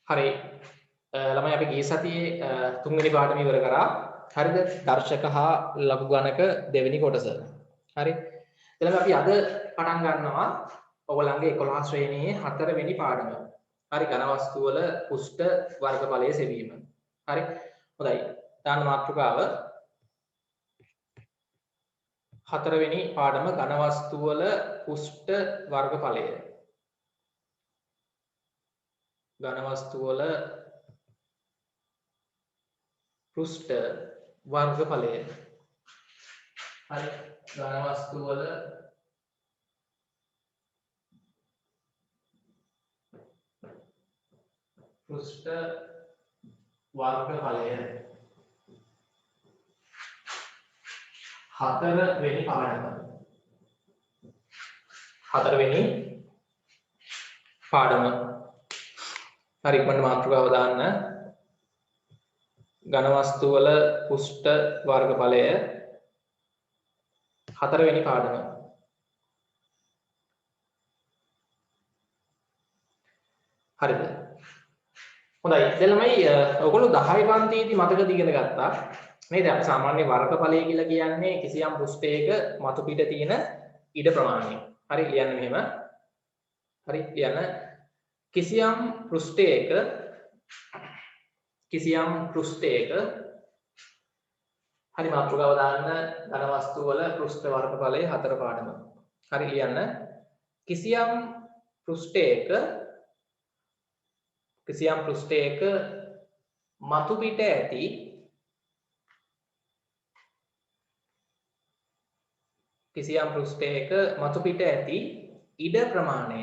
හරි ළමයි අපි ගිය සතියේ තුන්වෙනි පාඩම ඉවර කරා. හරිද? දර්ශක හා ලඝු ගණක දෙවෙනි කොටස. හරි. ඊළඟ අපි අද පටන් ගන්නවා ඔයගොල්ලන්ගේ 11 ශ්‍රේණියේ 4 වෙනි පාඩම. හරි ඝන වස්තු වල පුෂ්ඨ වර්ගඵලය සෙවීම. හරි. හොඳයි. දාන මාතෘකාව 4 වෙනි පාඩම ඝන වස්තු වල පුෂ්ඨ වර්ගඵලය. ඝන වස්තු වල පෘෂ්ඨ වර්ගඵලය. හරි ඝන වස්තු වල පෘෂ්ඨ වර්ගඵලය 4 වෙනි පාඩම. 4 වෙනි පාඩම. හරි ඉක්මනට මාතෘකාව දාන්න. ඝන වස්තු වල පුෂ්ඨ වර්ගඵලය 4 වෙනි පාඩම. හරිද? හොඳයි. දැන් ළමයි ඔයගොල්ලෝ 10 පන්තියේදී මතකද ඉගෙන ගත්තා නේද? අපි සාමාන්‍ය වර්ගඵලය කියලා කියන්නේ කිසියම් පෘෂ්ඨයක මතු පිට තියෙන ඉඩ ප්‍රමාණය. හරි ලියන්න මෙහෙම. හරි ලියන්න. කිසියම් පෘෂ්ඨයක හරි මාතෘකාව දාන්න ඝන වස්තු වල පෘෂ්ඨ වර්ගඵලය 4 පාඩම. හරි ලියන්න. කිසියම් පෘෂ්ඨයක මතු පිට ඇති ඉඩ ප්‍රමාණය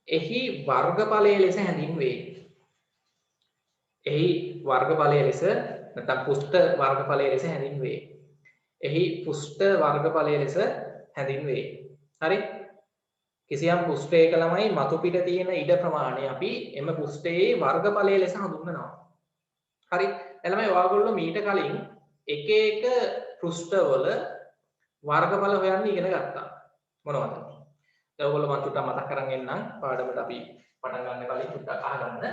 එහි වර්ගඵලය ලෙස හැඳින්වේ. එහි වර්ගඵලය ලෙස නැත්නම් පුෂ්ඨ වර්ගඵලය ලෙස හැඳින්වේ. එහි පුෂ්ඨ වර්ගඵලය ලෙස හැඳින්වේ. හරි? කිසියම් පුෂ්ඨයක ළමයි මතු පිට තියෙන ඉඩ ප්‍රමාණය අපි එම පුෂ්ඨයේ වර්ගඵලය ලෙස හඳුන්වනවා. හරි? එළමයි ඔයගොල්ලෝ මීට කලින් එක එක පෘෂ්ඨවල වර්ගඵල හොයන්න ඉගෙන ගත්තා. මොනවද? දැන් ඔයගොල්ලෝ මම චුට්ටක් මතක් කරන් එන්නම් පාඩමට අපි පටන් ගන්න කලින් චුට්ටක් අහගන්න.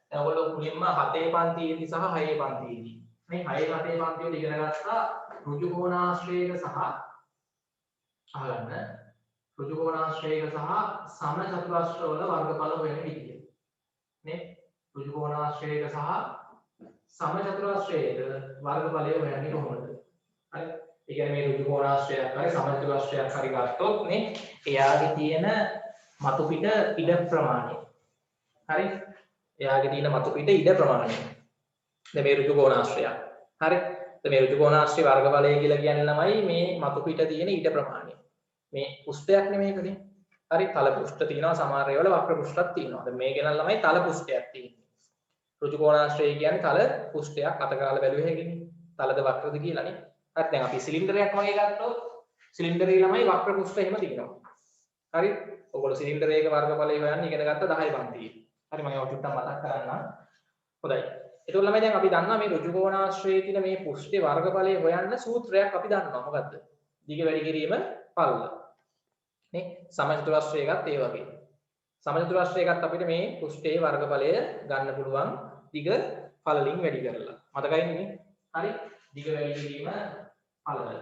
දැන් ඔයගොල්ලෝ මුලින්ම 7 පන්තියේදී සහ 6 පන්තියේදී මේ 6 7 පන්තිවල ඉගෙන ගත්තා ඍජු කෝණාශ්‍රයක සහ අහගන්න ඍජු කෝණාශ්‍රයක සහ සම චතුරස්‍ර වල වර්ගඵල හොයන විදිය. නේ? ඍජු කෝණාශ්‍රයක සහ සම චතුරස්‍රයක වර්ගඵලය හොයන්නේ කොහොමද? හරි? ඒ කියන්නේ මේ ඍජු කෝණාශ්‍රයක් හරි සම චතුරස්‍රයක් හරි ගත්තොත් නේ එයාගේ තියෙන මතු පිට ඉඩ ප්‍රමාණය. හරි? එයාගේ තියෙන මතු පිට ඉඩ ප්‍රමාණය. දැන් මේ ඍජු කෝණාශ්‍රයක්. හරි? දැන් මේ ඍජු කෝණාශ්‍රී වර්ගඵලය කියලා කියන්නේ ළමයි මේ මතු පිට තියෙන ඉඩ ප්‍රමාණය. මේ පුෂ්ඨයක් නෙමේකනේ. හරි? තල පුෂ්ඨ තියෙනවා සමහර ඒවාවල වක්‍ර පුෂ්ඨක් තියෙනවා. දැන් මේ ගෙනල් ළමයි තල පුෂ්ඨයක් තියෙන්නේ. ඍජු කෝණාශ්‍රය කියන්නේ තල පුෂ්ඨයක් අතගාලා බැලුවේ හැකිනේ. තලද වක්‍රද කියලානේ. හරි දැන් අපි සිලින්ඩරයක් වගේ ගත්තොත් සිලින්ඩරේ ළමයි වක්‍ර පුෂ්ඨ එහෙම තියෙනවා. හරි? ඔයගොල්ලෝ සිලින්ඩරයක වර්ගඵලය හොයන්න ඉගෙන ගත්ත 10 පන්තියේ. හරි මම ඒක චුට්ටක් මතක් කරන්නම්. හොඳයි. ඒතකොට ළමයි දැන් අපි දන්නවා මේ ඍජු කෝණාශ්‍රයේ තියෙන මේ පුෂ්ඨේ වර්ගඵලය හොයන්න සූත්‍රයක් අපි දන්නවා. මොකද්ද? දිග වැඩි කිරීම පළල. නේ? සම චතුරස්‍රයකත් ඒ වගේ. සම චතුරස්‍රයකත් අපිට මේ පුෂ්ඨයේ වර්ගඵලය ගන්න පුළුවන් දිග පළලින් වැඩි කරලා. මතකයිනේ නේ? හරි? දිග වැඩි කිරීම පළල.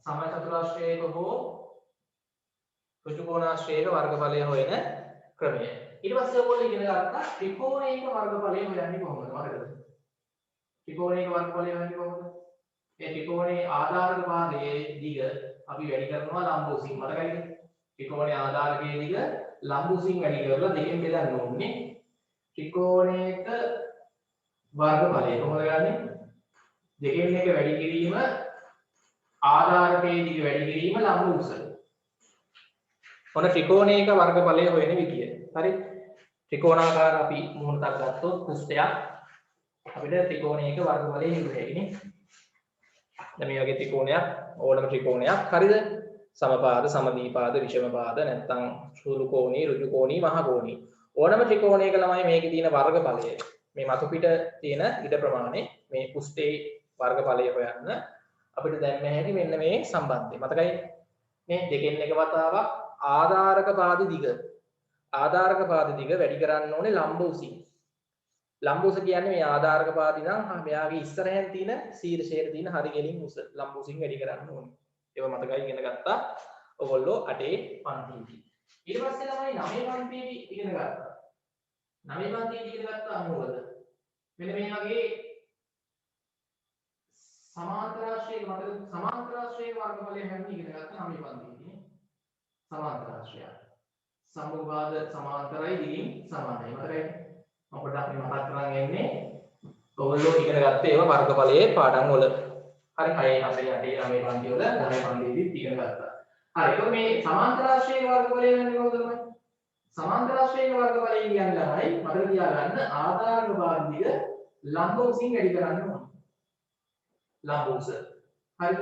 සම චතුරස්‍රයක හෝ ඍජු කෝණාශ්‍රයක වර්ගඵලය හොයන ක්‍රමය. ඊට පස්සේ ඔයගොල්ලෝ ඉගෙන ගත්තා ත්‍රිකෝණයක වර්ගඵලය හොයන්නේ කොහොමද? මතකද? ත්‍රිකෝණයක වර්ගඵලය හොයන්නේ කොහොමද? මේ ත්‍රිකෝණයේ ආධාරක භාගයේ දිග අපි වැඩි කරනවා ලම්බ උසින්. මතකයිද? ත්‍රිකෝණයේ ආධාරකයේ දිග ලම්බ උසින් වැඩි කරලා දෙකෙන් බෙදන්න ඕනේ. ත්‍රිකෝණයක වර්ගඵලය කොහොමද ගන්නෙ? දෙකෙන් එක වැඩි කිරීම ආධාරකයේ දිග වැඩි කිරීම ලම්බ උස. ඔන්න ත්‍රිකෝණයක වර්ගඵලය හොයන විදිය. හරි? ත්‍රිකෝණාකාර අපි මුහුණක් ගත්තොත් පුෂ්ඨයක් අපිට ත්‍රිකෝණයක වර්ගඵලය හිතෙන්නේ. දැන් මේ වගේ ත්‍රිකෝණයක් ඕනම ත්‍රිකෝණයක් හරිද? සමපාද, සමදීපාද, විෂමපාද නැත්නම් සූලු කෝණී, ඍජු කෝණී, මහා කෝණී. ඕනම ත්‍රිකෝණයක ළමයි මේකේ තියෙන වර්ගඵලය මේ මතු පිට තියෙන ඉඩ ප්‍රමාණය මේ පුෂ්ඨයේ වර්ගඵලය හොයන්න අපිට දැන් මෙහෙදි මෙන්න මේ සම්බන්ධය මතකයි නේ දෙකෙන් එක වතාවක් ආධාරක පාද දිග වැඩි කරන්න ඕනේ ලම්බ උසින් ලම්බ උස කියන්නේ මේ ආධාරක පාද ඉඳන් මෙයාගේ ඉස්සරහෙන් තියෙන ශීර්ෂයේ තියෙන හරි ගෙලින් උස ලම්බ උසින් වැඩි කරන්න ඕනේ ඒව මතකයි ඉගෙන ගත්තා ඔයගොල්ලෝ 8 පන්තියේදී ඊට පස්සේ තමයි 9 පන්තියේදී ඉගෙන ගත්තා 9 පන්තියේදී ඉගෙන ගත්තා මොකද මෙන්න මේ වගේ සමාන්තරාශ්‍රයේ සමාන්තරාශ්‍රයේ වර්ගඵලය හැම ඉගෙන ගත්තා 9 පන්තියේදී සමාන්තරාශ්‍රය සම්මුඛාද සමාන්තරයි දිගින් සමානයි මතකයි මම පොඩ්ඩක් මේ මතක් කරන් එන්නේ ඔයගොල්ලෝ ඉගෙන ගත්තේ ඒවා වර්ගඵලයේ පාඩම් වල හරි 6 7 8 9 පන්ති වල 10 පන්තියේදී ඉගෙන ගත්තා හරි ඒක මේ සමාන්තරාශ්‍රයේ වර්ගඵලය වෙන්නේ මොකද තමයි සමාන්තරාශ්‍රයේ වර්ගඵලය කියන්නේ ළමයි මතක තියාගන්න ආධාරක භාගික ලම්බ උසින් වැඩි කරන්න ඕනේ ලම්බ උස හරිද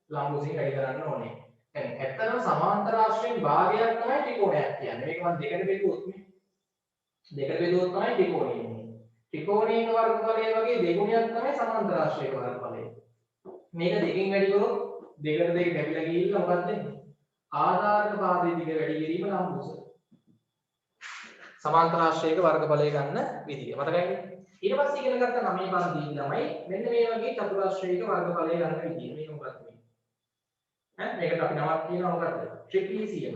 ලම්බ උසින් වැඩි කරන්න ඕනේ දැන් ඇත්තටම සමාන්තරාශ්‍රයෙන් භාගයක් තමයි ත්‍රිකෝණයක් කියන්නේ මේක මම දෙකට බෙදුවොත් තමයි ත්‍රිකෝණය එන්නේ ත්‍රිකෝණයක වර්ගඵලය වගේ දෙගුණයක් තමයි සමාන්තරාශ්‍රයක වර්ගඵලය මේක දෙකෙන් වැඩි කරොත් දෙකට දෙක කැපිලා ගිහිල්ලා මොකක්ද වෙන්නේ ආධාරක පාදයේ දිග වැඩි කිරීම ලම්බ උස සමාන්තරාශ්‍රයක වර්ගඵලය ගන්න විදිය මතකයිද ඊට පස්සේ ඉගෙන ගත්ත 9 පන්තියේ ළමයි මෙන්න මේ වගේ චතුරාශ්‍රයක වර්ගඵලය ගන්න විදිය මේක මොකක්ද මේකට අපි නමක් කියනවා මොකක්ද ට්‍රෙපීසියම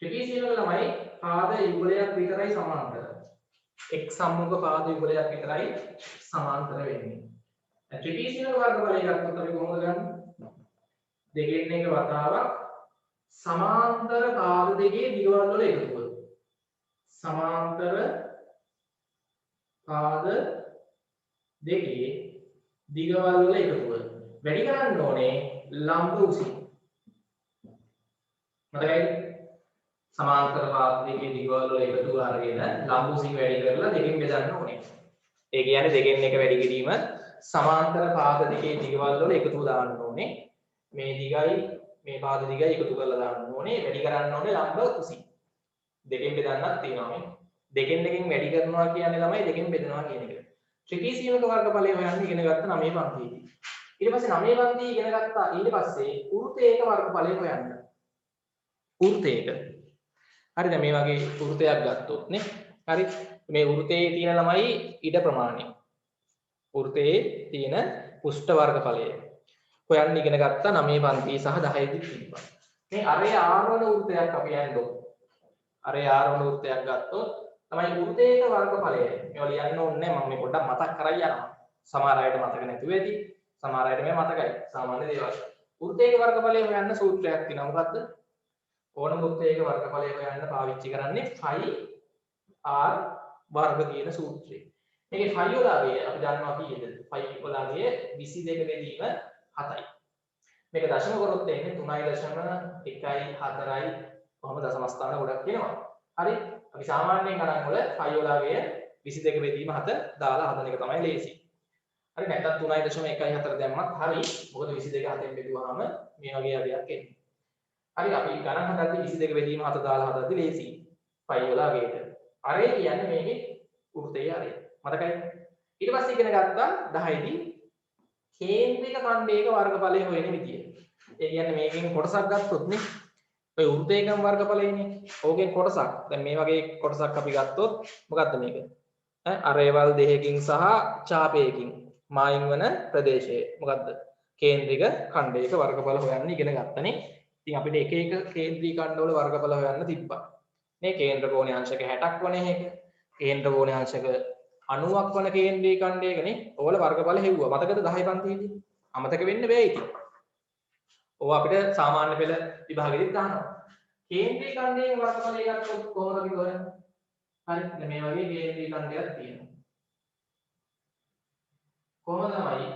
ට්‍රෙපීසියම ළමයි පාද යුගලයක් විතරයි සමාන්තර එක් සම්මුඛ පාද යුගලයක් විතරයි සමාන්තර වෙන්නේ ට්‍රෙපීසියම වර්ගඵලය ගත්තොත් අපි කොහොමද ගන්නේ දෙකෙන් එක වතාවක් සමාන්තර පාද දෙකේ දිගවල් වල එකතුව සමාන්තර පාද දෙකේ දිගවල් වල එකතුව වැඩි කරන්න ඕනේ ලම්බ උසින් මතකයි සමාන්තර පාද දෙකේ දිගවල වල එකතුව අරගෙන ලම්බ උසින් වැඩි කරලා දෙකෙන් බෙදන්න ඕනේ ඒ කියන්නේ දෙකෙන් එක වැඩි කිරීම සමාන්තර පාද දෙකේ දිගවල් වල එකතුව දාන්න ඕනේ මේ දිගයි මේ පාද දිගයි එකතු කරලා දාන්න ඕනේ වැඩි කරන්න ඕනේ ලම්බ උසින් දෙකෙන් බෙදන්නත් තියෙනවා මේ දෙකෙන් වැඩි කරනවා කියන්නේ ළමයි දෙකෙන් බෙදනවා කියන එක ත්‍රිකෝණීයක වර්ගඵලය හොයන්න ඉගෙන ගත්ත 9 පන්තියේදී ඊට පස්සේ 9 පන්තියේ ඉගෙන ගත්තා ඊට පස්සේ වෘත්තයක වර්ගඵලය හොයන්න වෘත්තයක හරිද මේ වගේ වෘත්තයක් ගත්තොත් නේ හරි මේ වෘත්තයේ තියෙන ළමයි ඉඩ ප්‍රමාණය වෘත්තයේ තියෙන පුෂ්ඨ වර්ගඵලය හොයන්න ඉගෙන ගත්තා 9 පන්තියේ සහ 10 දී තිබ්බා මේ අරේ ආරෝහණ වෘත්තයක් අපි යන්නෝ අරේ ආරෝහණ වෘත්තයක් ගත්තොත් තමයි වෘත්තයක වර්ගඵලය මේවා ලියන්න ඕනේ මම මේ පොඩ්ඩක් මතක් කරයි යනවා සමහර අයට මතක නැතුව ඇති සමහර අයට මේ මතකයි සාමාන්‍ය දේවල් වෘත්තයක වර්ගඵලය හොයන්න සූත්‍රයක් තියෙනවා මොකද්ද ඕනම වෘත්තයක වර්ගඵලය හොයන්න පාවිච්චි කරන්නේ phi r වර්ග කියන සූත්‍රය මේකේ phi වලගේ අපි දන්නවා කීයද phi වලගේ 22 බෙදීම 7යි මේක දශම කරොත් එන්නේ 3.14යි කොහොම දශම ස්ථාන ගොඩක් වෙනවා හරි අපි සාමාන්‍යයෙන් ගණන් වල phi වලගේ 22 බෙදීම 7 දාලා හදන එක තමයි ලේසි හරි නැත්නම් 3.14 දැම්මත් හරි මොකද 22 7ෙන් බෙදුවාම මේ වගේ අගයක් එන්නේ හරි අපි ගණන් හදද්දි 22 බෙදීම 7 දාලා හදද්දි ලේසි phi වලගේට අරේ කියන්නේ මේකේ වෘත්තයේ අරේ මතකයි ඊට පස්සේ ඉගෙන ගත්තා 10 දී කේන්ද්‍රික ඛණ්ඩයක වර්ගඵලය හොයන විදිය ඒ කියන්නේ මේකෙන් කොටසක් ගත්තොත් නේ ඔය වෘත්තයකම වර්ගඵලයනේ ඕකෙන් කොටසක් දැන් මේ වගේ කොටසක් අපි ගත්තොත් මොකද්ද මේක අරේවල් දෙකකින් සහ ඡාපයකින් මායිම් වන ප්‍රදේශය මොකද්ද කේන්ද්‍රික ඛණ්ඩයක වර්ගඵල හොයන්න ඉගෙන ගත්තනේ ඉතින් අපිට එක එක කේන්ද්‍රීය ඛණ්ඩවල වර්ගඵල හොයන්න තිබ්බා මේ කේන්ද්‍ර කෝණයේ අංශක 60ක් වන එක කේන්ද්‍ර කෝණයේ අංශක 90ක් වන කේන්ද්‍රීය ඛණ්ඩයකනේ ඕවල වර්ගඵල හෙව්වා මතකද 10 පන්තියේදී අමතක වෙන්න බෑ ඉතින් ඕවා අපිට සාමාන්‍ය පෙළ විභාගෙදිත් දානවා කේන්ද්‍රීය ඛණ්ඩයෙන් වර්ගඵලය ගත්තොත් කොහොමද අපි හොයන්නේ හරි මේ වගේ කේන්ද්‍රීය ඛණ්ඩයක් තියෙනවා කොහොමද තමයි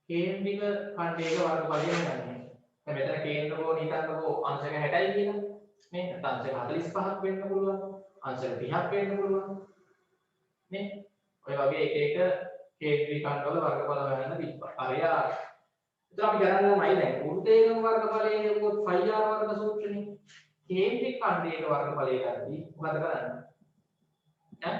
කේන්ද්‍රික ඛණ්ඩයක වර්ගඵලය හොයන්නේ දැන් මෙතන කේන්ද්‍ර කෝණය හිතන්නකෝ අංශක 60යි කියලා නේ නැත්නම් අංශක 45ක් වෙන්න පුළුවන් අංශක 30ක් වෙන්න පුළුවන් නේ ඔය වගේ එක එක කේන්ද්‍රීය ඛණ්ඩවල වර්ගඵල හොයන්න තිබ්බා හරිය එතන අපි ගණන් ගන්නයි දැන් වෘත්තයක වර්ගඵලය හෙව්වොත් phi r වර්ග සූත්‍රනේ කේන්ද්‍රික ඛණ්ඩයක වර්ගඵලය ගන්නදී මොකද කරන්නේ ඈ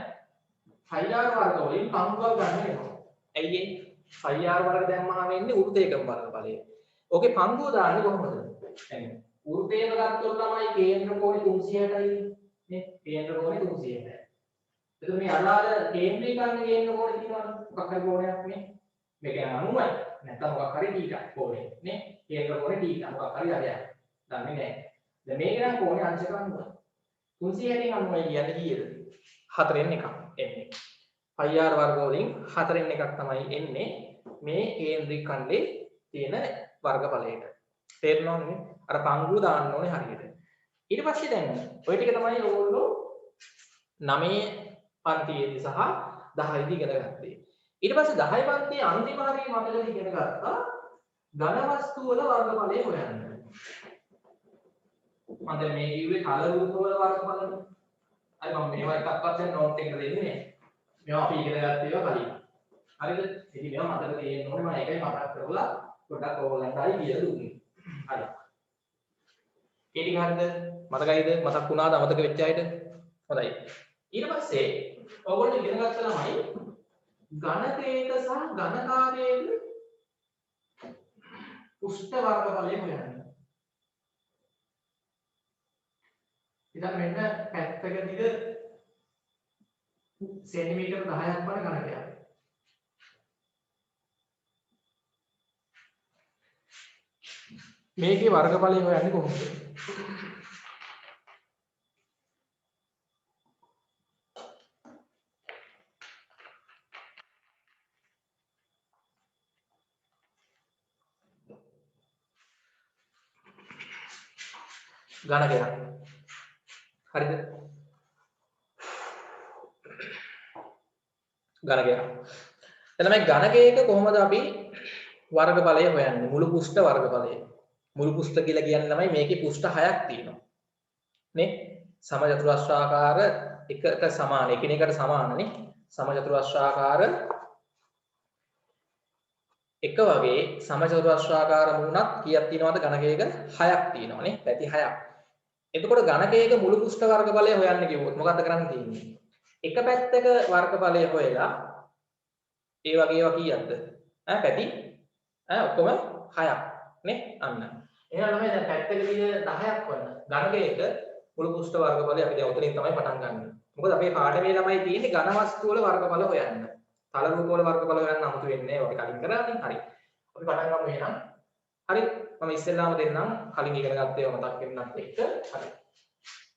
phi r වර්ග වලින් කම්බුවක් ගන්න වෙනවා ඇයි ඒ 5r වර්ග දැම්මහම එන්නේ වෘත්තයකම වර්ගඵලය. ඕකේ පංගුව දාන්නේ කොහොමද? දැන් වෘත්තයක ගත්තොත් තමයි කේන්ද්‍ර කෝණය 360යි නේ. කේන්ද්‍ර කෝණය 360යි. එතකොට මේ අදාළ කේන්ද්‍රීකරණ කේන්ද්‍ර කෝණය තියෙනවනේ. මොකක් හරි කෝණයක් මේ. මේක 90යි. නැත්නම් මොකක් හරි θ කෝණය නේ. කේන්ද්‍ර කෝණය θ මොකක් හරි අරයක්. දන්නේ නැහැ. දැන් මේක නම් කෝණය අංශක 90යි. 360න් 90යි කියන්නේ කීයද? 4න් එකක් එන්නේ. 5r වර්ග වලින් 4න් එකක් තමයි එන්නේ මේ කේන්ද්‍රික ඛණ්ඩේ තියෙන වර්ගඵලයට. තේරෙනවද? අර පංගුව දාන්න ඕනේ හරියට. ඊට පස්සේ දැන් ඔය ටික තමයි ඕගොල්ලෝ 9 පන්තියේදී සහ 10 දී ඉගෙන ගත්තේ. ඊට පස්සේ 10 පන්තියේ අන්තිම හරිය මතකද ඉගෙන ගත්තා ඝන වස්තු වල වර්ගඵලය හොයන්න. මම දැන් මේ කිව්වේ කල රූප වල වර්ගඵලනේ. හරි මම මේවා එකක්වත් දැන් නෝට් එකකට දෙන්නේ නැහැ. මේවා අපි ඉගෙන ගත්ත ඒවා කලින්. හරිද? ඉතින් මේවා මතක තියෙන්න ඕනේ. මම ඒකයි මතක් කරලා පොඩ්ඩක් ඕගොල්ලන්ටයි කියලා දුන්නේ. හරි. ඒ ටික හරිද? මතකයිද? මතක් වුණාද අමතක වෙච්ච අයට? හොඳයි. ඊට පස්සේ ඕගොල්ලෝ ඉගෙන ගත්ත ළමයි ඝනකයක සහ ඝනකාරයක උෂ්ඨ වර්ගඵලය හොයන්න. ඉතින් මෙන්න පැත්තකදීද සෙන්ටිමීටර් 10ක් වන ඝනකයක්. මේකේ වර්ගඵලය හොයන්නේ කොහොමද? ඝනකයක්. හරිද? ඝනකයක්. එතන මේ ඝනකයක කොහොමද අපි වර්ගඵලය හොයන්නේ? මුළු පුෂ්ඨ වර්ගඵලය. මුළු පුෂ්ඨ කියලා කියන්නේ තමයි මේකේ පුෂ්ඨ 6ක් තියෙනවා. නේ? සමචතුරස්‍රාකාර එකට සමාන, එකිනෙකට සමානනේ. සමචතුරස්‍රාකාර එක වගේ සමචතුරස්‍රාකාර මුණක් කීයක් තියෙනවද? ඝනකයක 6ක් තියෙනවානේ. පැති 6ක්. එතකොට ඝනකයක මුළු පුෂ්ඨ වර්ගඵලය හොයන්න කිව්වොත් මොකද්ද කරන්න තියෙන්නේ? එක පැත්තක වර්ගඵලය හොයලා ඒ වගේ ඒවා කීයක්ද? පැති ඔක්කොම 6ක් නේ අන්න. එහෙනම් තමයි දැන් පැත්තකදී 10ක් වන්න. ඝනකයක මුළු පුෂ්ඨ වර්ගඵලය අපි දැන් උතනින් තමයි පටන් ගන්න. මොකද අපේ පාඩමේ ළමයි තියෙන්නේ ඝන වස්තු වල වර්ගඵල හොයන්න. තල රූප වල වර්ගඵල හොයන්න අමුතු වෙන්නේ නැහැ. ඔය කලින් කරානේ. හරි. අපි පටන් ගමු එහෙනම්. හරි. මම ඉස්සෙල්ලාම දෙන්නම් කලින් ඉගෙන ගත්ත ඒවා මතක් වෙන්නත් එක්ක. හරි.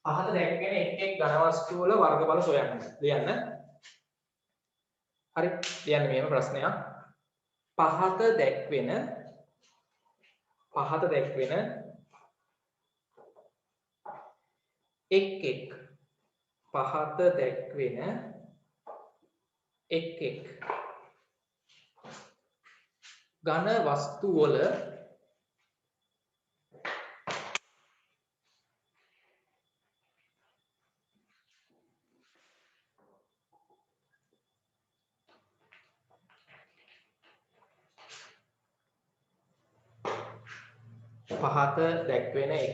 පහත දැක්කගෙන එක් ඝන වස්තු වල වර්ගඵල සොයන්න. ලියන්න. හරි. ලියන්න මෙහෙම ප්‍රශ්නයක්. පහත දැක්වෙන එක් පහත දැක්වෙන එක් ඝන වස්තු වල පහත දැක්වෙන එක්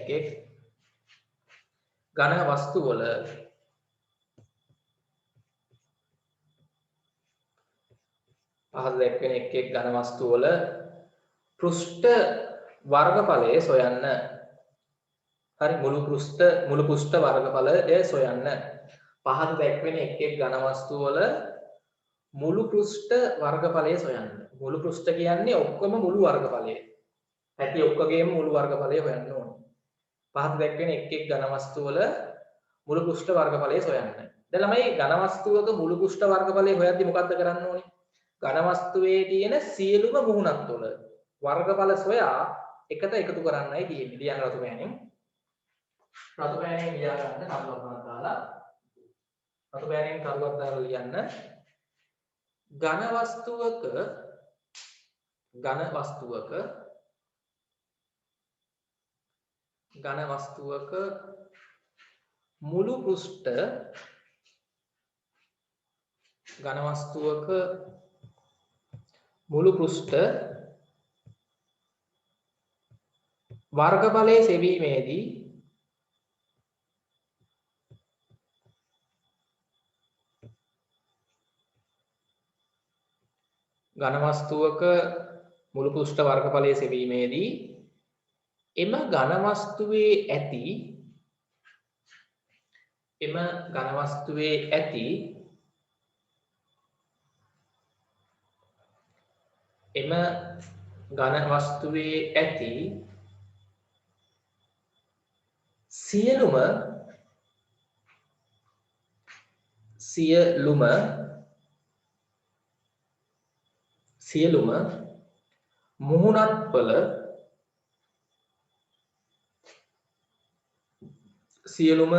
ඝන වස්තු වල පහත දැක්වෙන එක් ඝන වස්තු වල පෘෂ්ඨ වර්ගඵලය සොයන්න. හරි මුළු පෘෂ්ඨ වර්ගඵලය සොයන්න. පහත දැක්වෙන එක් ඝන වස්තු වල මුළු පෘෂ්ඨ වර්ගඵලය සොයන්න. මුළු පෘෂ්ඨ කියන්නේ ඔක්කොම මුළු වර්ගඵලය. ඇති ඔක්කොගේම මුළු වර්ගඵලය හොයන්න ඕනේ. පහත දැක්වෙන එක් ඝන වස්තු වල මුළු පෘෂ්ඨ වර්ගඵලය සොයන්න. දැන් ළමයි ඝන වස්තුවක මුළු පෘෂ්ඨ වර්ගඵලය හොයද්දි මොකද්ද කරන්න ඕනේ? ඝන වස්තුවේ තියෙන සියලුම මුහුණත් වල වර්ගඵල සොයා එකට එකතු කරන්නයි තියෙන්නේ. ලියන්න රතු පෑනෙන්. රතු පෑනෙන් ලියා ගන්න කරුවක් දාලා. රතු පෑනෙන් කරුවක් දාලා ලියන්න. ඝන වස්තුවක මුළු පෘෂ්ඨ වර්ගඵලයේ සෙවීමේදී ඝන වස්තුවක මුළු පෘෂ්ඨ වර්ගඵලයේ සෙවීමේදී එම ඝන වස්තුවේ ඇති සියලුම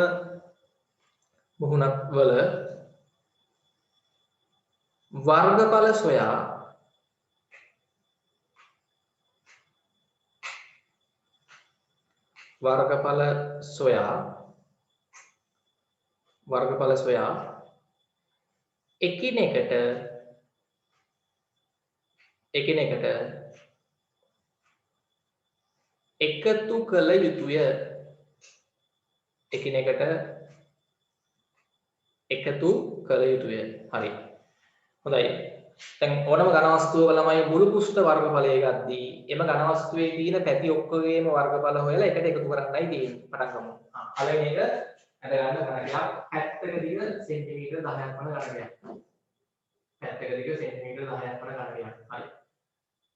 මුහුණත්වල වර්ගඵල සොයා එකිනෙකට එකතු කළ යුතුය. හරි. හොඳයි. දැන් ඕනම ඝන වස්තුවක ළමයි මුළු පෘෂ්ඨ වර්ගඵලය ගද්දී එම ඝන වස්තුවේ තියෙන පැති ඔක්කොගේම වර්ගඵල හොයලා එකට එකතු කරන්නයි තියෙන්නේ. පටන් ගමු. පළවෙනි එක අද ගන්න ගණකයක් 70ක දිග සෙන්ටිමීටර් 10ක් වන ගණකයක්. 70ක දිග සෙන්ටිමීටර් 10ක් වන ගණකයක්. හරි.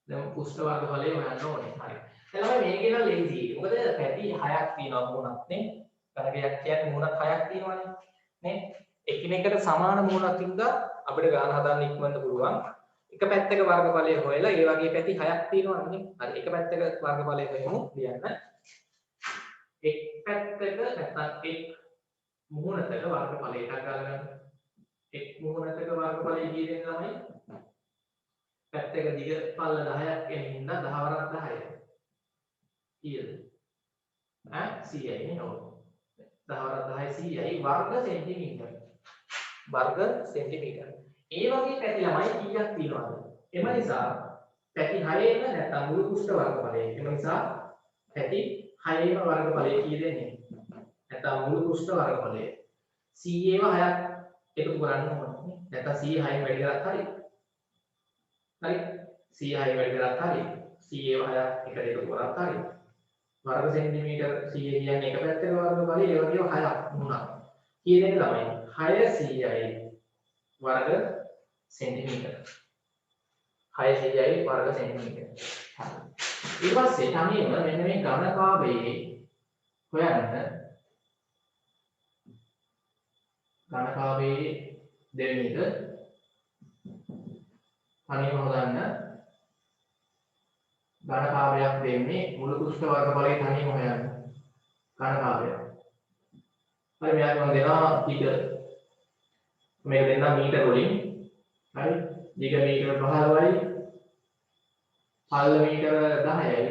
දැන් පෘෂ්ඨ වර්ගඵලය හොයන්න ඕනේ. හරි. දැන් ළමයි මේකේ නම් ලේසි. මොකද පැති 6ක් තියෙනවා මුණක් නේ. ගණකයක් කියන්නේ මුණක් 6ක් තියෙනවානේ. නේ? එකිනෙකට සමාන මුණක් ඉඳලා අපිට ගාන හදන්න ඉක්මනට පුළුවන්. එක පැත්තක වර්ගඵලය හොයලා ඒ වගේ පැති 6ක් තියෙනවානේ. හරි. එක පැත්තක වර්ගඵලය හොයමු ලියන්න. එක් පැත්තක නැත්නම් එක් මුහුණතක වර්ගඵලයක් ගන්න. එක් මුහුණතක වර්ගඵලය කීයද ළමයි? පැත්තක දිග පල්ල 10ක් එනින්න 10 වරක් 10. කීයද? 100යි නේ ඔව්. 10 වරක් 10 100යි වර්ග සෙන්ටිමීටර. ඒ වගේ පැති ළමයි කීයක් තියෙනවද? එම නිසා පැති 6ේම නැත්නම් මුළු පෘෂ්ඨ වර්ගඵලය. එම නිසා පැති 6ේම වර්ගඵලය කී දෙන්නේ? නැත්නම් මුළු පෘෂ්ඨ වර්ගඵලය 100ේම 6ක් එකතු කරන්න ඕනේ. නැත්නම් 100 6න් වැඩි කරත් හරි. හරි 100 6න් වැඩි කරත් හරි 100ේම 6ක් එකට එකතු කරත් හරි. වර්ග සෙන්ටිමීටර 100 කියන්නේ එක පැත්තක වර්ගඵලය ඒ වගේම 6ක් වුණා. කී දෙනෙක් ළමයි? 600යි වර්ග සෙන්ටිමීටර. 600යි වර්ග සෙන්ටිමීටර. ඊට පස්සේ තනියම මෙන්න මේ ඝනකාභයේ හොයන්න ඝනකාභයේ දෙවෙනිද තනියම හොයන්න ඝනකාභයක් දෙන්නේ මුළු පෘෂ්ඨ වර්ගඵලයේ තනියම හොයන්න ඝනකාභය. හරි මෙයාට මම දෙනවා ඊට මේක දෙන්න මීටර වලින්. හරි දිග මීටර 15යි පළල මීටර 10යි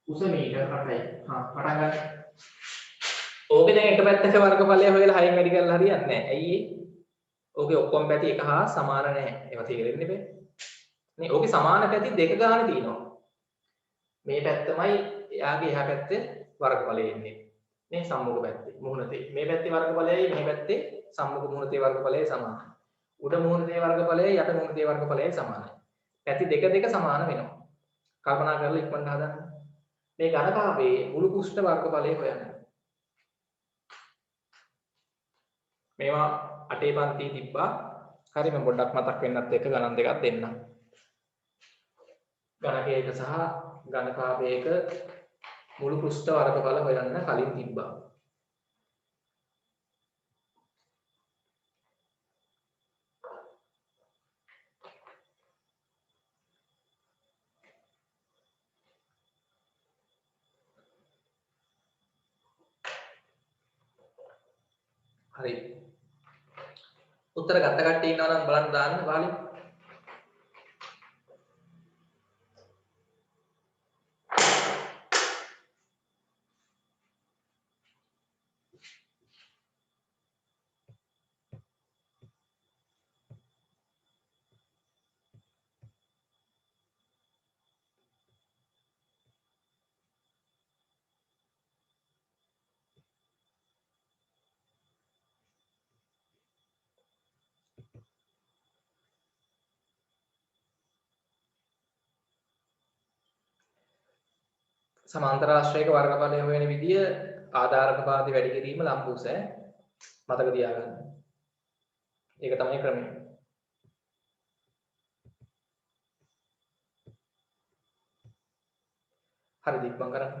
උස මීටර 8යි. පටන් ගන්න. ඕකේ දැන් එක පැත්තක වර්ගඵලය හොයලා 6න් වැඩි කරලා හරියන්නේ නැහැ. ඇයි ඒ? ඕකේ ඔක්කොම පැති එක හා සමාන නැහැ. ඒවා තේරෙන්නේ බෑ. නේ ඕකේ සමාන පැති දෙක ගන්න තියෙනවා. මේ පැත්තමයි එයාගේ එහා පැත්තේ වර්ගඵලය එන්නේ. නේ සම්මුඛ පැත්තේ මුහුණතේ. මේ පැත්තේ වර්ගඵලයයි මේ පැත්තේ සම්මුඛ මුහුණතේ වර්ගඵලයයි සමානයි. උඩ මුහුණතේ වර්ගඵලයයි යට මුහුණතේ වර්ගඵලයයි සමානයි. පැති දෙක සමාන වෙනවා. කල්පනා කරලා ඉක්මනට හදන්න. මේ ඝනකාභයේ මුළු පෘෂ්ඨ වර්ගඵලය හොයන්න. මේවා අටේ පන්ති තිබ්බා. හරි මම පොඩ්ඩක් මතක් වෙන්නත් එක්ක ගණන් දෙකක් දෙන්නම්. ගණකයක සහ ඝනකාභයක මුළු පෘෂ්ඨ වර්ගඵල හොයන්න කලින් තිබ්බා. හරි. උත්තර ගත්ත කට්ටිය ඉන්නවා නම් බලන්න දාන්න වාලි. සමාන්තරාශ්‍රයක වර්ගඵලය හොයන විදිය ආධාරක පාදේ වැඩි කිරීම ලම්බුස මතක තියාගන්න. ඒක තමයි ක්‍රමය. හරිද ඉක්මන් කරන්න.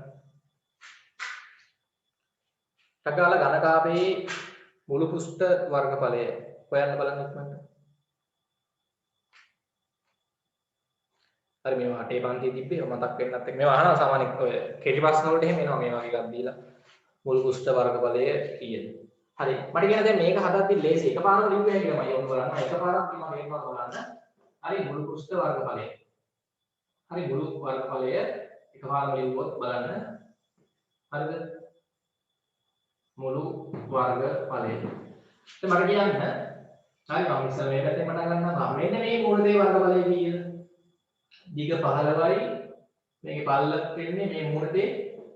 ටකාල ඝනකාභයේ මුළු පෘෂ්ඨ වර්ගඵලය හොයන්න බලන්න ඉක්මනට. හරි මේවා අටේ පන්තියේ තිබ්බේ මතක් වෙන්නත් එක්ක මේවා අහනවා සාමාන්‍ය ඔය කෙටි ප්‍රශ්න වලට එහෙම එනවා මේ වගේ එකක් දීලා මුළු පෘෂ්ඨ වර්ගඵලය කීයද? හරි මට කියන දැන් මේක හදද්දි ලේසි එකපාරම ලිව්ව හැකියිමයි ඔන්න බලන්න එකපාරක් කියනවා මේකම බලන්න. හරි මුළු පෘෂ්ඨ වර්ගඵලය. හරි මුළු වර්ගඵලය එකපාරම ලිව්වොත් බලන්න. හරිද? මුළු වර්ගඵලය. දැන් මට කියන්න හරි මම ඉස්සර මේ පැත්තේ පටන් ගන්නවා මෙන්න මේ මූලදේ වර්ගඵලය කීයද? දිග 15යි මේකේ පල්ලක් වෙන්නේ මේ මූලදේ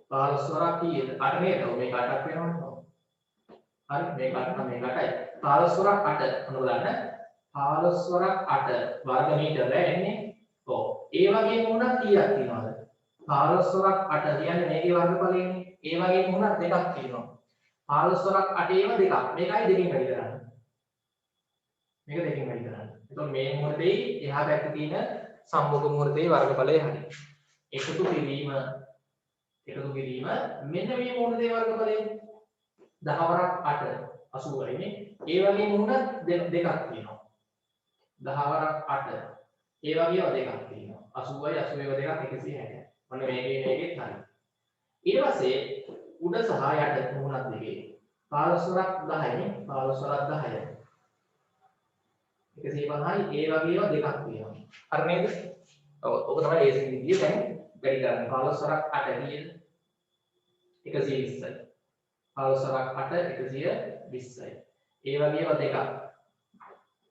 15 වරක් කීයද? 8 නේද? මේක 8ක් වෙනවා. හරි මේක 8 මේක 8යි. 15 වරක් 8 මොන බලන්න 15 වරක් 8 වර්ග මීටර එන්නේ. ඔව්. ඒ වගේ මුණක් කීයක් තියෙනවද? 15 වරක් 8 කියන්නේ මේකේ වර්ගඵලයනේ. ඒ වගේ මුණක් දෙකක් තියෙනවා. 15 වරක් 8 ඒව දෙකක්. මේකයි දෙකෙන් වැඩි කරන්නේ. මේක දෙකෙන් වැඩි කරන්නේ. එතකොට මේ මුහුරේ එහා පැත්තේ තියෙන සම්මුඛ මුහුරේ වර්ගඵලය හරි. එකතු කිරීම මෙන්න මේ මුහුරේ වර්ගඵලය 10 වරක් 8 80යි නේ. ඒ වගේ මුහුණ දෙකක් තියෙනවා. 10 වරක් 8 ඒ වගේව දෙකක් තියෙනවා. 80යි 80 දෙකක් 160. ඔන්න මේකෙත් හරි. ඊට පස්සේ උඩ සහ යට මුහුණක් දෙකේ 15 වරක් 10යි නේ. 15 වරක් 10යි. 150යි ඒ වගේව දෙකක් තියෙනවා. හරි නේද? ඔව් ඔක තමයි ලේසි විදිය දැන් වැඩි කරන්නේ. 15 වරක් 8 කීයද? 120යි. 15 වරක් 8 120යි. ඒ වගේව දෙකක්.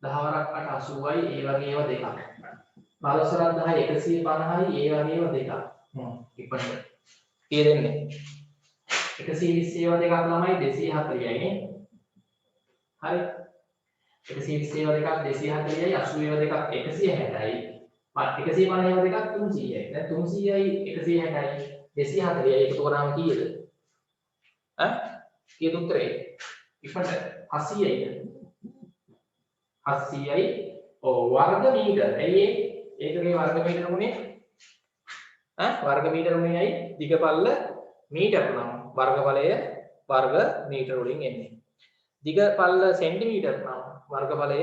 10 වරක් 8 80යි ඒ වගේව දෙකක්. 15 වරක් 10 150යි ඒ වගේව දෙකක්. ඉක්මනට. කී දෙන්නේ? 120 ඒවා දෙකක් ළමයි 240යි නේ. හරි. 120 ඒවා දෙකක් 240යි 80 ඒවා දෙකක් 160යි. 150 ඒවා දෙකක් 300යි. දැන් 300යි 160යි 240යි එකතු කරාම කීයද? කීයද උත්තරේ? ඉක්මනට 800යි. 800යි වර්ග මීටර. ඇයි ඒකගේ වර්ග මීටර උනේ? වර්ග මීටර උනේයි දිගපල්ල මීටර නම් වර්ගඵලය වර්ග මීටර වලින් එන්නේ. දිගපල්ල සෙන්ටිමීටර නම් වර්ගඵලය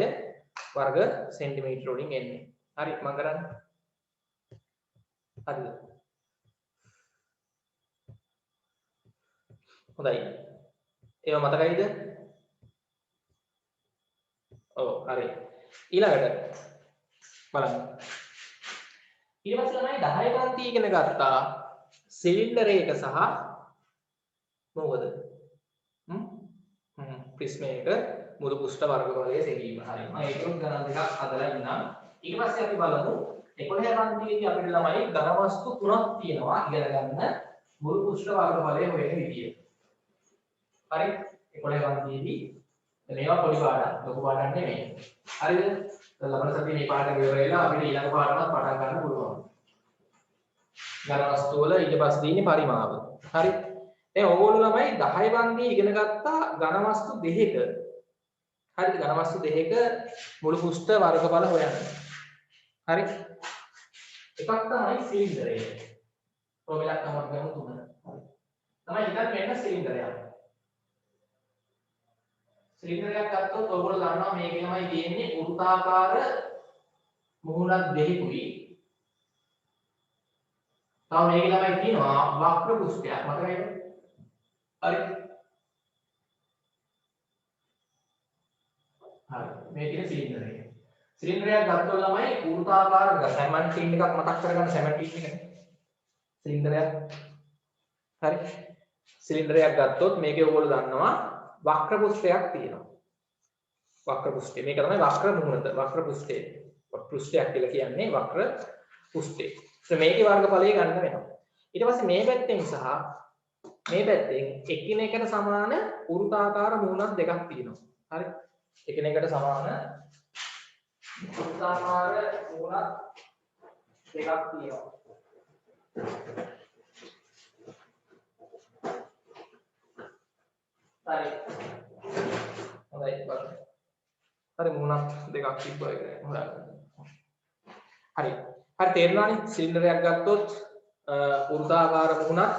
වර්ග සෙන්ටිමීටර වලින් එන්නේ. හරි මම කරන්නේ. හරිද? හොඳයි. ඒව මතකයිද? ඔව් හරි. ඊළඟට බලන්න. ඊට පස්සේ ළමයි 10 පන්ති ඉගෙන ගත්තා සිලින්ඩරයක සහ මොකද? ප්‍රිස්මයක මුළු පෘෂ්ඨ වර්ගඵලයේ සෙවීම. හරි. මම ඒකෙත් ගණන් දෙකක් හදලා ඉන්නම්. ඊට පස්සේ අපි බලමු 11 පන්තියේදී අපිට ළමයි ඝන වස්තු තුනක් තියෙනවා ඉගෙන ගන්න මුළු පෘෂ්ඨ වර්ගඵලය හොයන විදිය. හරි. 11 පන්තියේදී මේවා පොඩි පාඩම් ලොකු පාඩම් නෙමෙයි. හරිද? ලබන සතියේ මේ පාඩම ඉවර වෙලා අපිට ඊළඟ පාඩමත් පටන් ගන්න පුළුවන්. ඝන වස්තු වල ඊට පස්සේ තියෙන්නේ පරිමාව. හරි. දැන් ඕගොල්ලෝ ළමයි 10 පන්තියේ ඉගෙන ගත්තා ඝන වස්තු දෙකක. හරිද? ඝන වස්තු දෙකක මුළු පෘෂ්ඨ වර්ගඵල හොයන්න. හරි. එකක් තමයි සිලින්ඩරය. ප්‍රොමෙලක් තමයි ගමු තුන. හරි. තමයි හිතන්න මෙන්න සිලින්ඩරයක්. සිලින්ඩරයක් ගත්තොත් ඔයගොල්ලෝ දන්නවා මේකේ තමයි තියෙන්නේ වෘත්තාකාර මුහුණක් දෙකකුයි. තව මේකේ තමයි තියෙනවා වක්‍ර පෘෂ්ඨයක්. මතකයිද? හරි. හරි. මේ තියෙන සිලින්ඩරය. සිලින්ඩරයක් ගත්තොත් ළමයි වෘත්තාකාර සැමන් ටින් එකක් මතක් කරගන්න සැමන් ටින් එක. සිලින්ඩරයක්. හරි. සිලින්ඩරයක් ගත්තොත් මේකේ ඔයගොල්ලෝ දන්නවා වක්‍ර පෘෂ්ඨයක් තියෙනවා. වක්‍ර පෘෂ්ඨය. මේක තමයි වක්‍ර මුහුණත. වක්‍ර පෘෂ්ඨය. පෘෂ්ඨයක් කියලා කියන්නේ වක්‍ර පෘෂ්ඨය. මේකේ වර්ගඵලය ගන්න වෙනවා. ඊට පස්සේ මේ පැත්තෙන් සහ මේ පැත්තෙන් එකිනෙකට සමාන වෘත්තාකාර මුහුණක් දෙකක් තියෙනවා. හරි. එකිනෙකට සමාන වෘත්තාකාර මුහුණක් දෙකක් තියෙනවා. හරි. හොඳයි බලන්න. හරි මුණක් දෙකක් තිබ්බා ඒක හොයාගන්න. හරි. හරි තේරුණානේ සිලින්ඩරයක් ගත්තොත් වෘත්තාකාර මුණක්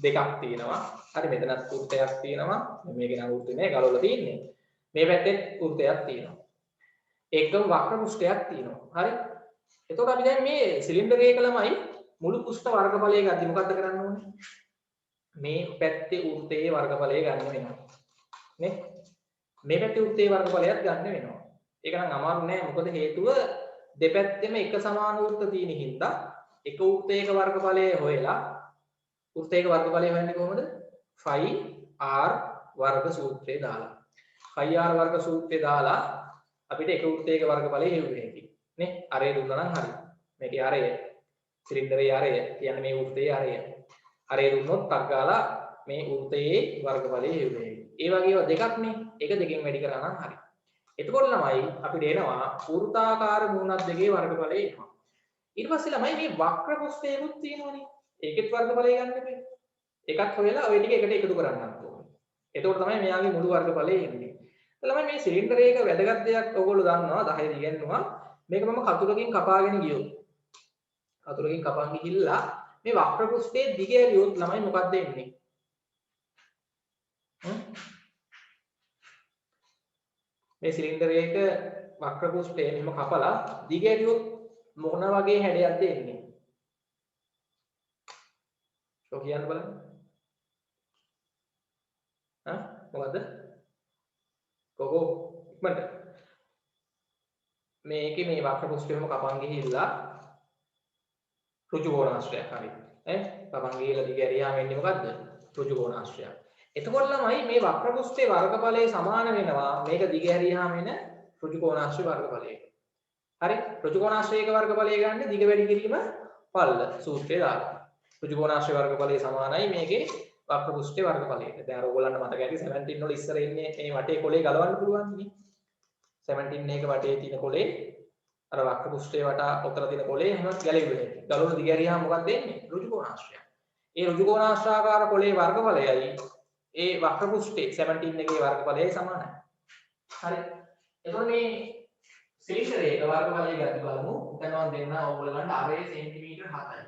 දෙකක් තියෙනවා. හරි මෙතනත් වෘත්තයක් තියෙනවා. මේකේ නම් වෘත්තේ නෑ ගලවලා තියෙන්නේ. මේ පැත්තේ වෘත්තයක් තියෙනවා. ඒකම වක්‍ර පෘෂ්ඨයක් තියෙනවා. හරි. එතකොට අපි දැන් මේ සිලින්ඩරයක ළමයි මුළු පෘෂ්ඨ වර්ගඵලය ගත්තී මොකද්ද කරන්න ඕනේ? මේ පැත්තේ වෘත්තයේ වර්ගඵලය ගන්න වෙනවා. නේ? මේ පැත්තේ වෘත්තයේ වර්ගඵලයක් ගන්න වෙනවා. ඒක නම් අමාරු නෑ මොකද හේතුව දෙපැත්තෙම එක සමාන වෘත්ත තියෙන හින්දා එක වෘත්තයක වර්ගඵලය හොයලා වෘත්තයක වර්ගඵලය හොයන්නේ කොහොමද? 5r වර්ග සූත්‍රය දාලා. 5r වර්ග සූත්‍රය දාලා අපිට එක වෘත්තයක වර්ගඵලය හෙව්වේ හැකියි. නේ? අරය දුන්නා නම් හරි. මේකේ අරය සිලින්ඩරයේ අරය කියන්නේ මේ වෘත්තයේ අරය. අරය දුන්නොත් ටක් ගාලා මේ වෘත්තයේ වර්ගඵලය හෙව්වේ හැකියි. ඒ වගේ ඒවා දෙකක් නේ. එක දෙකෙන් වැඩි කරා නම් හරි. එතකොට ළමයි අපිට එනවා වෘත්තාකාර මූණක් දෙකේ වර්ගඵලය එනවා. ඊට පස්සේ ළමයි මේ වක්‍ර පෘෂ්ඨයකුත් තියෙනවනේ. ඒකෙත් වර්ගඵලය ගන්න එපේ. එකක් හොයලා ওই ටික එකට එකතු කරන්නත් ඕනේ. එතකොට තමයි මෙයාගේ මුළු වර්ගඵලය එන්නේ. ළමයි මේ සිලින්ඩරයක වැදගත් දෙයක් ඔයගොල්ලෝ දන්නවා 10 ඉගෙනුවා. මේක මම කතුරකින් කපාගෙන ගියොත්. කතුරකින් කපන් ගිහිල්ලා මේ වක්‍ර පෘෂ්ඨයේ දිග ඇරියොත් ළමයි මොකක්ද එන්නේ? මේ සිලින්ඩරයක වක්‍ර පෘෂ්ඨය මෙහෙම කපලා දිග ඇරියොත් මොන වගේ හැඩයක්ද එන්නේ? ඔය කියන්න බලන්න. මොකද්ද? කොහො ඉක්මනට මේකේ මේ වක්‍ර පෘෂ්ඨයම කපන් ගිහිල්ලා ඍජු කෝණාශ්‍රයක් හරි. කපන් ගිහිල්ලා දිග ඇරියාම එන්නේ මොකද්ද? ඍජු කෝණාශ්‍රයක්. එතකොට ළමයි මේ වක්‍ර පෘෂ්ඨයේ වර්ගඵලය සමාන වෙනවා මේක දිග ඇරියාම එන ඍජු කෝණාශ්‍රය වර්ගඵලයට. හරි ඍජු කෝණාශ්‍රයක වර්ගඵලය ගන්න දිග වැඩි කිරීම පල්ල සූත්‍රය දාලා. ඍජු කෝණාශ්‍රය වර්ගඵලය සමානයි මේකේ වක්‍ර පෘෂ්ඨයේ වර්ගඵලයට. දැන් අර ඔයගොල්ලන්ට මතක ඇති 17 වල ඉස්සර ඉන්නේ මේ වටේ කොලේ ගලවන්න පුළුවන් නේ. 17 එක වටේ තියෙන කොලේ අර වක්‍ර පෘෂ්ඨයේ වටා ඔතන තියෙන කොලේ හැම ගැලෙන්නේ. ගලවන දිග ඇරියාම මොකක්ද එන්නේ? ඍජු කෝණාශ්‍රය. ඒ ඍජු කෝණාශ්‍රාකාර කොලේ වර්ගඵලයයි ඒ වක්‍ර පෘෂ්ඨයේ 17 එකේ වර්ගඵලයයි සමානයි. හරි. එතකොට මේ සිලින්ඩරයක වර්ගඵලය ගන්න බලමු. දැන් මම දෙන්න ඕගොල්ලන්ට අරේ සෙන්ටිමීටර් 7යි.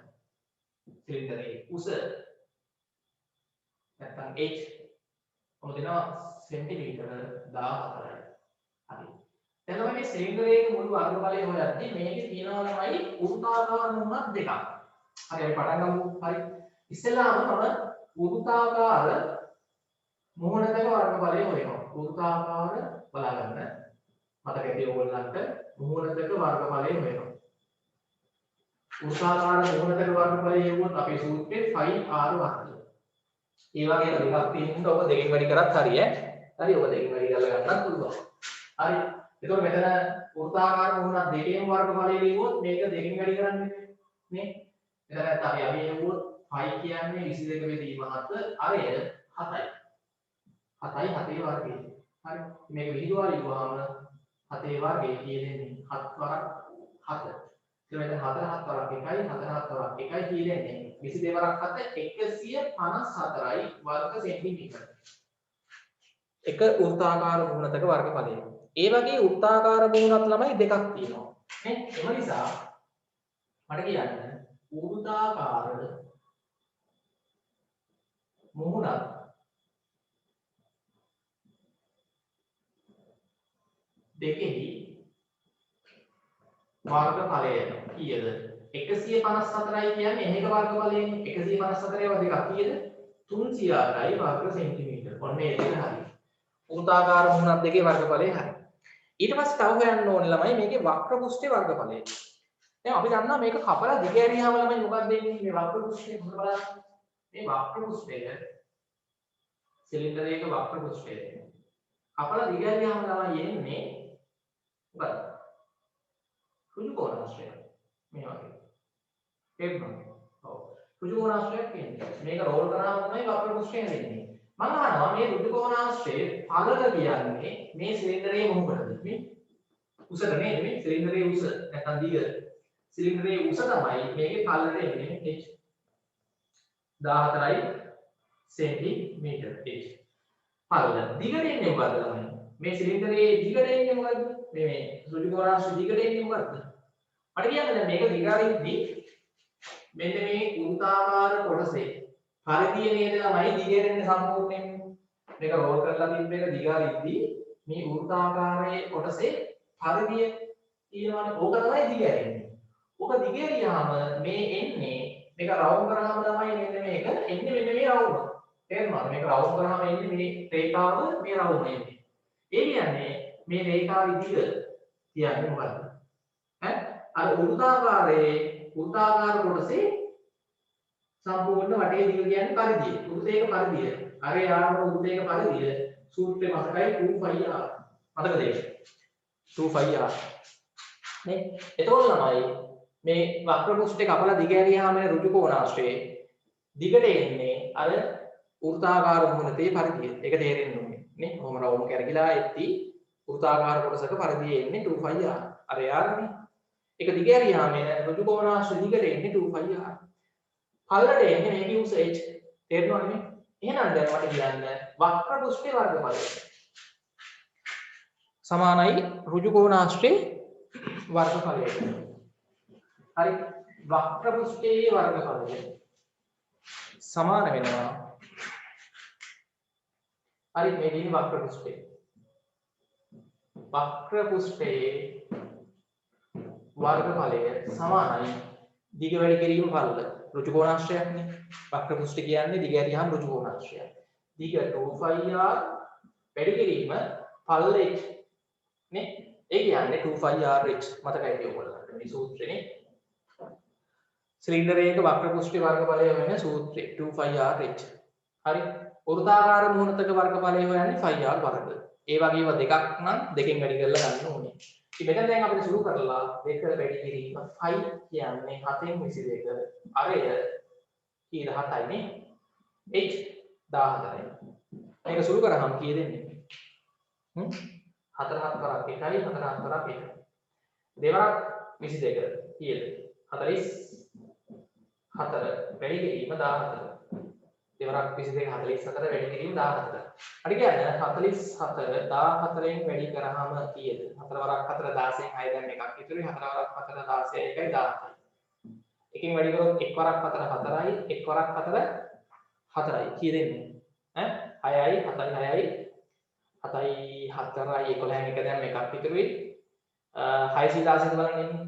සිලින්ඩරයේ උස නැත්නම් h කොහොමද දෙනවා සෙන්ටිමීටර 14යි. හරි. දැන් මේ සිලින්ඩරයේ මුළු වර්ගඵලය හොයද්දී මේකේ තියෙනවා තමයි වෘත්තාකාර මුහුණක් දෙකක්. හරි අපි පටන් ගමු. හරි. ඉස්සෙල්ලාම මම වෘත්තාකාර මුහුණක වර්ගඵලය හොයනවා. වෘත්තාකාර බලාගන්න. මතක ඇති ඕගොල්ලන්ට මුහුණක වර්ගඵලය හොයනවා. වෘත්තාකාර මුහුණක වර්ගඵලය හෙව්වොත් අපේ සූත්‍රයේ 5r වර්ගය. ඒ වගේ දෙකක් තියෙනවා. ඔබ දෙකෙන් වැඩි කරත් හරි ඈ. හරි ඔබ දෙකෙන් වැඩි කරලා ගන්නත් පුළුවන්. හරි. එතකොට මෙතන වෘත්තාකාර මුහුණක් දෙකේම වර්ගඵලය ලියුවොත් මේක දෙකෙන් වැඩි කරන්නේ නේ. එතනත් අපි හෙව්වොත් 5 කියන්නේ 22 බෙදීම 7 අරය 7යි. 7යි 7 වර්ගය. හරි. මේක විහිදුවා ලියුවාම 7 වර්ගය කියන්නේ 7 වරක් 7. ඒ මෙතන 4 7 වරක් 1යි 4 7 වරක් 1යි කියන්නේ 22 වරක් 7 154යි වර්ග සෙන්ටිමීටර. එක වෘත්තාකාර මුහුණක වර්ගඵලය. ඒ වගේ වෘත්තාකාර මුහුණක් ළමයි දෙකක් තියෙනවා. නේ? ඒ නිසා මට කියන්න වෘත්තාකාර මුහුණක් දෙකෙහි වර්ගඵලය කීයද? 154යි කියන්නේ එහෙක වර්ගඵලයනේ. 154 ඒවා දෙකක් කීයද? 308යි වර්ග සෙන්ටිමීටර. ඔන්න ඒ දෙක හරි. වෘත්තාකාර මුහුණක් දෙකේ වර්ගඵලය හරි. ඊට පස්සේ තව හොයන්න ඕනේ ළමයි මේකේ වක්‍ර පෘෂ්ඨයේ වර්ගඵලය. දැන් අපි දන්නවා මේක කපලා දිග ඇරියාම ළමයි මොකක්ද වෙන්නේ? මේ වක්‍ර පෘෂ්ඨය මොකද බලන්න. මේ වක්‍ර පෘෂ්ඨය සිලින්ඩරයක වක්‍ර පෘෂ්ඨය. කපලා දිග ඇරියාම ළමයි එන්නේ මොකක්ද? ඍජු කෝණාශ්‍රය. මේ වගේ. තේරුණාද? ඔව්. ඍජු කෝණාශ්‍රයක් කියන්නේ. මේක රෝල් කරාම තමයි වක්‍ර පෘෂ්ඨය හැදෙන්නේ. මම අහනවා මේ ඍජු කෝණාශ්‍රයේ පළල කියන්නේ මේ සිලින්ඩරයේ මොකටද? මේ උසට නේද? මේ සිලින්ඩරයේ උස නැත්නම් දිග. සිලින්ඩරයේ උස තමයි මේකේ පළලට එන්නේ h. 14යි සෙන්ටිමීටර h. පල්ල. දිගට එන්නේ මොකද්ද ළමයි? මේ සිලින්ඩරේ දිගට එන්නේ මොකද්ද? මේ ඍජු කෝණාංශ දිගට එන්නේ මොකද්ද? මට කියන්න දැන් මේක දිගාරිද්දි මෙන්න මේ වෘත්තාකාර කොටසේ පරිධිය නේද ළමයි දිගේරෙන්නේ සම්පූර්ණයෙන්. මේක රෝල් කරලා තිබ්බ එක දිගාරිද්දි මේ වෘත්තාකාරයේ කොටසේ පරිධිය තියෙනවානේ. ඕක තමයි දිගෑරෙන්නේ. ඕක දිගෑරියාම මේ එන්නේ මේක රවුම් කරාම තමයි මෙන්න මේක එන්නේ මෙන්න මේ රවුම. තේරුණාද? මේක රවුම් කරාම එන්නේ මේ රේඛාව මේ රවුම එන්නේ. ඒ කියන්නේ මේ රේඛාවේ දිග කියන්නේ මොකද්ද? ඈ අර වෘත්තාකාර කොටසේ සම්පූර්ණ වටේ දිග කියන්නේ පරිධිය. වෘත්තයක පරිධිය. අර යාම වෘත්තයක පරිධිය සූත්‍රය මතකයි 2πr. මතකද ඒක? 2πr. නේ? එතකොට ළමයි මේ වක්‍ර පෘෂ්ඨේ කපලා දිග ඇරියාම එන ඍජු කෝණාශ්‍රයේ දිගට එන්නේ අර වෘත්තාකාර මුහුණතේ පරිධිය. ඒක තේරෙන්න ඕනේ. නේ? කොහොම රවුම් කරගිලා එද්දි වෘත්තාකාර කොටසක පරිධිය එන්නේ 2πr. අර යාරනේ. ඒක දිග ඇරියාම එන ඍජු කෝණාශ්‍රය දිගට එන්නේ 2πr. පල්ලට එන්නේ මේකේ උස h. තේරෙනවද මේ? එහෙනම් දැන් මට කියන්න වක්‍ර පෘෂ්ඨේ වර්ගඵලය සමානයි ඍජු කෝණාශ්‍රයේ වර්ගඵලයට. හරි. වක්‍ර පෘෂ්ඨයේ වර්ගඵලය සමාන වෙනවා. හරි මේ දිනේ වක්‍ර පෘෂ්ඨය. වක්‍ර පෘෂ්ඨයේ වර්ගඵලය සමානයි දිග වැඩි කිරීම පල්ල. ඍජු කෝණාශ්‍රයක්නේ. වක්‍ර පෘෂ්ඨ කියන්නේ දිග ඇරියාම ඍජු කෝණාශ්‍රයක්. දිග 2πr වැඩි කිරීම පල්ල h නේ. ඒ කියන්නේ 2πrh මතකයි ඔයගොල්ලන්ට මේ සූත්‍රනේ. සිලින්ඩරයක වක්‍ර පෘෂ්ඨ වර්ගඵලය වෙන සූත්‍රය 2πrh. හරි. වෘත්තාකාර මුහුණතක වර්ගඵලය හොයන්නේ πr වර්ග. ඒ වගේම දෙකක් නම් දෙකෙන් වැඩි කරලා ගන්න ඕනේ. ඉතින් මෙතන දැන් අපිට සුළු කරලා දෙක වැඩි කිරීම π කියන්නේ 7න් 22. අරය කී 17යි නේ. h 14යි. මේක සුළු කරාම කී දෙන්නේ? 4 7 කරක් 1යි 4 7 කරක් 1. දෙවරක් 22 කීයද? 44 වැඩි කිරීම 14. දෙවරක් 22 44 වැඩි කිරීම 14. අර කියන්නේ 44 14න් වැඩි කරාම කීයද? 4 වරක් 4 16න් 6 දැන් එකක් ඉතුරුයි 4 වරක් 4 16 එකයි 17යි. එකකින් වැඩි කරොත් 1 වරක් 4 4යි 1 වරක් 4 4යි. කී දෙන්නේ? ඈ 6යි 7යි 6යි 7යි 4යි 11න් එක දැන් එකක් ඉතුරුයි 616 බලන්න ඉන්නේ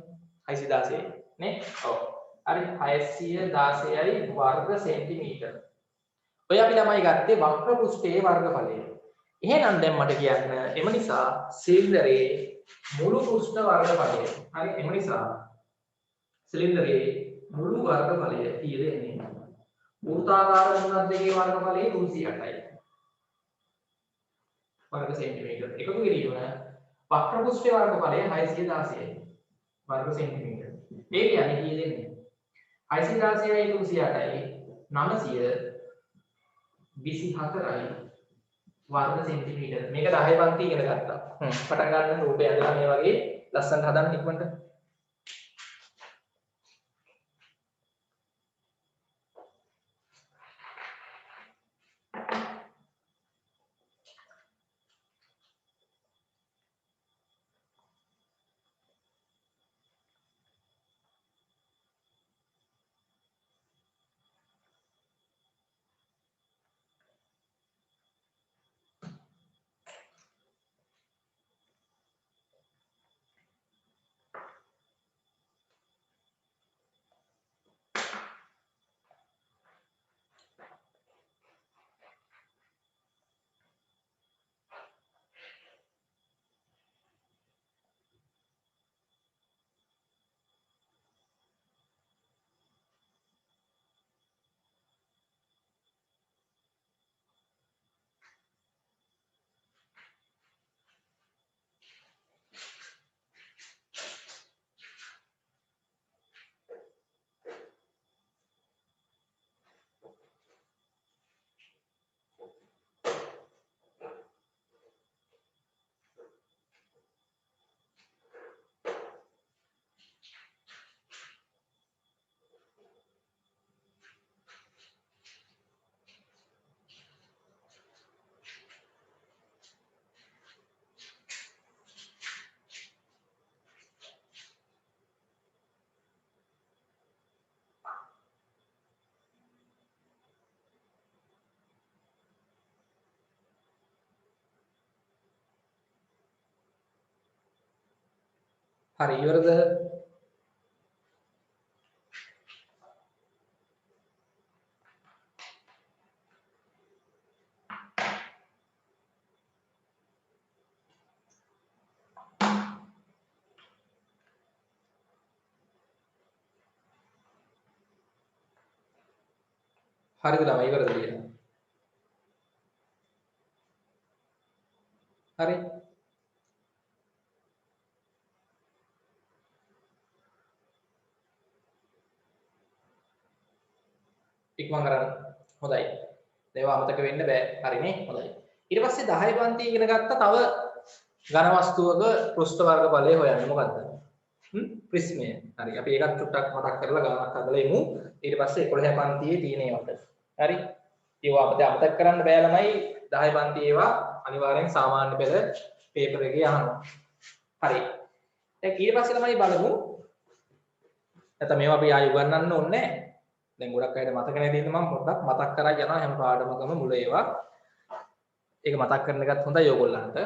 616 නේ? ඔව්. හරි 616යි වර්ග සෙන්ටිමීටර. ඔය අපි ළමයි ගත්තේ වක්‍ර පෘෂ්ඨයේ වර්ගඵලය. එහෙනම් දැන් මට කියන්න එම නිසා සිලින්ඩරයේ මුළු පෘෂ්ඨ වර්ගඵලය. හරි එම නිසා සිලින්ඩරයේ මුළු වර්ගඵලය කීයද එන්නේ? වෘත්තාකාර මුහුණත් දෙකේ වර්ගඵලය 308යි. वर्ग सेंटीमीटर එකතු කිරීම වක්‍ර පෘෂ්ඨයේ වර්ගඵලය 616යි වර්ග සෙන්ටිමීටර. ඒ කියන්නේ කීයද එන්නේ? 616යි 308යි 924යි වර්ග සෙන්ටිමීටර. මේක 10 පන්ති ඉගෙන ගත්තා. පටන් ගන්න රූපය ඇදලා මේ වගේ ලස්සනට හදන්න ඉක්මනට. හරි ඉවරද? හරිද ළමයි ඉවරද කියලා? හරි. ඉක්මන් කරන්න. හොඳයි. ඒවා අමතක වෙන්න බෑ. හරිනේ? හොඳයි. ඊට පස්සේ 10 පන්ති ඉගෙන ගත්ත තව ඝන වස්තුවක පෘෂ්ඨ වර්ගඵලය හොයන්නේ මොකද්ද? ප්‍රිස්මය. හරි. අපි ඒකත් චුට්ටක් මතක් කරලා ගානක් හදලා ඉමු. ඊට පස්සේ 11 පන්තියේ තියෙන ඒවාට. හරි. ඒවා අපිට අමතක කරන්න බෑ ළමයි. 10 පන්ති ඒවා අනිවාර්යෙන් සාමාන්‍ය පෙළ පේපර් එකේ අහනවා. හරි. දැන් ඊට පස්සේ ළමයි බලමු. නැත්නම් මේවා අපි ආයෙ උගන්වන්න ඕනේ නැහැ. දැන් ගොඩක් අයට මතක නැති ඉතින් මම පොඩ්ඩක් මතක් කරා යනවා හැම පාඩමකම මුල ඒවා. ඒක මතක් කරන එකත් හොඳයි ඔයගොල්ලන්ට.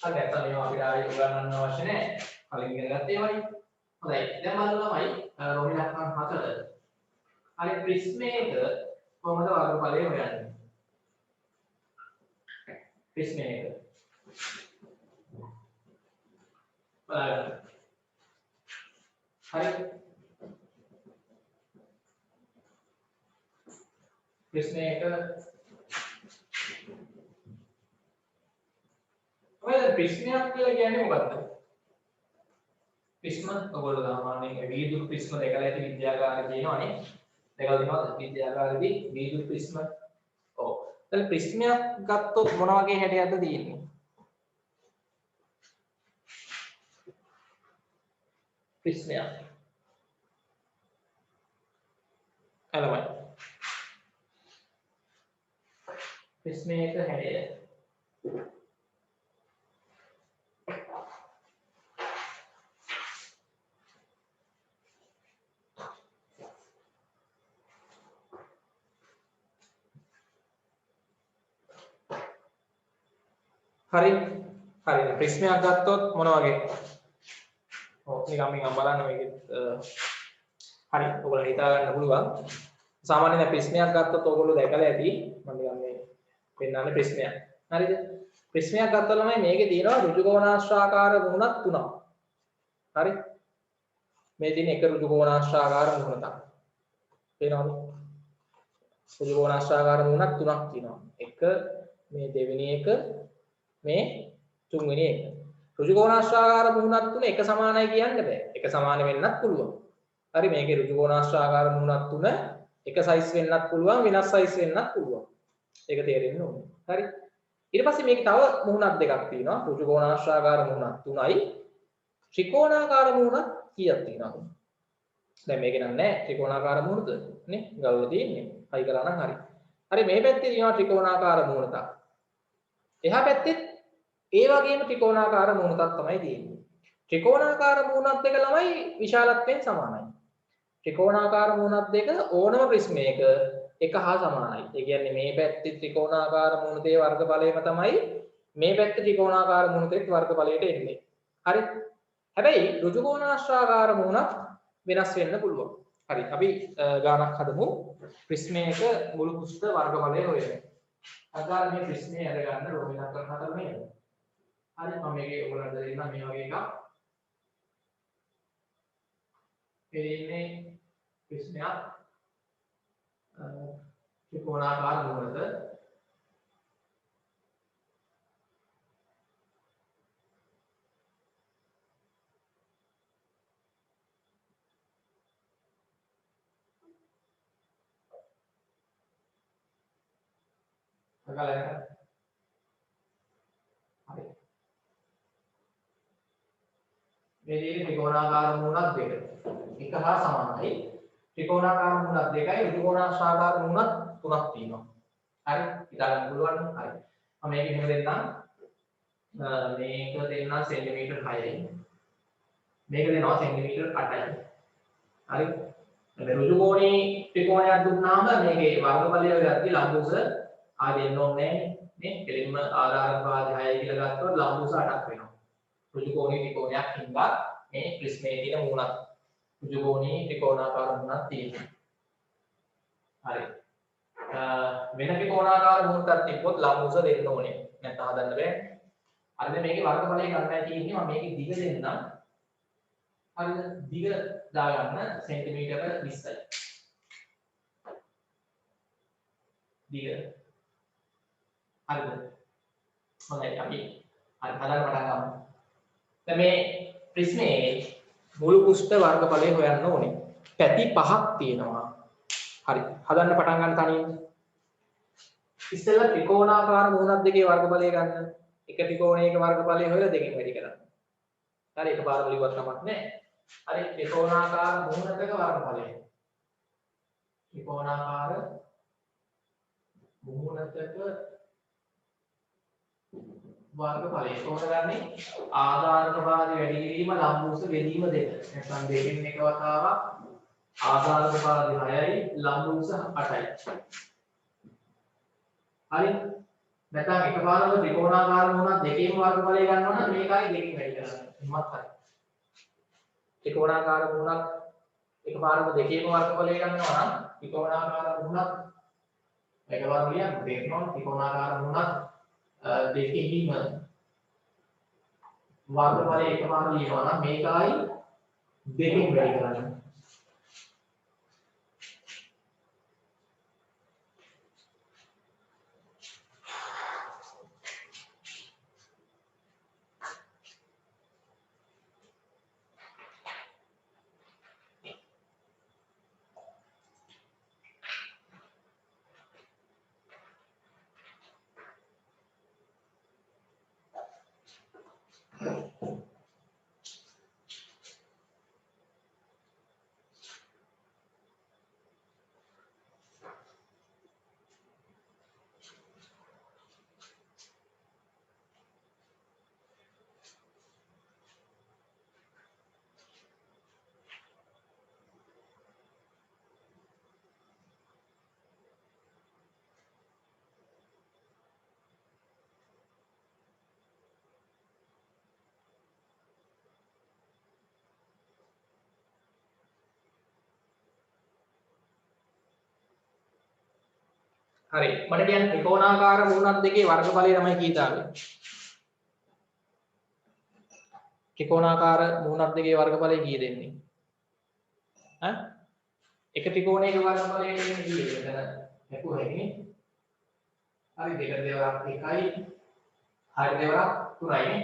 හරි නැත්නම් මේවා අපිට ආයෙ උගන්වන්න අවශ්‍ය නැහැ. කලින් ඉගෙන ගත්ත ඒවායි. හොඳයි. දැන් බලමු ළමයි රෝමි ලක්ෂණ 4. හරි ප්‍රිස්මයක කොහොමද වර්ගඵලය හොයන්නේ? ප්‍රිස්මයක. බලන්න. හරි. ප්‍රිස්මයක ඔය ප්‍රිස්මයක් කියලා කියන්නේ මොකක්ද? ප්‍රිස්ම ඔයගොල්ලෝ සාමාන්‍යයෙන් වීදුරු ප්‍රිස්ම දැකලා ඇති විද්‍යාගාරේ තියෙනවනේ. දැකලා තියෙනවද විද්‍යාගාරේදී වීදුරු ප්‍රිස්ම? ඔව්. එතන ප්‍රිස්මයක් ගත්තොත් මොන වගේ හැඩයක්ද තියෙන්නේ? ප්‍රිස්මයක්. එළමයි. ප්‍රිස්මයක හැඩය. හරි හරි ප්‍රිස්මයක් ගත්තොත් මොන වගේ? ඔව් නිකන් බලන්න මේකෙත් හරි ඔයගොල්ලෝ හිතා ගන්න පුළුවන්. සාමාන්‍යයෙන් ප්‍රිස්මයක් ගත්තොත් ඔයගොල්ලෝ දැකලා ඇති මම නිකන් මේ පෙන්නන්නේ ප්‍රිස්මයක්. හරිද? ප්‍රිස්මයක් ගත්තොත් ළමයි මේකේ තියෙනවා ඍජුකෝණාශ්‍රාකාර මුහුණක් තුනක්. හරි? මේ තියෙන එක ඍජුකෝණාශ්‍රාකාර මුහුණක්. පේනවද? ඍජුකෝණාශ්‍රාකාර මුහුණක් තුනක් තියෙනවා. එක මේ දෙවෙනි එක මේ තුන්වෙනි එක. ඍජුකෝණාශ්‍රාකාර මුහුණක් තුන එක සමානයි කියන්න බෑ. එක සමාන වෙන්නත් පුළුවන්. හරි මේකේ ඍජුකෝණාශ්‍රාකාර මුහුණක් තුන එක සයිස් වෙන්නත් පුළුවන් වෙනස් සයිස් වෙන්නත් පුළුවන්. ඒක තේරෙන්න ඕනේ. හරි. ඊට පස්සේ මේකේ තව මුහුණක් දෙකක් තියෙනවා. ඍජුකෝණාශ්‍රාකාර මුහුණක් තුනයි. ත්‍රිකෝණාකාර මුහුණක් කීයක් තියෙනවද? දැන් මේකේ නම් නෑ ත්‍රිකෝණාකාර මුහුණද නේ? ගවල තියෙන්නේ. හයි කරා නම් හරි. හරි මේ පැත්තේ තියෙනවා ත්‍රිකෝණාකාර මුහුණක්. එහා පැත්තේ ඒ වගේම ත්‍රිකෝණාකාර මුහුණක් තමයි තියෙන්නේ. ත්‍රිකෝණාකාර මුහුණක් දෙක ළමයි විශාලත්වයෙන් සමානයි. ත්‍රිකෝණාකාර මුහුණක් දෙක ඕනම ප්‍රිස්මයක එක හා සමානයි. ඒ කියන්නේ මේ පැත්තේ ත්‍රිකෝණාකාර මුහුණේ වර්ගඵලයම තමයි මේ පැත්තේ ත්‍රිකෝණාකාර මුහුණේ වර්ගඵලයට එන්නේ. හරි. හැබැයි ඍජුකෝණාශ්‍රාකාර මුහුණක් වෙනස් වෙන්න පුළුවන්. හරි. අපි ගානක් හදමු. ප්‍රිස්මයක මුළු පෘෂ්ඨ වර්ගඵලය හොයන්න. අදාළ මේ ප්‍රිස්මේ අර ගන්න රෝමි ලක්ෂණ 4 නේද? හරි මම මේකේ ඔයගොල්ලන්ට දෙන්නම් මේ වගේ එකක්. එන්නේ ප්‍රිස්මයක් ත්‍රිකෝණාකාර මුහුණක අගලන හරි මේ දෙන්නේ ත්‍රිකෝණාකාර මුහුණක් දෙක එක හා සමානයි ත්‍රිකෝණාකාර මුහුණක් දෙකයි ත්‍රිකෝණාශ්‍රාකාර මුහුණක් තුනක් තියෙනවා හරි හිතා ගන්න පුළුවන් හරි මම මේක එහෙම දෙන්නම් මේක දෙන්නම් සෙන්ටිමීටර් 6යි මේක දෙනවා සෙන්ටිමීටර් 8යි හරි මේ ඍජුකෝණී ත්‍රිකෝණයක් දුන්නාම මේකේ වර්ගඵලය ගත්තී ලම්බුස ආ දෙන්න ඕනේ නේ කෙලින්ම ආධාරක භාජ 6යි කියලා ගත්තොත් ලම්බුස 8ක් වෙනවා ඍජුකෝණී ත්‍රිකෝණයක් හින්දා මේ ප්‍රිස්මයේ තියෙන මූණක් ඍජුකෝණී ත්‍රිකෝණාකාර මූණක් තියෙනවා. හරි. වෙන ත්‍රිකෝණාකාර මූණක් තිබ්බොත් ලම්බුස දෙන්න ඕනේ. නැත්නම් හදන්න බෑ. හරිද? මේකේ වර්ගඵලය ගන්නයි තියෙන්නේ. මම මේකේ දිග දෙන්නම්. හරිද? දිග දාගන්න සෙන්ටිමීටර 20යි. දිග. හරිද? හොඳයි අපි හදන්න පටන් ගමු. දැන් මේ ප්‍රිස්මයේ මුළු පෘෂ්ඨ වර්ගඵලය හොයන්න ඕනේ. පැති 5ක් තියෙනවා. හරි. හදන්න පටන් ගන්න තනියෙන්. ඉස්සෙල්ලා ත්‍රිකෝණාකාර මූණක් දෙකේ වර්ගඵලය ගන්න. එක ත්‍රිකෝණයක වර්ගඵලය හොයලා දෙකෙන් වැඩි කරන්න. හරි එකපාරම ලිව්වත් කමක් නැහැ. හරි ත්‍රිකෝණාකාර මූණක වර්ගඵලය. ත්‍රිකෝණාකාර මූණක වර්ගඵලය කොහොමදන්නේ? ආධාරක පාදේ වැඩි කිරීම ලම්බෝස බෙදීම දෙක. නැත්නම් දෙකෙන් එක වතාවක් ආධාරක පාදේ 6යි ලම්බෝස 8යි. හරි නැත්නම් එකපාරම ත්‍රිකෝණාකාර මූණක් දෙකේම වර්ගඵලය ගන්නවා නම් මේකයි දෙකෙන් වැඩි කරන්න. එහමත් හරි. ත්‍රිකෝණාකාර මූණක් එකපාරම දෙකේම වර්ගඵලය ගන්නවා නම් ත්‍රිකෝණාකාර මූණක් එකපාරම ලියන්න දෙන්නවා ත්‍රිකෝණාකාර මූණක් දෙකෙහිම වර්ගඵලය එකපාරම ලියනවා නම් මේකයි දෙකෙන් වැඩි කරන්න. හරි මට කියන්න ත්‍රිකෝණාකාර මූණක් දෙකේ වර්ගඵලය තමයි කීයද? ත්‍රිකෝණාකාර මූණක් දෙකේ වර්ගඵලය කීයද දෙන්නේ? ඈ එක ත්‍රිකෝණයක වර්ගඵලය දෙන්නේ කීයද? එතන ලකුව හැකිනේ. හරි දෙක දෙවරක් 1යි 6 දෙවරක් 3යි නේ.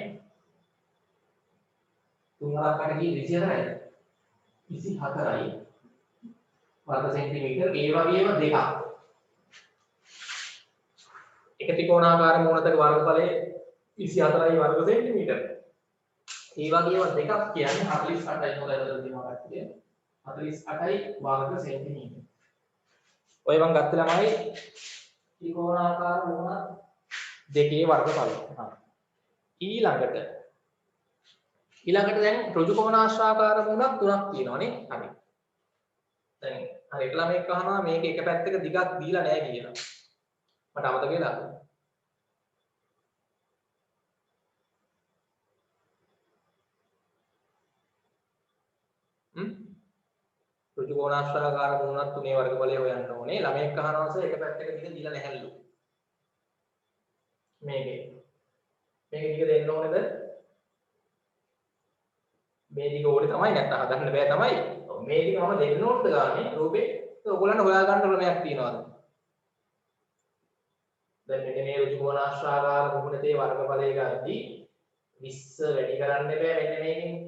3 වරක් කට කී 24යි. 24යි වර්ග සෙන්ටිමීටර ඒ වගේම දෙකක්. එක ත්‍රිකෝණාකාර මූණක වර්ගඵලය 24යි වර්ග සෙන්ටිමීටර. ඒ වගේම දෙකක් කියන්නේ 48යි මොකද දෙනවා කට්ටිය. 48යි වර්ග සෙන්ටිමීටර. ඔය මම ගත්ත ළමයි ත්‍රිකෝණාකාර මූණ දෙකේ වර්ගඵලය. ඊළඟට දැන් ඍජු කෝණාශ්‍රාකාර මූණක් තුනක් තියෙනවානේ. හරි. දැන් හරි එක ළමෙක් අහනවා මේක එක පැත්තක දිගක් දීලා නැහැ කියලා. මට අමතක වෙලා. ඍජු කෝණාශ්‍රාකාර මූණක් තුනේ වර්ගඵලය හොයන්න ඕනේ. ළමෙක් අහනවා සර් එක පැත්තක දිග දීලා නැහැලු. මේක දිග දෙන්න ඕනේද? මේ දිග ඕනේ තමයි නැත්නම් හදන්න බෑ තමයි. මේ දිග මම දෙන්න ඕනද ගානේ රූපේ. ඒක ඔයගොල්ලන්ට හොයා ගන්න ක්‍රමයක් තියෙනවාද? දැන් මෙන්න මේ ඍජු කෝණාශ්‍රාකාර මූණතේ වර්ගඵලය ගද්දී 20 වැඩි කරන්න බෑ මෙන්න මේකෙන්.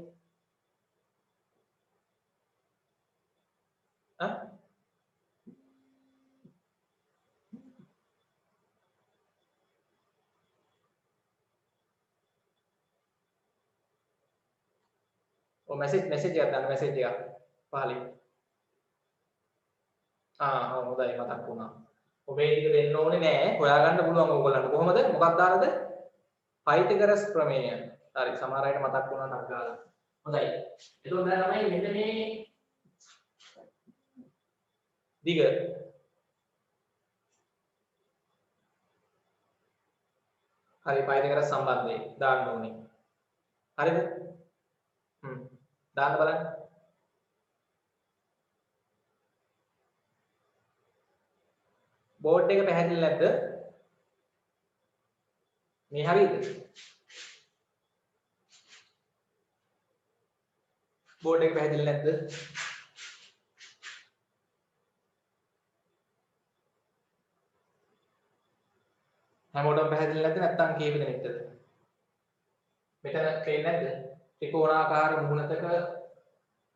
ඔය මැසේජ් එකක් දාන්න මැසේජ් එකක් පහලින්. හොඳයි මතක් වුණා. ඔබේ ටික දෙන්න ඕනේ නෑ. හොයාගන්න පුළුවන් ඕගොල්ලන්ට. කොහොමද? මොකක්ද දාන්නද? පයිතගරස් ප්‍රමේය. හරි සමහර අයට මතක් වුණා ටක් ගාලා. හොඳයි. එතකොට දැන් තමයි මෙන්න මේ දිග හරි පයිතගරස් සම්බන්ධයෙන් දාන්න ඕනේ. හරිද? දාන්න බලන්න. බෝඩ් එක පැහැදිලි නැද්ද? මේ හරියද? බෝඩ් එක පැහැදිලි නැද්ද? හැමෝටම පැහැදිලි නැද්ද නැත්නම් කීප දෙනෙක්ද? මෙතන පේන්නේ නැද්ද? ත්‍රිකෝණාකාර මුහුණතක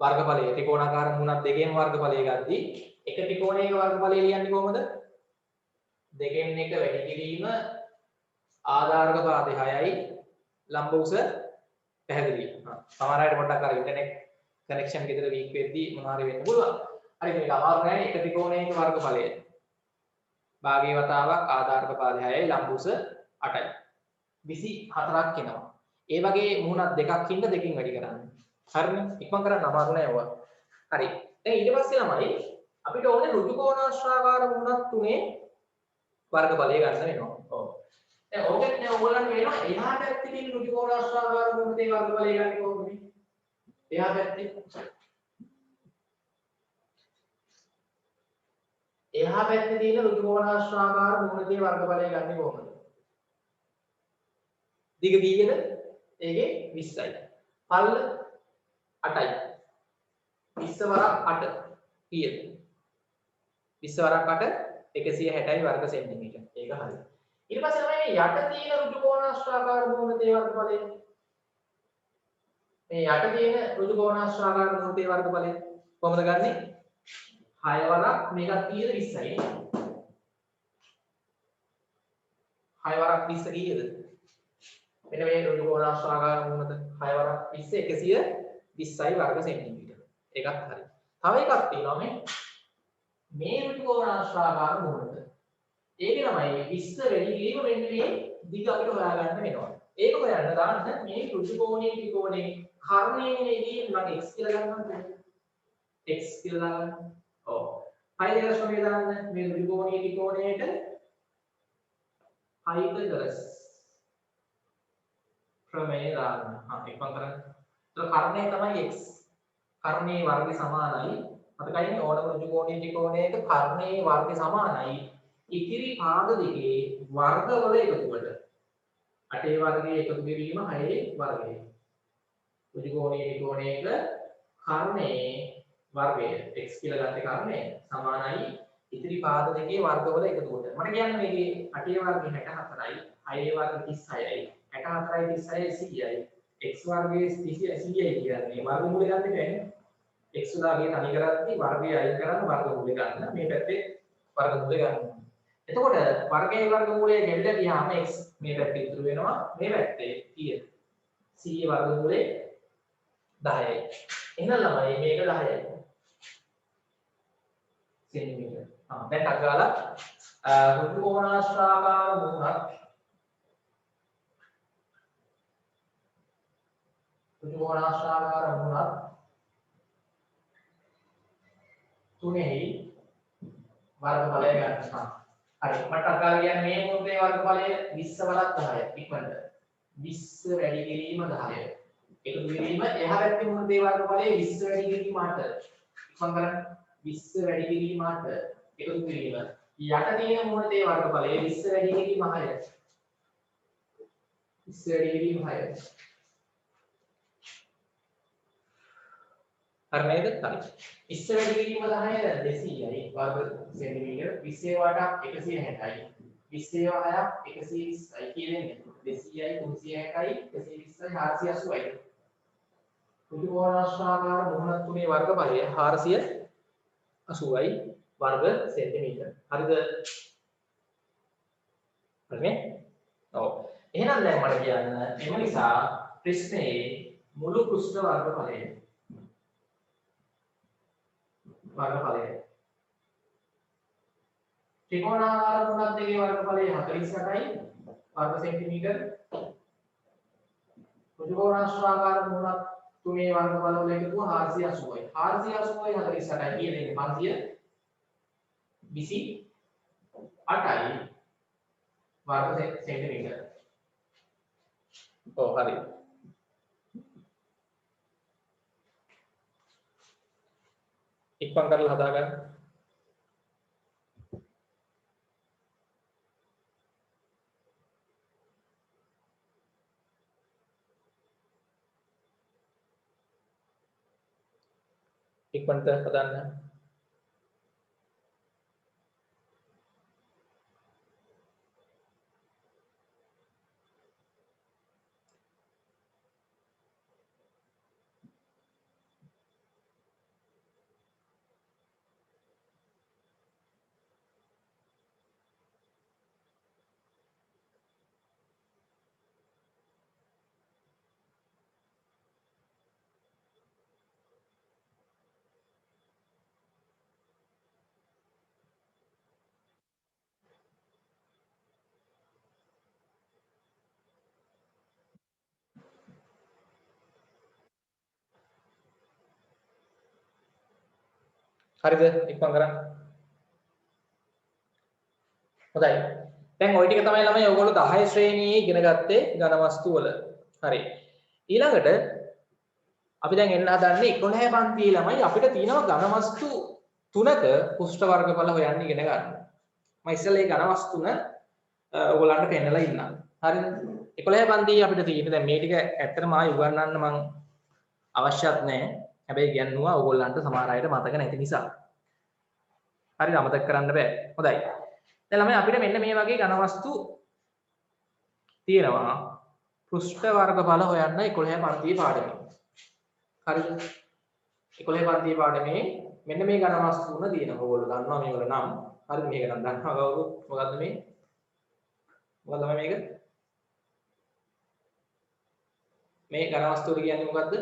වර්ගඵලය. ත්‍රිකෝණාකාර මුහුණක් දෙකේම වර්ගඵලය ගද්දී එක ත්‍රිකෝණයක වර්ගඵලය ලියන්නේ කොහොමද? දෙකෙන් එක වැඩි කිරීම ආධාරක පාදේ 6යි ලම්බ උස පැහැදිලි. සමහර අයට පොඩ්ඩක් අර ඉන්ටර්නෙට් කනෙක්ෂන් ගෙදර වීක් වෙද්දී මොනවා හරි වෙන්න පුළුවන්. හරි මේක අමාරු නෑ එක ත්‍රිකෝණයක වර්ගඵලය. භාගයේ වතාවක් ආධාරක පාදේ 6යි ලම්බ උස 8යි. 24ක් එනවා. ඒ වගේ මුහුණක් දෙකක් ඉන්න දෙකකින් වැඩි කරන්න. හරිනේ? ඉක්මන් කරන්න අමාරු නෑ ඔය. හරි. දැන් ඊට පස්සේ ළමයි අපිට ඕනේ ඍජු කෝණාශ්‍රාකාර මුහුණක් තුනේ වර්ගඵලය ගන්න වෙනවා. ඔව්. දැන් ඕකෙන් දැන් ඔයගොල්ලන්ට වෙනවා එහා පැත්තේ තියෙන ඍජු කෝණාශ්‍රාකාර මුහුණේ වර්ගඵලය ගන්න කොහොමද? එහා පැත්තේ තියෙන ඍජු කෝණාශ්‍රාකාර මුහුණේ වර්ගඵලය ගන්න කොහොමද? දිග කීයද? ඒකේ 20යි. පල්ල 8යි. 20 වරක් 8 කීයද? 20 වරක් 8 160යි වර්ග සෙන්ටිමීටර්. ඒක හරියි. ඊට පස්සේ තමයි මේ යට තියෙන ඍජු කෝණාශ්‍රාකාර මුහුණේ වර්ගඵලය. මේ යට තියෙන ඍජු කෝණාශ්‍රාකාර මුහුණේ වර්ගඵලය කොහොමද ගන්නෙ? 6 වරක් මේකත් කීයද 20යි. 6 වරක් 20 කීයද? මෙන්න මේ ඍජු කෝණාශ්‍රාකාර මුහුණත 6 වරක් 20 120යි වර්ග සෙන්ටිමීටර. ඒකත් හරි. තව එකක් තියෙනවා මේ ඍජු කෝණාශ්‍රාකාර මුහුණත. ඒකේ තමයි 20 වැඩි කිරීම මෙන්න මේ දිග අපිට හොයාගන්න වෙනවා. ඒක හොයන්න දාන්න මේ ඍජු කෝණයේ ත්‍රිකෝණයේ කර්ණයේදී මම x කියලා ගන්නවා. x කියලා දාන්න. ඔව්. පයිදර්ශනය දාන්න මේ ඍජු කෝණයේ ත්‍රිකෝණයට පයිදර්ශ ප්‍රමේය දාන්න. එක්කම් කරන්න. ඒක කර්ණය තමයි x. කර්ණයේ වර්ගය සමානයි. මතකයිනේ ඕනම ඍජු කෝණයේ ත්‍රිකෝණයක කර්ණයේ වර්ගය සමානයි. ඉතිරි පාද දෙකේ වර්ගවල එකතුවට. 8 වර්ගයේ එකතු කිරීම 6 වර්ගය. ඍජු කෝණයේ ත්‍රිකෝණයක කර්ණයේ වර්ගය x කියලා ගත්තේ කර්ණය සමානයි ඉතිරි පාද දෙකේ වර්ගවල එකතුවට. මට කියන්නේ මේකේ 8 වර්ගය 64යි, 6 වර්ගය 36යි, 64යි 36යි 100යි. x වර්ගයේ 100යි කියන්නේ වර්ගමූලය ගන්න බෑනේ. x උදාගේ තනි කරද්දී වර්ගය අයින් කරන්න වර්ගමූලය ගන්න. මේ පැත්තේ වර්ගමූලය ගන්න. එතකොට වර්ගයේ වර්ගමූලය ගෙවිලා ගියාම x මේ පැත්තේ ඉතුරු වෙනවා. මේ පැත්තේ කීයද? 100 වර්ගමූලය 10යි. එහෙනම් ළමයි මේක 10යි. සෙන්ටිමීටර. දැන් අගාලා ඍජු කෝණාශ්‍රාකාර මුහුණක් තුනේහි වර්ගඵලය ගන්නවා. හරි. මට අගාලා කියන්නේ මේ මුහුණේ වර්ගඵලය 20 වරක් 10යි. ඉක්මනට 20 වැඩි කිරීම 10යි. එකතු කිරීම එහා පැත්තේ මුහුණේ වර්ගඵලය 20 වැඩි කිරීම 8. ඉක්මන් කරන්න 20 වැඩි කිරීම 8 එකතු කිරීම යට තියෙන මුහුණේ වර්ගඵලය 20 වැඩි කිරීම 6. 20 වැඩි කිරීම 6. හරි නේද? හරි. 20 වැඩි කිරීම 10 200යි වර්ග සෙන්ටිමීටර. 20 වට 160යි. 20 6ක් 120යි කියන්නේ 200යි 360යි 120යි 480යි. ඍජු කෝණාශ්‍රාකාර මුහුණක් තුනේ වර්ගඵලය 480යි වර්ග සෙන්ටිමීටර. හරිද? හරිනේ? ඔව්. එහෙනම් දැන් මට කියන්න එම නිසා ප්‍රශ්නේ මුළු පෘෂ්ඨ වර්ගඵලය ත්‍රිකෝණාකාර මුහුණක් දෙකේ වර්ගඵලය 48යි වර්ග සෙන්ටිමීටර. ඍජු කෝණාශ්‍රාකාර මුහුණක් තුනේ වර්ගඵල වල එකතුව 480යි. 480යි 48යි කියන්නේ 528යි වර්ග සෙන්ටිමීටර. ඔව් හරි. ඉක්මන් කරලා හදා ගන්න. ඉක්මනට හදන්න. හරිද? ඉක්මන් කරන්න. හොඳයි. දැන් ওই ටික තමයි ළමයි ඔයගොල්ලෝ 10 ශ්‍රේණියේ ඉගෙන ගත්තේ ඝන වස්තු වල. හරි. ඊළඟට අපි දැන් එන්න හදන්නේ 11 පන්තියේ ළමයි අපිට තියෙනවා ඝන වස්තු තුනක පුෂ්ඨ වර්ගඵල හොයන්න ඉගෙන ගන්න. මම ඉස්සෙල්ලා මේ ඝන වස්තු තුන ඔයගොල්ලන්ට පෙන්නලා ඉන්නම්. හරිද? 11 පන්තියේ අපිට තියෙන්නේ දැන් මේ ටික ඇත්තටම ආයෙ උගන්වන්න මම අවශ්‍යත් නැහැ. හැබැයි කියන්නවා ඕගොල්ලන්ට සමහර අයට මතක නැති නිසා. හරිද? අමතක කරන්න බෑ. හොඳයි. දැන් ළමයි අපිට මෙන්න මේ වගේ ඝන වස්තු තියෙනවා. පෘෂ්ඨ වර්ගඵල හොයන්න 11 පන්තියේ පාඩමේ. හරිද? 11 පන්තියේ පාඩමේ මෙන්න මේ ඝන වස්තු තුන තියෙනවා. ඕගොල්ලෝ දන්නවා මේවල නම්. හරිද? මේක නම් දන්නවා කවුරුත්. මොකද්ද මේ? මොකක්ද ළමයි මේක? මේ ඝන වස්තු වල කියන්නේ මොකද්ද?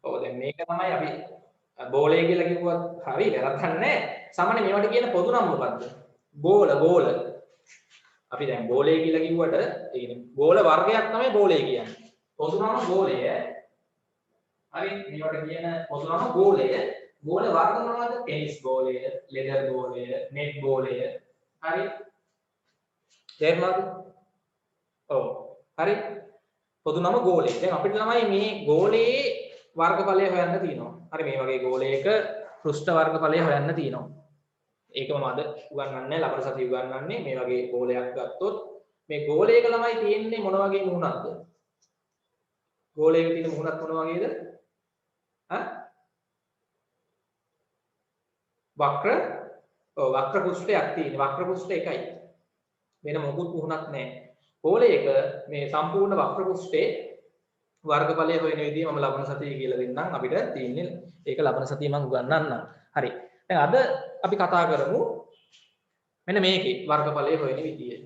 ඔව් දැන් මේක තමයි අපි බෝලය කියලා කිව්වත් හරි වැරද්දක් නැහැ. සාමාන්‍ය මේවට කියන පොදු නම මොකද්ද? බෝල. අපි දැන් බෝලය කියලා කිව්වට ඒ කියන්නේ බෝල වර්ගයක් තමයි බෝලය කියන්නේ. පොදු නම බෝලය. හරි මේවට කියන පොදු නම බෝලය. බෝල වර්ග මොනවද? ටෙනිස් බෝලය, ලෙදර් බෝලය, නෙට් බෝලය. හරි. තේරුණාද? ඔව්. හරි. පොදු නම ගෝලය. දැන් අපිට ළමයි මේ ගෝලයේ වර්ගඵලය හොයන්න තියෙනවා. හරි මේ වගේ ගෝලයක පෘෂ්ඨ වර්ගඵලය හොයන්න තියෙනවා. ඒකම මම උගන්වන්නේ ලබන සතිය උගන්වන්නේ මේ වගේ ගෝලයක් ගත්තොත් මේ ගෝලයක ළමයි තියෙන්නේ මොන වගේ මුහුණක්ද? ගෝලයක තියෙන මුහුණක් මොන වගේද? වක්‍ර වක්‍ර පෘෂ්ඨයක් තියෙන. වක්‍ර පෘෂ්ඨ එකයි. වෙන මොකුත් මුහුණක් නැහැ. ගෝලයක මේ සම්පූර්ණ වක්‍ර පෘෂ්ඨයේ වර්ගඵලය හොයන විදිහ මම ලබන සතියේ කියලා දෙන්නම්. අපිට තියෙන්නේ ඒක ලබන සතියේ මම උගන්වන්නම්. හරි. දැන් අද අපි කතා කරමු මෙන්න මේකේ වර්ගඵලය හොයන විදිය.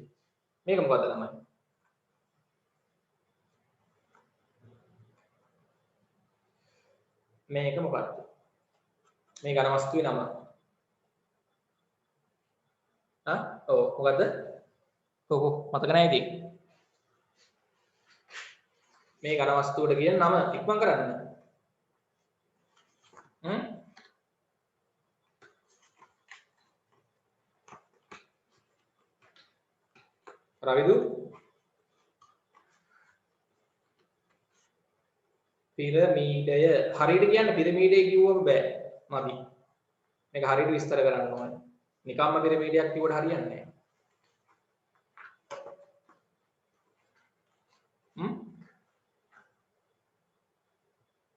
මේක මොකද්ද ළමයි? මේක මොකද්ද? මේ ඝන වස්තුවේ නම. ඔව් මොකද්ද? කොහො මතක නැහැ ඉතින්. මේ ඝන වස්තුවට කියන නම ඉක්මන් කරන්න. රවිදු පිරමීඩය හරියට කියන්න පිරමීඩය කිව්වම බෑ මදි. මේක හරියට විස්තර කරන්න ඕනේ. නිකම්ම පිරමීඩයක් කිව්වට හරියන්නේ නැහැ.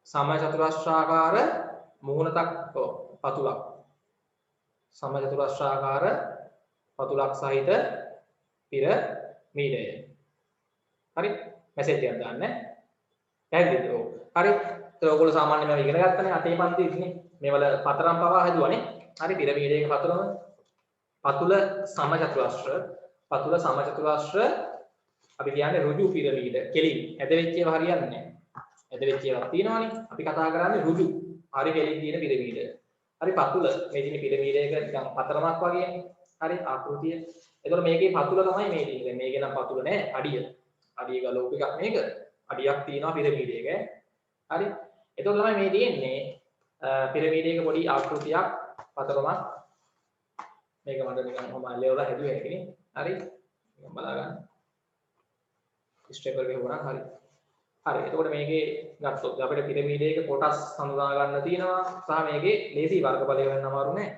සම චතුරස්‍රාකාර මුහුණක් පතුලක්. සම චතුරස්‍රාකාර පතුලක් සහිත පිරමීඩය. හරි මැසේජ් එකක් දාන්න. පැහැදිලිද? ඔව්. හරි. ඒක ඔයගොල්ලෝ සාමාන්‍යයෙන් මේවා ඉගෙන ගත්තනේ අටේ පන්තියේ ඉන්නේ. මේවල පතරම් පවා හදුවානේ. හරි පිරමීඩයක පතුලම පතුල සම චතුරස්‍ර අපි කියන්නේ ඍජු පිරමීඩ. කෙලින් ඇද වෙච්ච ඒවා හරියන්නේ නැහැ. ඇද වෙච්ච ඒවා තියෙනවනේ. අපි කතා කරන්නේ ඍජු. හරි කෙලින් තියෙන පිරමීඩ. හරි පතුල මේ තියෙන පිරමීඩයක නිකන් පතරමක් වගේනේ. හරි ආකෘතිය. එතකොට මේකේ පතුල තමයි මේ තියෙන්නේ. මේකේ නම් පතුල නැහැ අඩිය. අඩිය ගලෝප එකක් මේක. අඩියක් තියෙනවා පිරමීඩයක. හරි. එතකොට තමයි මේ තියෙන්නේ පිරමීඩයක පොඩි ආකෘතියක් පතරමක්. මේක මට නිකන් ඔහම ලෙවලා හැදුවේ හැකිනේ. හරි. නිකන් බලා ගන්න. ස්ටේපල් ගහුවා නම් හරි. හරි. එතකොට මේකේ ගත්තොත් අපිට පිරමීඩයක කොටස් හඳුනා ගන්න තියෙනවා සහ මේකේ ලේසි වර්ගඵලය වෙන්න අමාරු නෑ.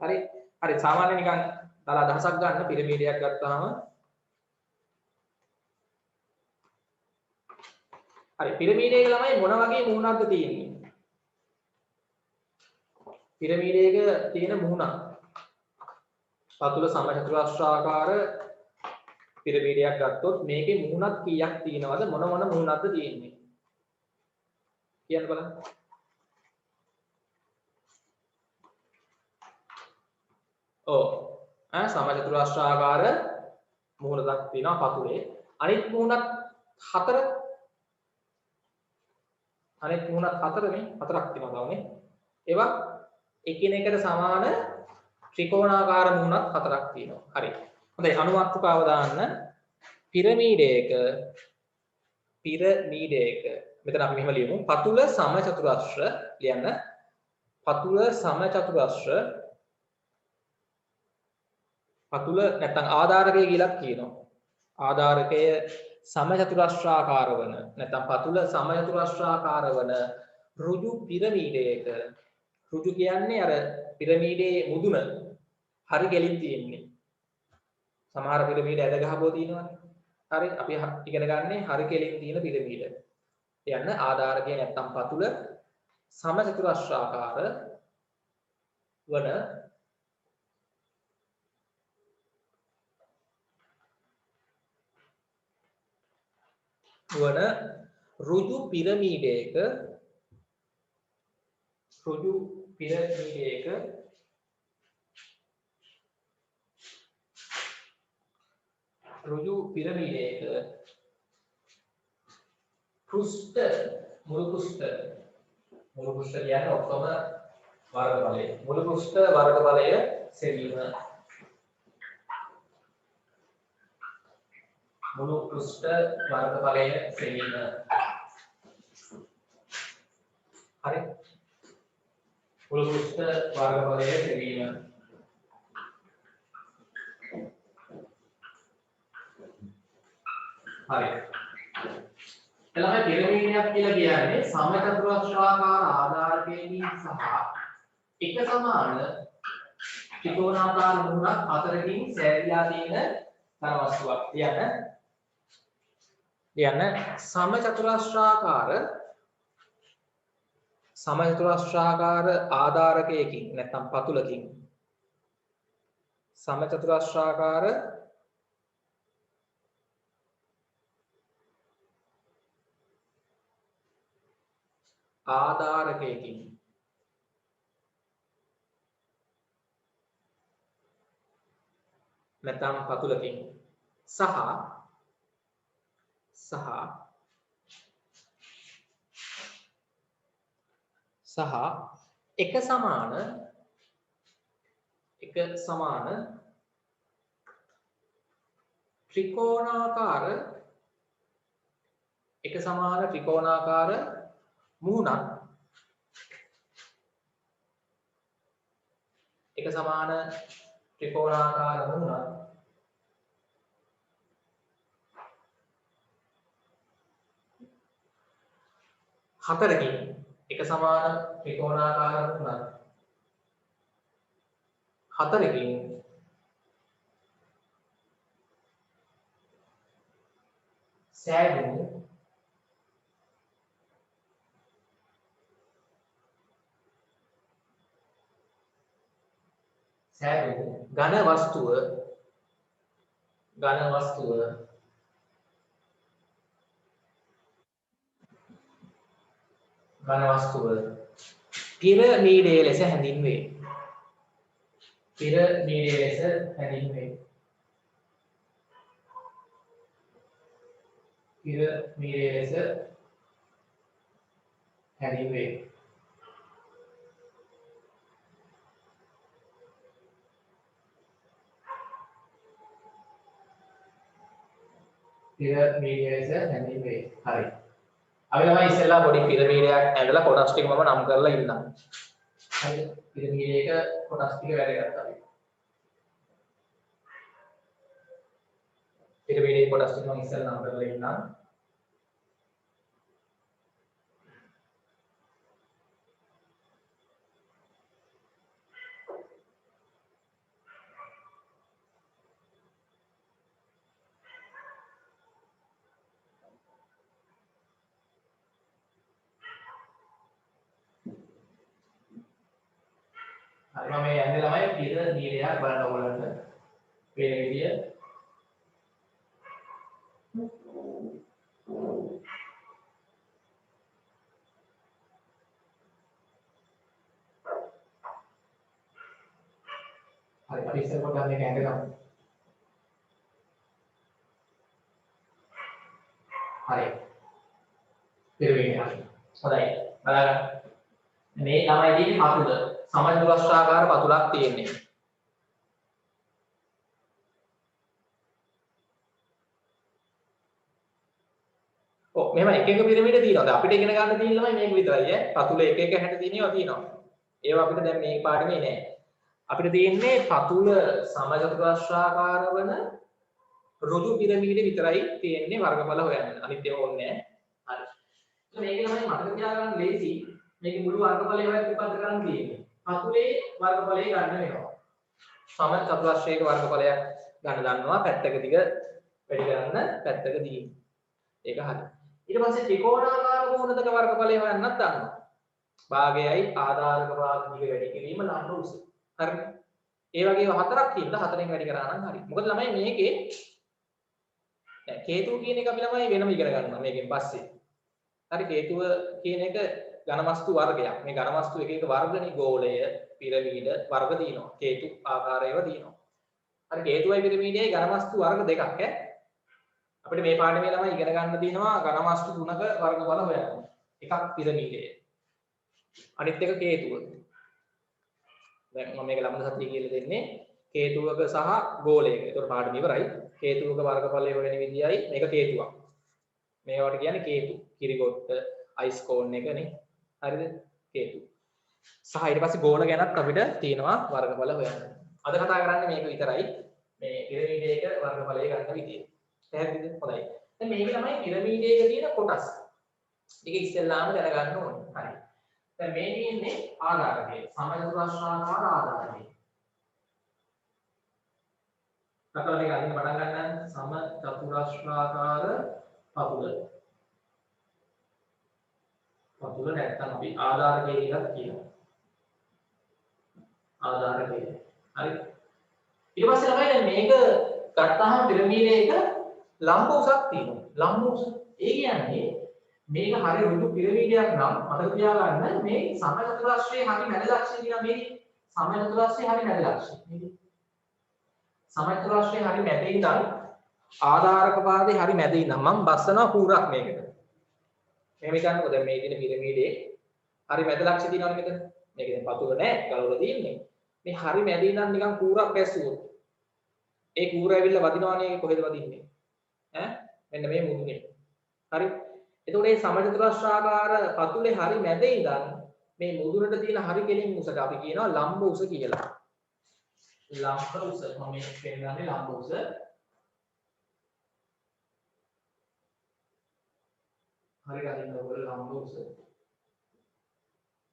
හරි. හරි. සාමාන්‍ය නිකන් දාලා අදහසක් ගන්න පිරමීඩයක් ගත්තාම හරි. පිරමීඩයක ළමයි මොන වගේ මූණක්ද තියෙන්නේ? පිරමීඩයක තියෙන මූණක්. පතුල සමචතුරාස්‍රාකාර පිරමීඩයක් ගත්තොත් මේකේ මූණක් කීයක් තියෙනවද මොන මූණක්ද තියෙන්නේ කියන්න බලන්න. ඔව් සමචතුරාස්‍රාකාර මූණක් තියෙනවා පතුලේ. අනිත් මූණක් හතරක් තියෙනවා නේ. ඒවා එකිනෙකට සමාන ත්‍රිකෝණාකාර මූණක් හතරක් තියෙනවා. හරි. හොඳයි අනුමාත්‍රකාව දාන්න පිරමීඩයක මෙතන අපි මෙහෙම ලියමු පතුල සමචතුරස්‍ර ලියන්න පතුල සමචතුරස්‍ර පතුල නැත්නම් ආධාරකය කියලා කියනවා ආධාරකය සමචතුරස්‍රාකාර වන නැත්නම් පතුල සමචතුරස්‍රාකාර වන ඍජු පිරමීඩයක ඍජු කියන්නේ අර පිරමීඩයේ මුදුන හරි ගෙලින් තියෙන්නේ සමහර පිරමීඩ ඇද ගහපුවා තියෙනවානේ. හරි අපි ඉගෙන ගන්නේ හරි කෙලින් තියෙන පිරමීඩ. යන්න ආධාරකය නැත්තම් පතුල සමචතුරස්‍රාකාර වන ඍජු පිරමීඩයක මුළු පෘෂ්ඨ කියන්නේ ඔක්කොම වර්ගඵලය. මුළු පෘෂ්ඨ වර්ගඵලය සෙවීම. මුළු පෘෂ්ඨ වර්ගඵලය සෙවීම. හරි. මුළු පෘෂ්ඨ වර්ගඵලය සෙවීම. හරි. එළම පිරමීඩයක් කියලා කියන්නේ සමචතුරස්‍රාකාර ආධාරකයකින් සහ එක සමාන ත්‍රිකෝණාකාර මූණක් අතරකින් සෑදිලා තියෙන තන වස්තුවක්. ලියන්න සමචතුරස්‍රාකාර ආධාරකයකින් නැත්නම් පතුලකින් සමචතුරස්‍රාකාර ආධාරකයකින් නැත්නම් පතුලකින් සහ එක සමාන ත්‍රිකෝණාකාර මූණක් හතරකින් එක සමාන ත්‍රිකෝණාකාර මූණක් හතරකින් සෑදුණු ඝන වස්තුව පිරමීඩය ලෙස හැඳින්වේ. හරි. අපි ළමයි ඉස්සෙල්ලා පොඩි පිරමීඩයක් ඇඳලා කොටස් ටික මම නම් කරලා ඉන්නම්. හරිද? පිරමීඩයක කොටස් ටික වැඩ ගත්තා අපි. පිරමීඩයේ කොටස් ටික මම ඉස්සෙල්ලා නම් කරලා ඉන්නම්. හරි මම මේ යන්නේ ළමයි පිර නීලයක් බලන්න ඕගොල්ලන්ට පේන විදිය. හරි අපි ඉස්සර කොට මේක ඇඳගමු. හරි. පිරමීඩය හරි. හොඳයි. බලන්න. මේ ළමයි තියෙන්නේ පතුල. සමජ්ජවස්ත්‍රාකාර පතුලක් තියෙන්නේ. ඔව් මෙහෙම එක එක පිරමීඩ තියෙනවා. දැන් අපිට ඉගෙන ගන්න තියෙන ළමයි මේක විතරයි ඈ. පතුල එක එක හැට තියෙනවා තියෙනවා. ඒවා අපිට දැන් මේ පාඩමේ නෑ. අපිට තියෙන්නේ පතුල සමජ්ජවස්ත්‍රාකාර වන ඍජු පිරමීඩ විතරයි තියෙන්නේ වර්ගඵල හොයන්න. අනිත් ඒවා ඕනේ නෑ. හරි. මේක ළමයි මතක තියාගන්න ලේසි. මේකේ මුළු වර්ගඵලය හොයන්න උපද කරන්න තියෙන්නේ. පතුලේ වර්ගඵලය ගන්න වෙනවා. සමජ්ජවස්ත්‍රයක වර්ගඵලයක් ගන්න දන්නවා. පැත්තක දිග වැඩි කරන්න පැත්තක දී. ඒක හරි. ඊට පස්සේ ත්‍රිකෝණාකාර කෝණයක වර්ගඵලය හොයන්නත් දන්නවා. භාගයයි ආධාරක භාග දිග වැඩි කිරීම ලම්බ උස. හරි. ඒ වගේ හතරක් තියෙනවා. හතරෙන් වැඩි කරා නම් හරි. මොකද ළමයි මේකේ දැන් හේතුව කියන එක අපි ළමයි වෙනම ඉගෙන ගන්නවා මේකෙන් පස්සේ. හරි හේතුව කියන එක ඝනවස්තු වර්ගයක්. මේ ඝනවස්තු එක එක වර්ගනේ ගෝලය, පිරමීඩ වර්ග තියෙනවා. හේතු ආකාරයව තියෙනවා. හරි හේතුවයි පිරමීඩයයි ඝනවස්තු වර්ග දෙකක් ඈ. අපිට මේ පාඩමේ ළමයි ඉගෙන ගන්න තියෙනවා ඝනවස්තු තුනක වර්ගඵල හොයන්න. එකක් පිරමීඩය. අනිත් එක හේතුව. දැන් මම මේක ලබන සතියේ කියලා දෙන්නේ හේතුවක සහ ගෝලයක. ඒතකොට පාඩම ඉවරයි. හේතුවක වර්ගඵලය හොයන විදියයි මේක හේතුවක්. මේවට කියන්නේ හේතු. කිරිගොට්ට, අයිස් කෝන් එක නේ. හරිද? හේතු. සහ ඊට පස්සේ ගෝල ගැනත් අපිට තියෙනවා වර්ගඵල හොයන්න. අද කතා කරන්නේ මේක විතරයි. මේ පිරමීඩයක වර්ගඵලය ගන්න විදිය. පැහැදිලිද? හොඳයි. දැන් මේක තමයි පිරමීඩයක තියෙන කොටස්. මේක ඉස්සෙල්ලාම දැනගන්න ඕනේ. හරි. දැන් මේ තියෙන්නේ ආධාරකය. සමජ්ජවස්ත්‍රාකාර ආධාරකය. කතාව ටික අදින්න පටන් ගන්න. සමජ්ජවස්ත්‍රාකාර පතුල. පතුල නැත්තම් අපි ආධාරකය කියලා කියනවා. ආධාරකය. හරි. ඊට පස්සේ ළමයි දැන් මේක ගත්තාම පිරමීඩයක ලම්බ උසක් තියෙනවා. ලම්බ උස. ඒ කියන්නේ මේක හරිය ඍජු පිරමීඩයක් නම් මතක තියාගන්න මේ සමජ්ජවස්ත්‍රයේ හරි මැද ලක්ෂය කියන මේ සමජ්ජවස්ත්‍රයේ හරි මැද ලක්ෂය. මේක සමජ්ජවස්ත්‍රයේ හරි මැද ඉඳන් ආධාරක පාදේ හරි මැද ඉඳන් මම බස්සනවා කූරක් මේකට. මෙහෙම හිතන්නකෝ දැන් මේ දින පිරමීඩේ හරි මැද ලක්ෂය තියෙනවනේ මෙතන. මේක දැන් පතුල නෑ ගලවලා තියෙන්නේ. මේ හරි මැද ඉඳන් නිකන් කූරක් බැස්සුවොත් ඒ කූර ඇවිල්ලා වදිනවනේ කොහෙද වදින්නේ? ඈ මෙන්න මේ මුදුනේ. හරි. එතකොට මේ සමජ්ජවස්ත්‍රාකාර පතුලේ හරි මැද ඉඳන් මේ මුදුනට තියෙන හරි කෙලින් උසට අපි කියනවා ලම්බ උස කියලා. ලම්බ උස මම මේ පෙන්නන්නේ ලම්බ උස. හරි ගන්න ඕගොල්ලෝ ලම්බ උස.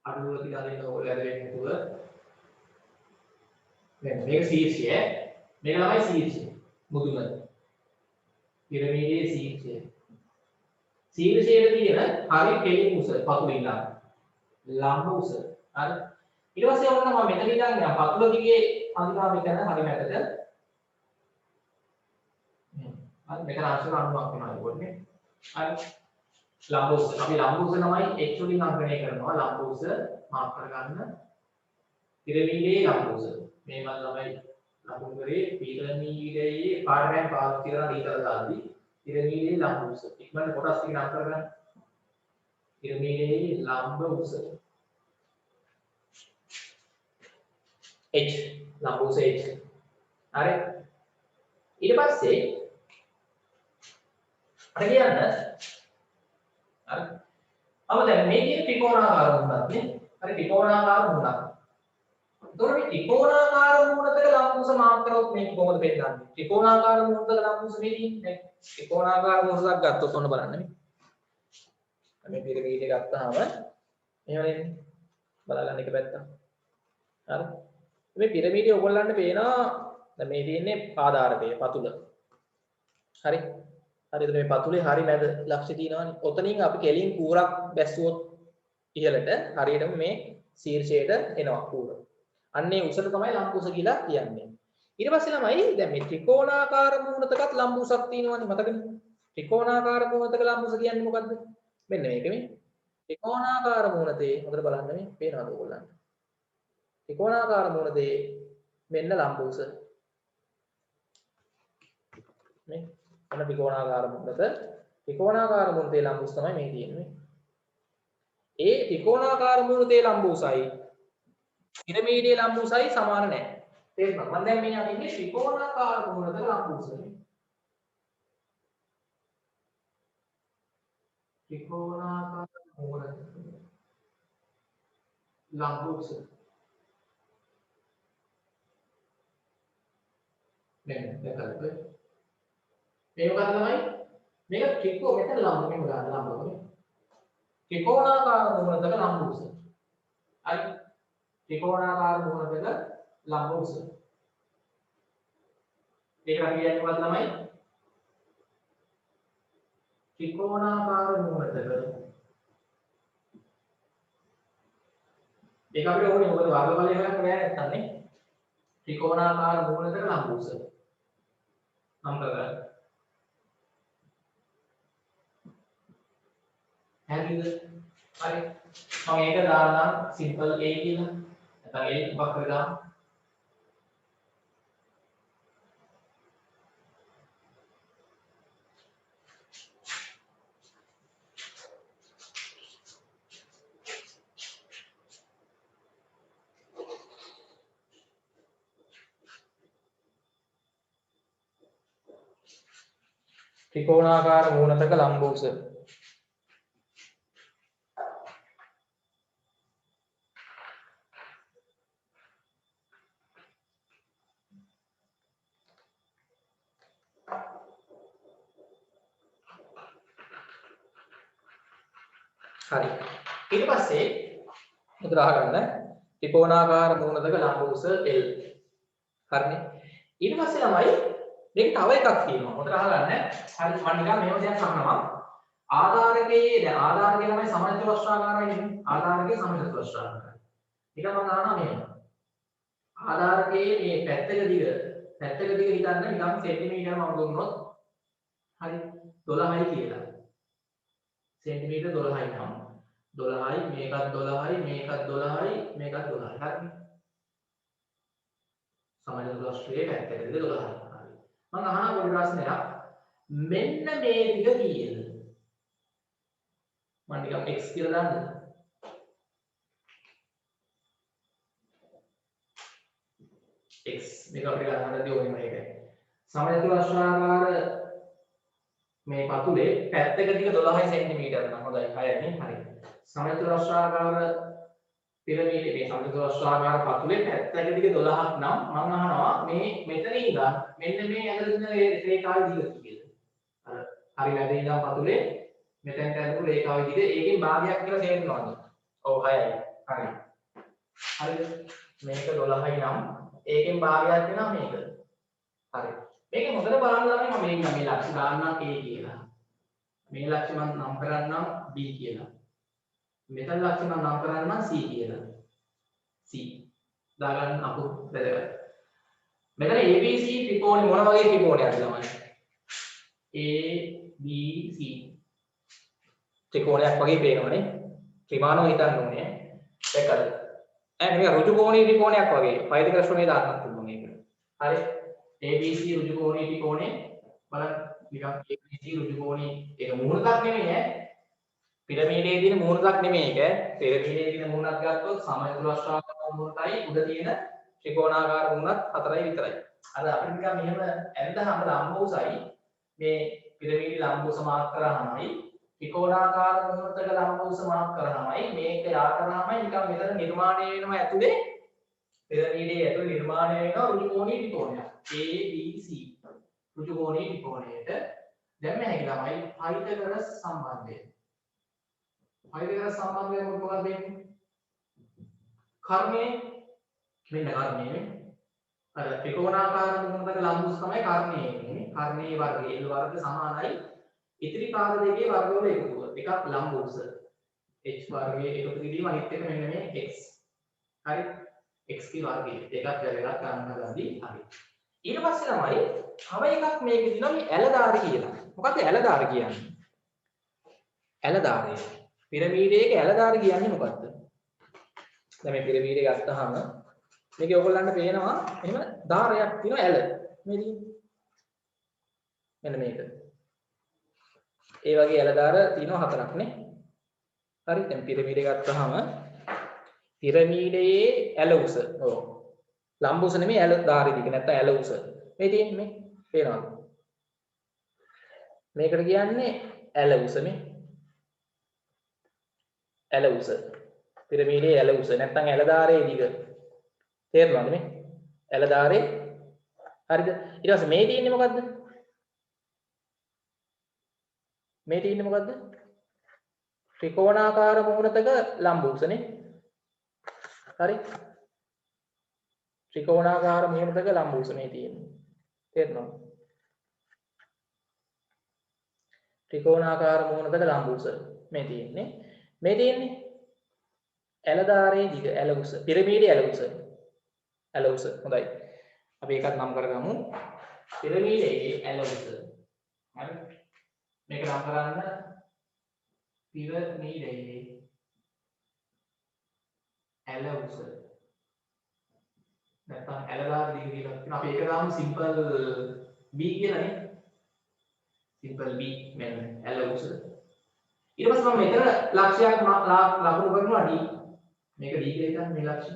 අඩුවලදී ගන්න ඕගොල්ලෝ ඇදෙන්නේ නැතුව. මේක ශීර්ෂය. මේක තමයි ශීර්ෂය. මුදුන. පිරමීඩයේ ශීර්ෂය. ශීර්ෂයේ තියෙන හරි කෙලින් උස පතුලේ ඉඳන් ලම්බ උස. හරි. ඊට පස්සේ ඔන්න මම මෙතන ඉඳන් පතුල දිගේ අඳිනවා මෙතන හරි මැදට. හරි මෙතන අංශක 90ක් වෙනවා ඒකෝනේ. හරි. ලම්බ උස. අපි ලම්බ උස තමයි x වලින් අංකණය කරනවා. ලම්බ උස මාක් කරගන්න. පිරමීඩයේ ලම්බ උස. මේ මම ළමයි ලකුණු කරේ පිරමීඩයේ පාඩමෙන් පාවිච්චි කරන දීතල දාද්දී පිරමීඩයේ ලම්බ උස. ඉක්මනට කොටස් ටික නම් කරගන්න. පිරමීඩයේ ලම්බ උස. h ලම්බ උස h. හරි. ඊට පස්සේ අර කියන්න හරි. අප දැන් මේ කියන ත්‍රිකෝණාකාර මුණක් නේ. හරි ත්‍රිකෝණාකාර මුණක්. එතකොට මේ ත්‍රිකෝණාකාර මූණතක ලම්බුස මාක් කරොත් මේක කොහොමද පෙන්නන්නේ? ත්‍රිකෝණාකාර මූණතක ලම්බුස මේ තියෙන්නේ. ත්‍රිකෝණාකාර මූණතක් ගත්තොත් ඔන්න බලන්න මේ. මේ පිරමීඩය ගත්තාම එහෙම නෙන්නේ. බලගන්න එක පැත්තක්. හරි. මේ පිරමීඩය ඔයගොල්ලන්ට පේනවා දැන් මේ තියෙන්නේ ආධාරකය පතුල. හරි. හරිද මේ පතුලේ හරි මැද ලක්ෂ්‍ය තියෙනවානේ. ඔතනින් අපි කෙලින් කූරක් බැස්සුවොත් ඉහළට හරියටම මේ ශීර්ෂයට එනවා කූර. අන්නේ උසට තමයි ලම්බුස කියලා කියන්නේ. ඊට පස්සේ ළමයි දැන් මේ ත්‍රිකෝණාකාර මූණතකත් ලම්බුසක් තියෙනවානේ මතකනේ. ත්‍රිකෝණාකාර මූණතක ලම්බුස කියන්නේ මොකද්ද? මෙන්න මේක මේ. ත්‍රිකෝණාකාර මූණතේ හොඳට බලන්න මේ පේනවද ඔයගොල්ලන්ට? ත්‍රිකෝණාකාර මූණතේ මෙන්න ලම්බුස. මේ අන්න ත්‍රිකෝණාකාර මූණතේ ලම්බුස තමයි මේ තියෙන්නේ. ඒ ත්‍රිකෝණාකාර මූණතේ ලම්බුසයි පිරමීඩයේ ලම්බුසයි සමාන නැහැ. තේරුණා? මම දැන් මේ අදින්නේ ත්‍රිකෝණාකාර මූණතක ලම්බුසනේ. ත්‍රිකෝණාකාර මූණතක ලම්බුස. මෙන්න දැකලාද? මේ මොකක්ද තමයි? මේක මෙතන ලම්බු මේ උදාහරණ ලම්බුනේ. ත්‍රිකෝණාකාර මූණතක ලම්බුස. හරි. ත්‍රිකෝණාකාර මූණතක ලම්බුස. ඒක අපි කියන්නේ මොකක්ද තමයි? ත්‍රිකෝණාකාර මූණතක. ඒක අපිට ඕනේ මොකද වර්ගඵලය හොයන්න බෑ නැත්තම් නේ. ත්‍රිකෝණාකාර මූණතක ලම්බුස. නම් කරගන්න. හරිද? හරි. මම ඒක දාන්නම් සිම්පල් A කියලා. නැත්නම් A මොකක් හරි දාන්න. ත්‍රිකෝණාකාර මූණතක ලම්බුස. හරි. ඊට පස්සේ උදාහ ගන්න ත්‍රිකෝණාකාර මූණතක ලම්බුස L. හරිනේ. ඊට පස්සේ ළමයි මේක තව එකක් තියෙනවා. හොඳට අහගන්න. හරි මම නිකන් මේව දෙයක් අහනවා. ආධාරකයේ දැන් ආධාරකය තමයි සමචතුරස්‍රාකාරයි නේ. ආධාරකයේ සමචතුරස්‍රාකාරයි. ඊට මම අහනවා මේක. ආධාරකයේ මේ පැත්තක දිග හිතන්න නිකන් සෙන්ටිමීටර මම දුන්නොත් හරි 12යි කියලා. සෙන්ටිමීටර 12යි නම් 12යි මේකත් 12යි මේකත් 12යි මේකත් 12යි. හරි. සමචතුරස්‍රයේ පැත්තක දිග 12යි. මම අහන පොඩි ප්‍රශ්නයක් මෙන්න මේ දිග කීයද? මම නිකන් x කියලා දාන්නද? x මේක අපිට ගන්නදී ඕනේ මේකයි. සමචතුරස්‍රාකාර මේ පතුලේ පැත්තක දිග 12 සෙන්ටිමීටර නම් හොඳයි 6යි නේ හරි. සමචතුරස්‍රාකාර පිරමීඩේ මේ සමචතුරස්‍රාකාර පතුලේ පැත්තක දිග 12ක් නම් මම අහනවා මේ මෙතන ඉඳන් මෙන්න මේ ඇඟට දෙන රේඛාවේ දිග කීයද? අර හරි මැද ඉඳන් පතුලේ මෙතෙන්ට ඇඳපු රේඛාවේ දිග ඒකෙන් භාගයක් කියලා තේරෙනවද? ඔව් 6යි. හරි. හරිද? මේක 12යි නම් ඒකෙන් භාගයක් වෙනවා මේක. හරි. මේක හොඳට බලන්න ළමයි මම මේ ලක්ෂ්‍ය දාන්නම් A කියලා. මේ ලක්ෂ්‍ය මම නම් කරන්නම් B කියලා. මෙතන ලක්ෂ්‍ය මම නම් කරන්නම් C කියලා. C දාගන්න අපු වැදගත්. මෙතන ABC ත්‍රිකෝණය මොන වගේ ත්‍රිකෝණයක්ද ළමයි? ABC ත්‍රිකෝණයක් වගේ පේනවනේ. ත්‍රිමානෝ හිතන්න ඕනේ. දැක්කද? මේ ඍජු කෝණී ත්‍රිකෝණයක් වගේ. පයිතික ශ්‍රමයේ දාන්නත් පුළුවන් මේක. හරි. ABC ඍජු කෝණී ත්‍රිකෝණය බලන්න නිකන් ABC ඍජු කෝණී ඒක මූණක් නෙමෙයි ඈ. පිරමීඩයේ තියෙන මූණක් නෙමෙයි ඒක. පිරමීඩයේ තියෙන මූණක් ගත්තොත් සමචතුරස්‍රාකාර මූණටයි උඩ තියෙන ත්‍රිකෝණාකාර මූණත් හතරයි විතරයි. අර අපිට නිකන් මෙහෙම ඇඳහම ලම්බෝසයි මේ පිරමීඩ ලම්බෝස මාක් කරාමයි ත්‍රිකෝණාකාර මූණතක ලම්බෝස මාක් කරාමයි මේක යා කරාමයි නිකන් මෙතන නිර්මාණය වෙනවා ඇතුලේ පිරමීඩයේ ඇතුළේ නිර්මාණය වෙනවා ඍජුකෝණීය ත්‍රිකෝණයක්. A B C ඍජුකෝණීය ත්‍රිකෝණයට දැන් මේ හැකිලාමයි පයිතගොරස් සම්බන්ධය. පයිතගොරස් සම්බන්ධය මොකක්ද වෙන්නේ? කර්ණයේ මෙන්න කර්ණයේ අර ත්‍රිකෝණාකාර මුහුණක ලම්බුස් තමයි කර්ණයේ එන්නේ. කර්ණයේ වර්ගය L වර්ග සමානයි ඉතිරි පාද දෙකේ වර්ගවල එකතුව. එකක් ලම්බුස් h වර්ගයේ එකතු කිරීම අනිත් එක මෙන්න මේ x. හරි? x ගේ වර්ගය. ඒකත් වැදගත් ගන්න ගඳි හරි. ඊට පස්සේ තමයි තව එකක් මේකේ දිනවා මේ ඇලදාර කියලා. මොකද්ද ඇලදාර කියන්නේ? ඇලදාරය. පිරමීඩයක ඇලදාර කියන්නේ මොකද්ද? දැන් මේ පිරමීඩය ගත්තාම මේකේ ඔයගොල්ලන්ට පේනවා එහෙම ධාරයක් තියෙනවා ඇල. මේ මෙන්න මේක. ඒ වගේ ඇලදාර තියෙනවා හතරක් නේ. හරි දැන් පිරමීඩය ගත්තාම පිරමීඩයේ ඇල උස. ඔව්. ලම්බ උස නෙමෙයි ඇල ධාරය දිග නැත්නම් ඇල උස. මේ තියෙන්නේ මේ පේනවද? මේකට කියන්නේ ඇල උස මේ. ඇල උස. පිරමීඩයේ ඇල උස නැත්නම් ඇල ධාරයේ දිග. තේරුණාද මේ? ඇල ධාරයේ හරිද? ඊට පස්සේ මේ තියෙන්නේ මොකද්ද? මේ තියෙන්නේ මොකද්ද? ත්‍රිකෝණාකාර මුහුණතක ලම්බ උසනේ. හරි? ත්‍රිකෝණාකාර මුහුණතක ලම්බ උස මේ තියෙන්නේ. තේරුණාද? ත්‍රිකෝණාකාර මුහුණතක ලම්බ උස මේ තියෙන්නේ. මේ තියෙන්නේ ඇලදාරයේ දිග ඇල උස. පිරමීඩයේ ඇල උස. ඇල උස. හොඳයි. අපි ඒකත් නම් කරගමු. පිරමීඩයේ ඇල උස. හරි? මේක නම් කරන්න පිරමීඩයේ ඇල උස. නැත්නම් ඇලදාර දිග කියලා කියනවා. අපි ඒක දාමු සිම්පල් B කියලා නේ. සිම්පල් B මෙන්න ඇල උස. ඊට පස්සේ මම මෙතන ලක්ෂයක් ලකුණු කරනවා D. මේක D කියලා හිතන්න මේ ලක්ෂය.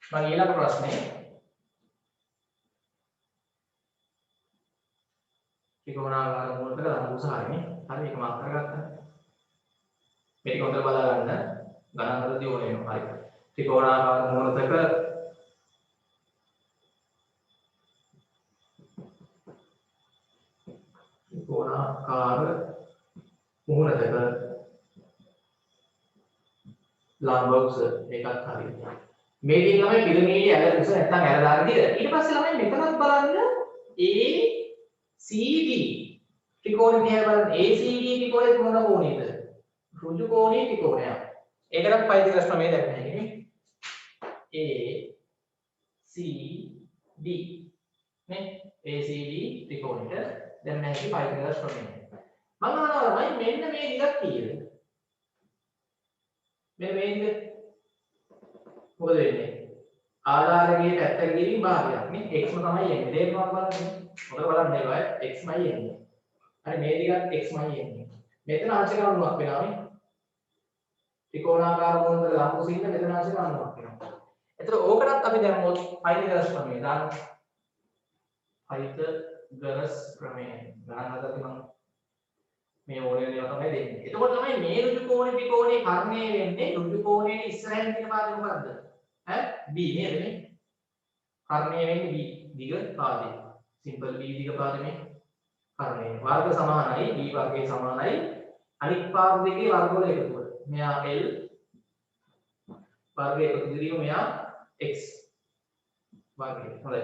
මම ඊළඟ ප්‍රශ්නේ ත්‍රිකෝණාකාර මූලක ලම්බ උස හරිනේ. හරි ඒක මාක් කරගත්තා. මේක හොඳට බලා ගන්න. ගණන් වලදී ඕනේ වෙනවා. හරි. ත්‍රිකෝණාකාර මූලක මුහුණතක ලම්බ උස ඒකත් හරි. මේකෙන් තමයි පිරමීඩයේ ඇල උස නැත්නම් ඇලදාර දිග. ඊට පස්සේ ළමයි මෙතනත් බලන්න ACD ත්‍රිකෝණය දිහා බලන්න. ACD ත්‍රිකෝණය මොන කෝණයද? ඍජු කෝණීය ත්‍රිකෝණයක්. ඒකටත් පයිතගොරස් ප්‍රමේය දැක්කම නේ. ACD නේ ACD ත්‍රිකෝණයට දැන් නැහැ පයිතගොරස් ප්‍රමේය. මම අහනවා ළමයි මෙන්න මේ දිගක් කීයද? මෙන්න මේ දිග මොකද වෙන්නේ? ආධාරකයේ පැත්තක ගිහින් භාගයක් නේ x ම තමයි එන්නේ. තේරුණාද බලන්න? මොකද බලන්න ඒවා x මයි එන්නේ. හරි මේ දිගත් x මයි එන්නේ. මෙතන අංශක අණුවක් වෙනවා නේ. ත්‍රිකෝණාකාර මොනද ලම්බ සින්න මෙතන අංශක අණුවක් වෙනවා. එතකොට ඕකටත් අපි දැම්මොත් පයිතගොරස් ප්‍රමේය දාන්න. පයිතගොරස් ප්‍රමේය ගණන් හදලා මම මේ ඕනේ දේවල් තමයි දෙන්නේ. එතකොට තමයි මේ ඍජු කෝණේ ත්‍රිකෝණේ කර්ණය වෙන්නේ ඍජු කෝණේ ඉස්සරහින් තියෙන පාදේ මොකද්ද? B නේද මේ? කර්ණය වෙන්නේ B දිග පාදේ. සිම්පල් B දිග පාදේ මේ කර්ණය. වර්ග සමානයි B වර්ගයේ සමානයි අනිත් පාද දෙකේ වර්ගවල එකතුව. මෙයා L වර්ගය එකතු කිරීම මෙයා X වර්ගය. හොඳයි.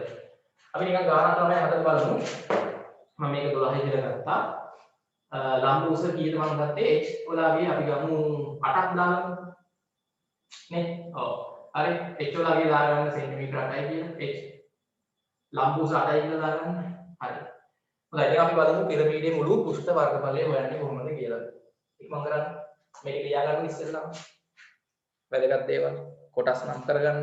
අපි නිකන් ගානක් තමයි හදලා බලමු. මම මේක 12 කියලා ගත්තා. ලම්බ උස කීයද මම ගත්තේ h ඔලාගේ අපි ගමු 8ක් දාමු නේ ඔව් හරි h ඔලාගේ දාගන්න සෙන්ටිමීටර 8යි කියලා h ලම්බ උස 8යි කියලා දාගන්න හරි හොඳයි දැන් අපි බලමු පිරමීඩයේ මුළු පෘෂ්ඨ වර්ගඵලය හොයන්නේ කොහොමද කියලා ඉක්මන් කරන්න මේක ලියා ගන්න ඉස්සෙල්ලා වැදගත් දේවල් කොටස් නම් කරගන්න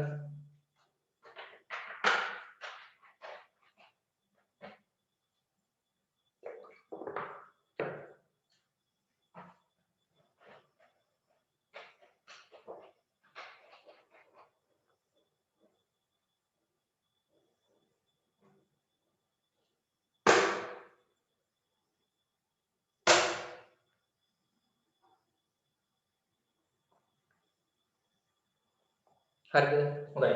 හරිද? හොඳයි.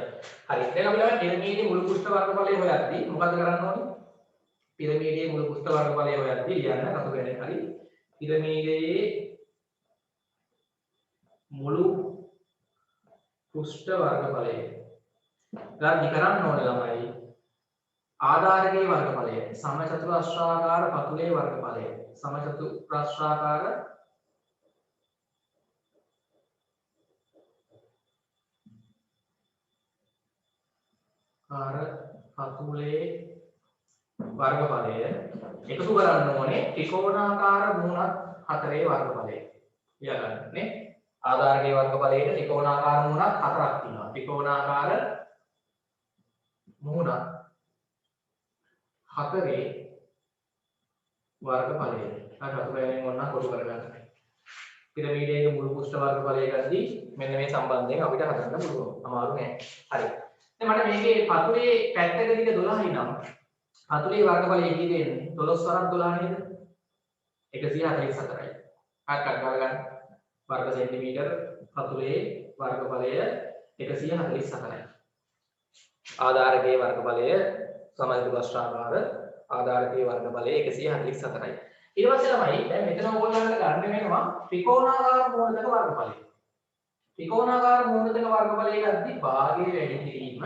හරි. දැන් අපි ළමයි පිරමීඩයේ මුළු පෘෂ්ඨ වර්ගඵලය හොයද්දී මොකද කරන්න ඕනේ? පිරමීඩයේ මුළු පෘෂ්ඨ වර්ගඵලය හොයද්දී ලියන්න කතු වෙන්නේ හරි. පිරමීඩයේ මුළු පෘෂ්ඨ වර්ගඵලය. ගාඩි කරන්න ඕනේ ළමයි. ආධාරකයේ වර්ගඵලය සමචතුරස්‍රාකාර පතුලේ වර්ගඵලය සමචතුරස්‍රාකාර පතුලේ වර්ගඵලය එකතු කරන්න ඕනේ ත්‍රිකෝණාකාර මුහුණත් හතරේ වර්ගඵලය. ලියා ගන්න නේ. ආධාරකයේ වර්ගඵලයේ ත්‍රිකෝණාකාර මුහුණත් හතරක් තියෙනවා. ත්‍රිකෝණාකාර මුහුණත් හතරේ වර්ගඵලය. හතරෙන් ඔන්න කොටු කරගන්න. පිරමීඩයේ මුළු පෘෂ්ඨ වර්ගඵලය ගද්දී මෙන්න මේ සම්බන්ධයෙන් අපිට හදන්න පුළුවන්. අමාරු නෑ. හරි. දැන් මට මේකේ පතුලේ පැත්තක දිග 12යි නම් පතුලේ වර්ගඵලය කීයද එන්නේ? 12 වරක් 12 නේද? 144යි. හරි ගන්න. වර්ග සෙන්ටිමීටර පතුලේ වර්ගඵලය 144යි. ආධාරකයේ වර්ගඵලය සමචතුරස්‍රාකාර ආධාරකයේ වර්ගඵලය 144යි. ඊට පස්සේ ළමයි දැන් මෙතන ඕගොල්ලන්ට ගන්න වෙනවා ත්‍රිකෝණාකාර මූලක වර්ගඵලය. ත්‍රිකෝණාකාර මූලක වර්ගඵලය ගද්දී භාගයේ වැඩි කිරීම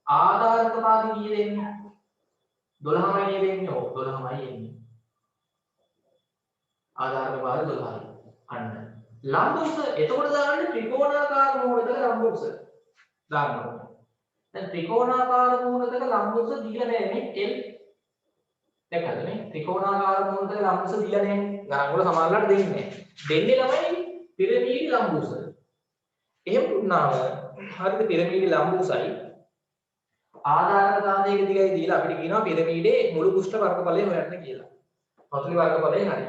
ආධාරකතාවදී කීයද එන්නේ? 12යි නේද එන්නේ? ඔව් 12යි එන්නේ. ආධාරක භාග 12යි. අන්න. ලම්බෝස එතකොට දාන්නේ ත්‍රිකෝණාකාර මූලක ලම්බෝස. දාන්න ඕනේ. දැන් ත්‍රිකෝණාකාර මූලක ලම්බෝස දීලා නැහැ L. දැක්කද නේ? ත්‍රිකෝණාකාර මූලක ලම්බෝස දීලා නැහැ. ගණන් වල සමානලට දෙන්නේ නැහැ. දෙන්නේ ළමයි පිරමීඩ ලම්බෝස. එහෙම වුණාම හරිද පිරමීඩ ලම්බෝසයි ආධාරක දානයක දිගයි දීලා අපිට කියනවා පිරමීඩේ මුළු පෘෂ්ඨ වර්ගඵලය හොයන්න කියලා. පතුලේ වර්ගඵලය හරි.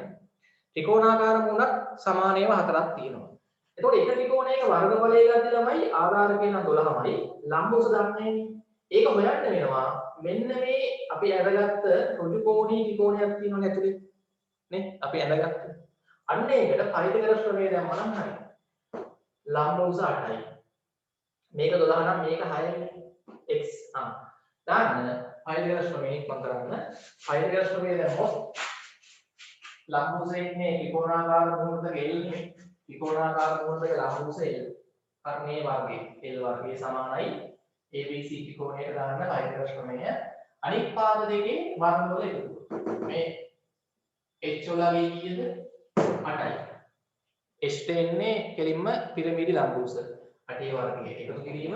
ත්‍රිකෝණාකාර මූලක් සමානේව හතරක් තියෙනවා. එතකොට එක ත්‍රිකෝණයක වර්ගඵලය ගන්න ළමයි ආධාරකේ නම් 12යි ලම්බෝස දන්නේ. ඒක හොයන්න වෙනවා. මෙන්න මේ අපි අරගත්ත ඍජු කෝණී ත්‍රිකෝණයක් තියෙනවනේ ඇතුලේ. නේ? අපි අරගත්ත. අන්න ඒකට පරිදේශ ක්‍රමය දැම්මම නම් හරි. ලම්බෝස 8යි. මේක 12 නම් මේක 6යි. x දාන්න පරිදේශ ක්‍රමයේ මම කරන්න. පරිදේශ ක්‍රමයේ දැම්මොත් ලම්බෝසයේ ඉන්නේ ත්‍රිකෝණාකාර මූලක L නේ. ත්‍රිකෝණාකාර මූලක ලම්බෝස L. කර්ණයේ වර්ගයේ L වර්ගයේ සමානයි ABC ත්‍රිකෝණයට දාන්න පරිදේශ ක්‍රමය. අනිත් පාද දෙකේ වර්ගවල එකතු. මේ h වලගේ කීයද? 8යි. h දෙන්නේ කෙලින්ම පිරමීඩ ලම්බෝස 8 වර්ගයේ එකතු කිරීම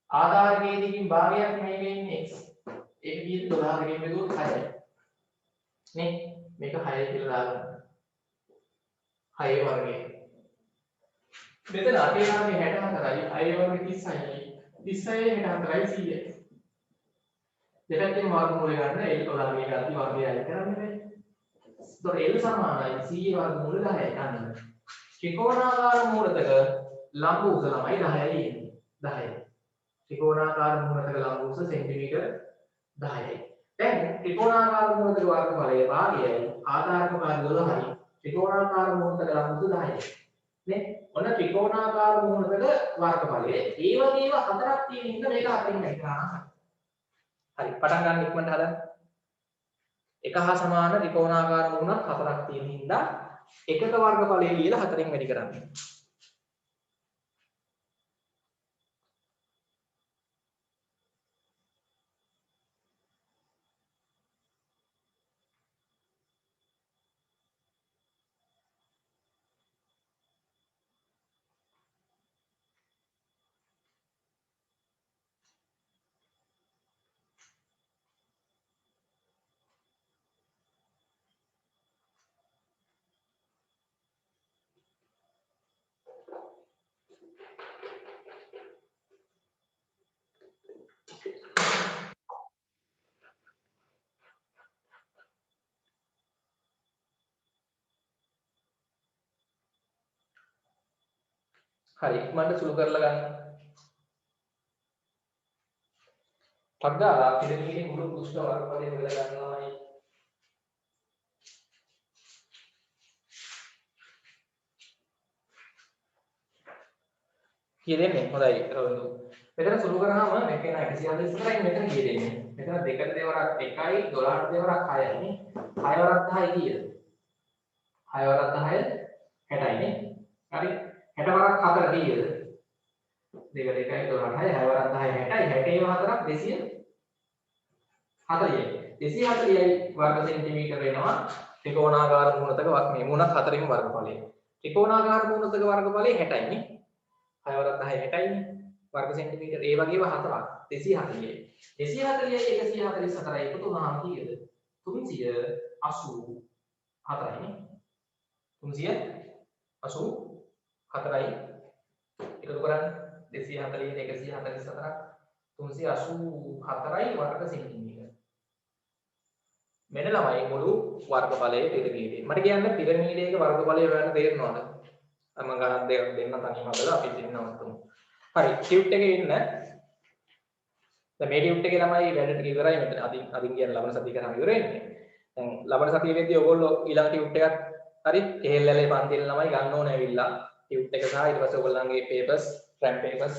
ආධාරකයේ දිගින් භාගයක් මේකේ ඉන්නේ x. ඒක කීයද? 12 දෙකෙන් බෙදුවොත් 6යි. නේ? මේක 6 කියලා දාගන්න. 6 වර්ගයේ. මෙතන 8 වර්ගයේ 64යි, 6 වර්ගයේ 36යි. 36යි 64යි 100යි. දෙපැත්තෙන් වර්ගමූල ගන්න L 12 ගේ ගාති වර්ගය අයින් කරන්නේ. ඒතකොට L සමානයි 100 වර්ගමූල 10යි ගන්න. ත්‍රිකෝණාකාර මූලක ලම්බෝස ළමයි 10යි එන්නේ. 10යි. ත්‍රිකෝණාකාර මූලක ලම්බෝස සෙන්ටිමීටර 10යි. දැන් ත්‍රිකෝණාකාර මූලක වර්ගඵලය භාගයයි ආධාරක භාග 12යි. ත්‍රිකෝණාකාර මූලක ලම්බෝස 10යි. නේ? ඔන්න ත්‍රිකෝණාකාර මූලක වර්ගඵලය ඒ වගේම හතරක් තියෙන හින්දා මේක හතරින් ගන්නවා. හරි පටන් ගන්න ඉක්මනට හදන්න. එක හා සමාන ත්‍රිකෝණාකාර මූලක් හතරක් තියෙන හින්දා එකක වර්ගඵලය ලියලා හතරෙන් වැඩි කරන්න. හරි ඉක්මනට සුළු කරලා ගන්න. පග්ගාලා පිරමීඩේ මුළු පෘෂ්ඨ වර්ගඵලය හොයලා ගන්නවායි. කීය දෙන්නේ? හොඳයි රොන්දු. මෙතන සුළු කරාම මෙතන 140 කරයි මෙතන කීය දෙන්නේ? මෙතන 2ට දෙවරක් 1යි 12ට දෙවරක් 6යි නේ. 6 වරක් 10යි කීයද? 6 වරක් 10 60යි නේ. හරි. 60 වරක් 4 කීයද? 2 2යි 12යි 6 වරක් 10යි 60යි 60 4ක් 240යි. 240යි වර්ග සෙන්ටිමීටර වෙනවා ත්‍රිකෝණාකාර මූණතක මේ මූණත් හතරින්ම වර්ගඵලය. ත්‍රිකෝණාකාර මූණතක වර්ගඵලය 60යි නේ. 6 වරක් 10 60යි නේ. වර්ග සෙන්ටිමීටර ඒ වගේම හතරක් 240යි. 240යි 144යි එකතු වුණාම කීයද? 384යි නේ. 384යි එකතු කරන්නේ 240ට 144ක් 384යි වර්ග සෙන්ටිමීටර. මෙන්න ළමයි මුළු වර්ගඵලයේ පිරමීඩය. මට කියන්න පිරමීඩයක වර්ගඵලය හොයන්න තේරෙනවද? මම ගණන් දෙන්න තනියම හදලා අපි දෙන්න නවත්තමු. හරි ටියුට් එකේ ඉන්න දැන් මේ ටියුට් එකේ ළමයි වැඩ ටික ඉවරයි මෙතන අදින් කියන ලබන සතිය කරාම ඉවර වෙන්නේ. දැන් ලබන සතියේදී ඔයගොල්ලෝ ඊළඟ ටියුට් එකක් හරි කෙහෙල්ලලේ පන්තියේ ළමයි ගන්න ඕනේ ඇවිල්ලා ටියුට් එක සහ ඊට පස්සේ ඔයගොල්ලන්ගේ පේපර්ස් ට්‍රැම් පේපර්ස්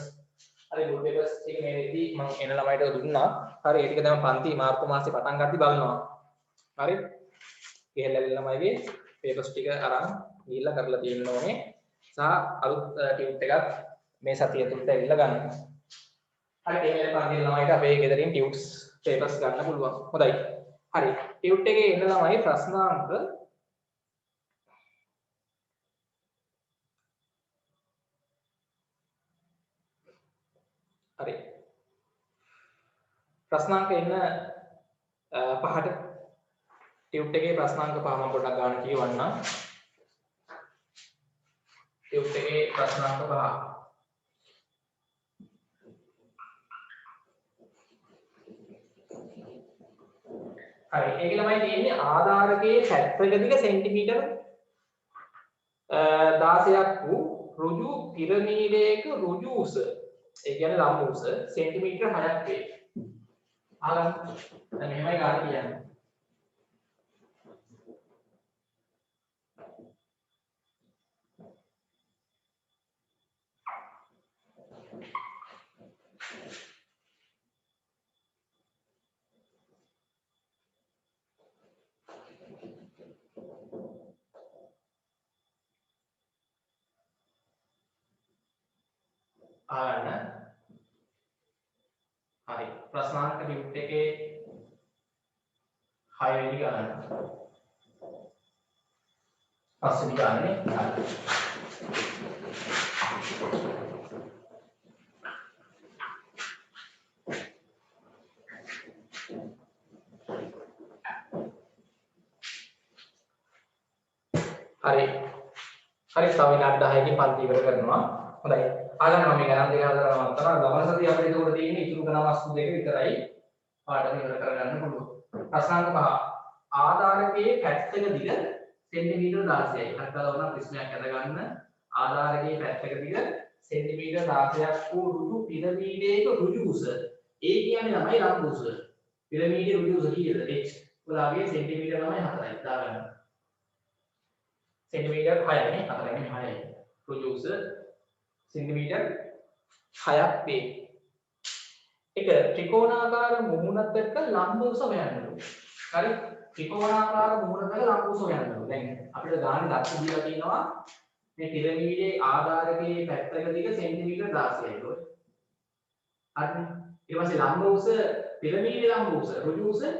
හරි බුක් පේපර්ස් ටික මේ වෙද්දී මම එන ළමයිට දුන්නා. හරි ඒ ටික තමයි පන්ති මාර්තු මාසේ පටන් ගද්දි බලනවා. හරි කෙහෙල්ලලේ ළමයිගේ පේපර්ස් ටික අරන් ගිහිල්ලා කරලා තියෙන්න ඕනේ. සහ අලුත් ටියුට් එකක් මේ සතිය තුලට ඇවිල්ලා ගන්න. හරි මේ පන්තියේ ළමයිට අපේ ගෙදරින් ටියුට්ස් පේපර්ස් ගන්න පුළුවන්. හොඳයි. හරි ටියුට් එකේ එන ළමයි ප්‍රශ්නාංක හරි ප්‍රශ්නාංක එන්න පහට ටියුට් එකේ ප්‍රශ්නාංක පහ මම පොඩ්ඩක් ගන්න කියවන්නම්. ටියුට් එකේ ප්‍රශ්නාංක පහ. හරි ඒක ළමයි තියෙන්නේ ආධාරකයේ පැත්තක දිග සෙන්ටිමීටර 16ක් වූ ඍජු පිරමීඩයක ඍජු උස ඒ කියන්නේ ලම්බ උස සෙන්ටිමීටර 6ක් වේ. අහගන්න. දැන් මෙහෙමයි ගන්න කියන්නේ. අහගන්න. හරි ප්‍රශ්නාංක ටියුට් එකේ 6 වෙනි ගාන. පස්වෙනි ගානේ. හරි. හරි තව විනාඩි 10කින් පන්ති ඉවර කරනවා. හොඳයි. ආගන්න මම ගණන් දෙක හදලා නවත්තනවා. ලබන සතිය අපිට ඒක උඩ තියෙන්නේ ඉතුරු ගණන් වස්තු දෙක විතරයි. පාඩම ඉවර කරගන්න පුළුවන්. ප්‍රශ්නාංක 5. ආධාරකයේ පැත්තක දිග සෙන්ටිමීටර 16යි. හත් ගලවන ප්‍රශ්නයක් අදගන්න. ආධාරකයේ පැත්තක දිග සෙන්ටිමීටර 16ක් වූ ඍජු පිරමීඩයක ඍජු උස. ඒ කියන්නේ ළමයි ලම්බ උස. පිරමීඩයේ ඍජු උස කීයද? h. ඔයාලගේ සෙන්ටිමීටර ළමයි 4යි. දාගන්න. सेंटीमीटर 6 නේ 4යි 6යි ඍජු උස සෙන්ටිමීටර් 6ක් වේ. එක ත්‍රිකෝණාකාර මුහුණතක ලම්බ උස හොයන්න ඕනේ. හරි ත්‍රිකෝණාකාර මුහුණතක ලම්බ උස හොයන්න ඕනේ. දැන් අපිට ගාන දක්ෂ දීලා තියෙනවා මේ පිරමීඩයේ ආධාරකයේ පැත්තක දිග සෙන්ටිමීටර් 16යි නේද? හරි ඊට පස්සේ ලම්බ උස පිරමීඩයේ ලම්බ උස ඍජු උස 6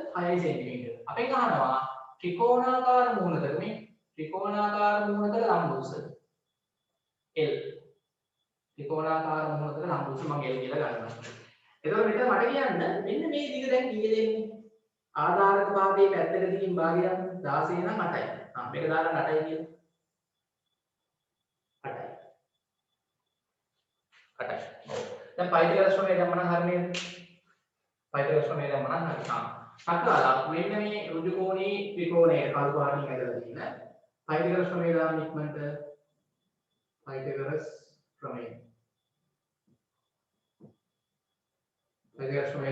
සෙන්ටිමීටර්. අපෙන් අහනවා ත්‍රිකෝණාකාර මුහුණතක මේ त्रिकोणाकार मुहूर्त लंब उस L त्रिकोणाकार मुहूर्त लंब उस මම L කියලා ගන්නවා. එතකොට මෙතන මට කියන්න මෙන්න මේ දිග දැන් කීයද එන්නේ? ආධාරක භාගයේ පැත්තක දිගින් භාගයක් 16 නම් 8යි. මේක දාලා 8යි කියලා. 8යි. 8යි. ඔව්. දැන් පයිතගොරස් ප්‍රමේය දැම්ම නම් හරියන්නේ. පයිතගොරස් ප්‍රමේය දැම්ම නම් හරි. සකලා මෙන්න මේ ඍජු කෝණී ත්‍රිකෝණයේ කළු පාටින් ඇදලා තියෙන पाइथागोरस प्रमेय දාන්න ඉක්මනට पाइथागोरस प्रमेय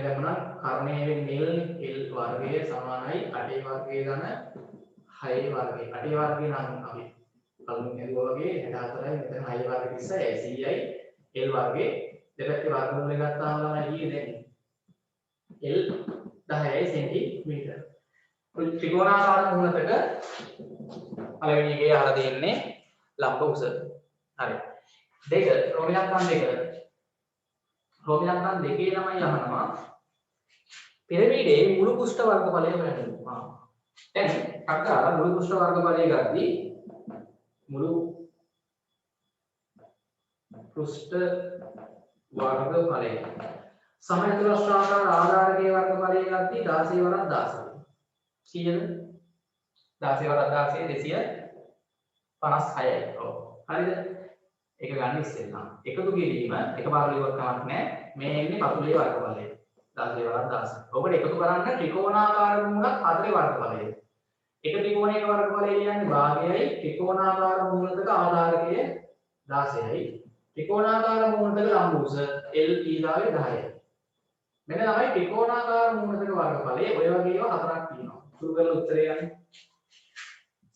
දැම්මනම් කර්ණයේ වෙන්නේ L වර්ගය සමානයි 8 වර්ගය ධන 6 වර්ගය 8 වර්ගය නම් අපි කලින් හදුවා වගේ 64යි මෙතන 6 වර්ගය 100යි L වර්ගයේ දෙපැත්තේ වර්ගමූලය ගත්තාම තමයි ඊ දෙන්නේ. L 10යි සෙන්ටිමීටර. ත්‍රිකෝණාකාර මූලතක පළවෙනි එකේ අහලා තියෙන්නේ ලම්බ උස. හරි. දෙක රෝමිලක්කම් දෙක. රෝමිලක්කම් දෙකේ ළමයි අහනවා පිරමීඩේ මුළු පෘෂ්ඨ වර්ගඵලය හොයන්න. දැන් අක්කා මුළු පෘෂ්ඨ වර්ගඵලය ගද්දී මුළු පෘෂ්ඨ වර්ගඵලය සමචතුරස්‍රාකාර ආධාරකයේ වර්ගඵලය ගද්දී 16 වරක් 16. කීයද? 16 වරක් 16 256යි. ඔව්. හරිද? ඒක ගන්න ඉස්සෙල්ලා. එකතු කිරීම එකපාර ලියුවක් කමක් නැහැ. මේ එන්නේ පතුලේ වර්ගඵලය. 16 වරක් 16. ඔබට එකතු කරන්න ත්‍රිකෝණාකාර මූලක 4 වර්ගඵලය. එක ත්‍රිකෝණයක වර්ගඵලය කියන්නේ භාගයයි ත්‍රිකෝණාකාර මූලක ආධාරකය 16යි. ත්‍රිකෝණාකාර මූලක ලම්බ උස L ඊගාවේ 10යි. මෙන්න තමයි ත්‍රිකෝණාකාර මූලක වර්ගඵලය. ඔය වගේ ඒවා හතරක් තියෙනවා. සුළු කරලා උත්තරය යන්නේ.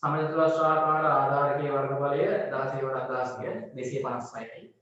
සමචතුරස්‍රාකාර ආධාරකයේ වර්ගඵලය 16 වරක් 16 256යි.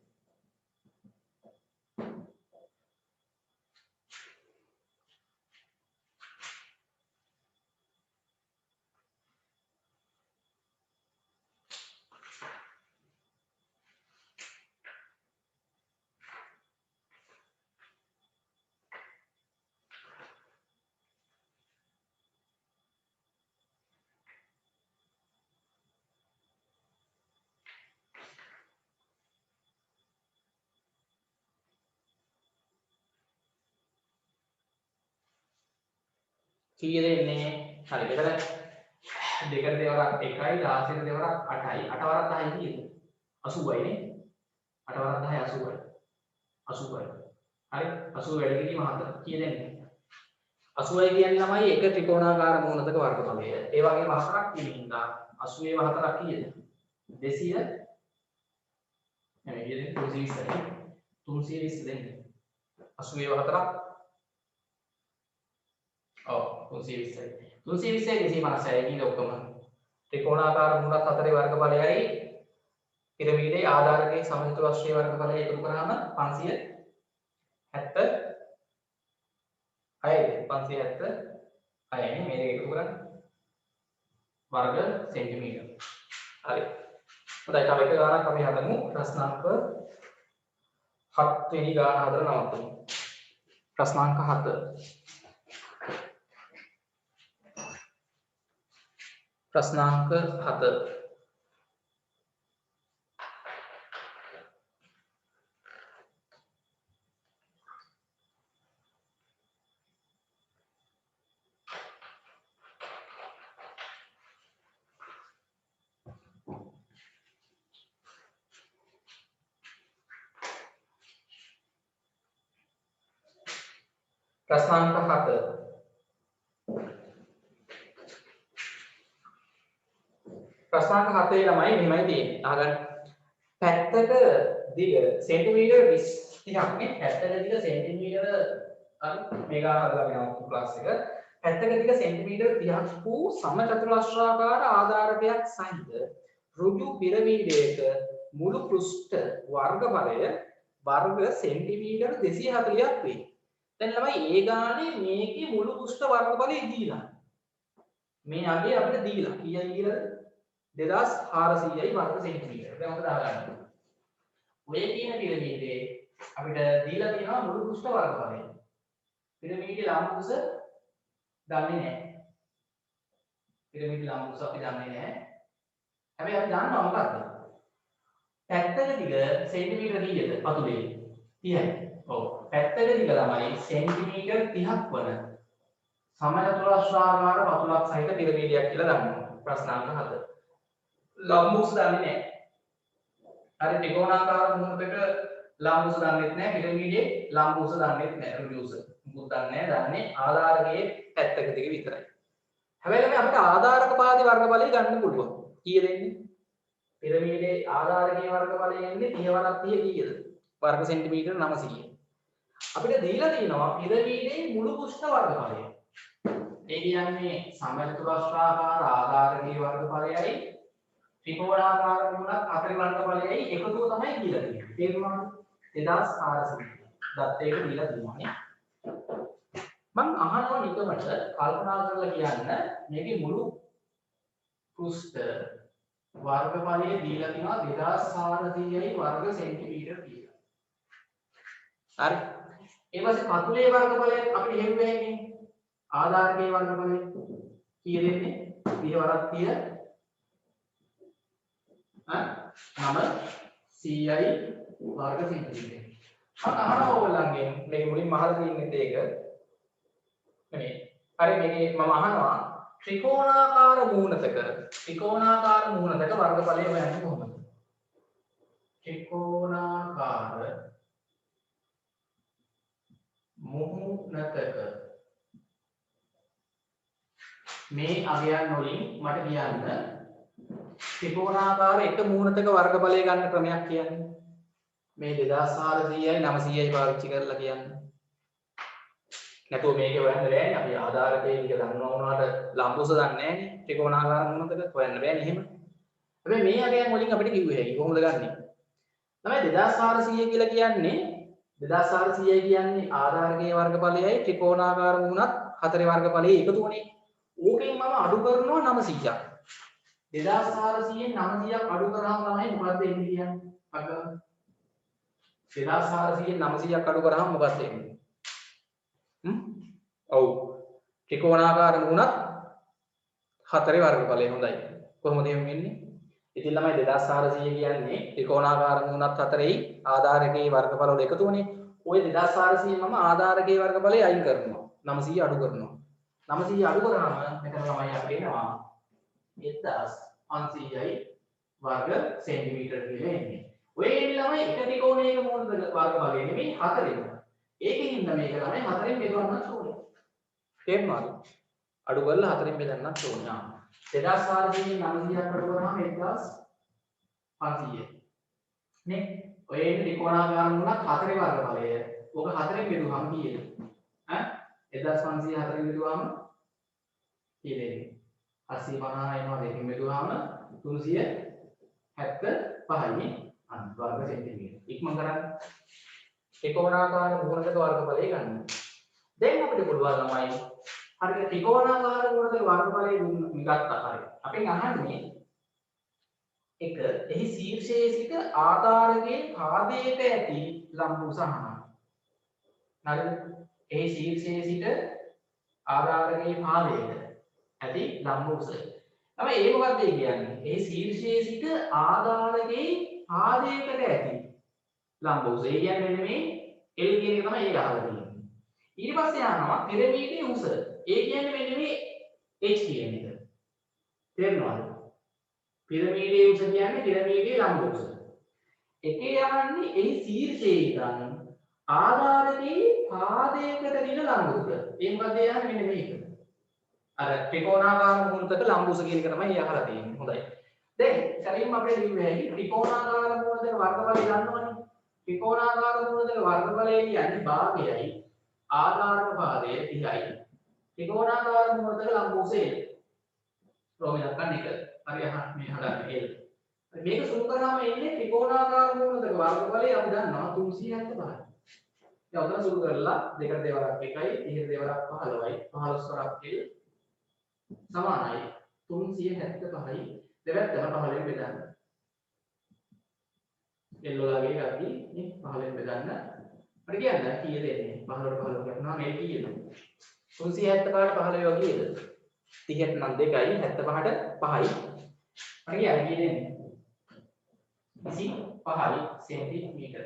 කීයද එන්නේ? හරි. එතකොට දෙකට දෙවරක් 1යි 16ට දෙවරක් 8යි. 8 වරක් 10යි කීයද? 80යි නේ. 8 වරක් 10යි 80යි. 80යි. හරි. 80 වැඩි කිරීම 4. කීයද එන්නේ? 80යි කියන්නේ ළමයි එක ත්‍රිකෝණාකාර මූලක වර්ගඵලය. ඒ වගේම හතරක් තියෙනවා. 80 හතරක් කීයද? 200 නෙමෙයි 320යි. 320 දෙන්නේ. 80 හතරක් ඔව් 320යි. 320යි 256යි කියන ඔක්කොම ත්‍රිකෝණාකාර මූලක 4 වර්ගඵලයයි පිරමීඩේ ආධාරකයේ සමචතුරස්‍රයේ වර්ගඵලය එකතු කරාම 576යි 576යි මේක එකතු කරන්නේ වර්ග සෙන්ටිමීටර. හරි. හොඳයි තව එක ගානක් අපි හදමු. ප්‍රශ්නාංක 7 වෙනි ගාන හදලා නවත්තමු. ප්‍රශ්නාංක 7 ප්‍රශ්නාංක 7 ප්‍රශ්නාංක 7 ප්‍රශ්නාංක 7 ළමයි මෙහෙමයි තියෙන්නේ. අහගන්න. පැත්තක දිග සෙන්ටිමීටර 30ක් නේ. පැත්තක දිග සෙන්ටිමීටර හරි මේක අහලා වෙනවා ක්ලාස් එක. පැත්තක දිග සෙන්ටිමීටර 30ක් වූ සමචතුරස්‍රාකාර ආධාරකයක් සහිත ඍජු පිරමීඩයක මුළු පෘෂ්ඨ වර්ගඵලය වර්ග සෙන්ටිමීටර 240ක් වේ. දැන් ළමයි ඒ ගානේ මේකේ මුළු පෘෂ්ඨ වර්ගඵලය දීලා. මේ අගේ අපිට දීලා. කීයද කියලාද? 2400යි වර්ග සෙන්ටිමීටර. දැන් ඔක දාගන්න. ඔය කියන පිරමීඩේ අපිට දීලා තියෙනවා මුළු පෘෂ්ඨ වර්ගඵලය. පිරමීඩේ ලම්බ උස දන්නේ නැහැ. පිරමීඩේ ලම්බ උස අපි දන්නේ නැහැ. හැබැයි අපි දන්නවා මොකක්ද? පැත්තක දිග සෙන්ටිමීටර කීයද? පතුලේ 30යි. ඔව්. පැත්තක දිග ළමයි සෙන්ටිමීටර 30ක් වන සමචතුරස්‍රාකාර පතුලක් සහිත පිරමීඩයක් කියලා දන්නවා. ප්‍රශ්නාංක 7. ලම්බ උස දන්නේ නැහැ. හරි ත්‍රිකෝණාකාර මූලක ලම්බ උස දන්නේ නැහැ. පිරමීඩයේ ලම්බ උස දන්නේ නැහැ. ඍජු උස. මුකුත් දන්නේ නැහැ. දන්නේ ආධාරකයේ පැත්තක දිග විතරයි. හැබැයි මේ අපිට ආධාරක පාදේ වර්ගඵලය ගන්න පුළුවන්. කීයද එන්නේ? පිරමීඩයේ ආධාරකයේ වර්ගඵලය එන්නේ 30 වරක් 30 කීයද? වර්ග සෙන්ටිමීටර 900. අපිට දීලා තියෙනවා පිරමීඩයේ මුළු පෘෂ්ඨ වර්ගඵලය. ඒ කියන්නේ සමචතුරස්‍රාකාර ආධාරකයේ වර්ගඵලයයි ත්‍රිකෝණාකාර මූලක 4 වර්ගඵලයයි එකතුව තමයි කියලා තියෙන්නේ. තේරුණාද? 2400 දත්ත එක දීලා තියෙනවානේ. මම අහනවා නිකමට කල්පනා කරලා කියන්න මේකේ මුළු පෘෂ්ඨ වර්ගඵලයේ දීලා තියෙනවා 2400යි වර්ග සෙන්ටිමීටර් කියලා. හරි. ඊට පස්සේ පතුලේ වර්ගඵලය අපිට හෙව්වේ නැහැ. ආධාරකයේ වර්ගඵලය කීය දෙන්නේ? පියවරක් 30 900යි වර්ග සෙන්ටිමීටර. මම අහනවා ඔයගොල්ලන්ගෙන් මේ මුලින්ම අහලා තියෙන දෙයක නෙමෙයි. හරි මේකේ මම අහනවා ත්‍රිකෝණාකාර මූණතක වර්ගඵලය හොයන්නේ කොහොමද? ත්‍රිකෝණාකාර මූණතක මේ අගයන් වලින් මට කියන්න ත්‍රිකෝණාකාර එක මූණතක වර්ගඵලය ගන්න ක්‍රමයක් කියන්නේ. මේ 2400යි 900යි පාවිච්චි කරලා කියන්නේ. නැතුව මේකේ හොයන්න බෑනේ. අපි ආධාරකයේ ටික දන්නවා වුණාට ලම්බෝස දන්නේ නැහැනේ. ත්‍රිකෝණාකාර මූණතක හොයන්න බෑනේ එහෙම. හැබැයි මේ අගයන් වලින් අපිට කිව්වේ හැකි කොහොමද ගන්නෙ? තමයි 2400 කියලා කියන්නේ 2400යි කියන්නේ ආධාරකයේ වර්ගඵලයයි ත්‍රිකෝණාකාර මූණත් හතරේ වර්ගඵලයේ එකතුවනේ. ඕකෙන් මම අඩු කරනවා 900ක්. 2400න් 900ක් අඩු කරාම තමයි මොකද්ද එන්නේ කියන්නේ? අග 2400න් 900ක් අඩු කරාම මොකද්ද එන්නේ? ඔව්. ත්‍රිකෝණාකාර මූණත් හතරේ වර්ගඵලය හොඳයි. කොහොමද එහෙම වෙන්නේ? ඉතින් ළමයි 2400 කියන්නේ ත්‍රිකෝණාකාර මූණත් හතරෙයි ආධාරකයේ වර්ගඵල වල එකතුවනේ. ওই 2400 මම ආධාරකයේ වර්ගඵලය අයින් කරනවා. 900 අඩු කරනවා. 900 අඩු කරාම මෙතන ළමයි අපිට එනවා 1500යි වර්ග සෙන්ටිමීටර කියලා එන්නේ. ඔය එන්නේ ළමයි එක ත්‍රිකෝණයක මූණක වර්ගඵලය නෙමෙයි හතරෙම. ඒකෙන් ඉන්න මේක ළමයි හතරෙන් බෙදවන්නත් ඕනේ. තේරුණාද? අඩු කරලා හතරෙන් බෙදන්නත් ඕනේ. 2400න් 900ක් අඩු කරාම 1500. නේ? ඔය එන්නේ ත්‍රිකෝණාකාර මූණක් හතරේ වර්ගඵලය. ඕක හතරෙන් බෙදුවාම කීයද? 1500 හතරෙන් බෙදුවාම කීයද? 850 එනවා දෙකෙන් බෙදුවාම 375යි වර්ග සෙන්ටිමීටර. ඉක්මන් කරන්න. ත්‍රිකෝණාකාර මූණක වර්ගඵලය ගන්න. දැන් අපිට පුළුවන් ළමයි හරියට ත්‍රිකෝණාකාර මූණක වර්ගඵලය ගත්තා හරිය. අපෙන් අහන්නේ එක එහි ශීර්ෂයේ සිට ආධාරකයේ පාදයක ඇති ලම්බු සහනයි. හරිද? එහි ශීර්ෂයේ සිට ආධාරකයේ පාදයක ඇති ලම්බුස. තමයි ඒ මොකක්ද කියන්නේ? එහි ශීර්ෂයේ සිට ආධාරකයේ පාදයකට ඇති ලම්බුස. ඒ කියන්නේ මේ L කියන එක තමයි ඒක අහලා තියෙන්නේ. ඊට පස්සේ යනවා පිරමීඩයේ උස. ඒ කියන්නේ මෙන්න මේ H කියන එක. තේරෙනවද? පිරමීඩයේ උස කියන්නේ පිරමීඩයේ ලම්බ උස. එකේ යන්නේ එහි ශීර්ෂයේ ඉඳන් ආධාරකයේ පාදයකට දින ලම්බ උස. ඒ මොකද යන්නේ මෙන්න මේක. අර ත්‍රිකෝණාකාර මූණක ලම්බ උස කියන එක තමයි අහලා තියෙන්නේ. හොඳයි. දැන් සැරින්ම අපිට ලියුවේ ඇයි ත්‍රිකෝණාකාර මූණක වර්ගඵලය ගන්නවනේ. ත්‍රිකෝණාකාර මූණක වර්ගඵලය කියන්නේ භාගයයි ආධාරක පාදය 30යි. ත්‍රිකෝණාකාර මූණක ලම්බ උසය. රෝමී දක්වන්න එක. හරි මේ හදන්නේ L. මේක සුළු කරාම එන්නේ ත්‍රිකෝණාකාර මූණක වර්ගඵලය අපි දන්නවා 375යි. දැන් උතන සුළු කරලා දෙකට දෙවරක් 1යි 30 දෙවරක් 15යි 15 වරක් L සමානයි 375යි දෙවැත්තම 15ෙන් බෙදන්න. L වලගේ ගatti නේ 15ෙන් බෙදන්න. අපිට කියන්න කීයද එන්නේ 15ට 15 කරනවා මේ කීයද 375ට 15 වගේද 30ට නම් 2යි 75ට 5යි අපිට කියන්න කීයද එන්නේ 25යි සෙන්ටිමීටර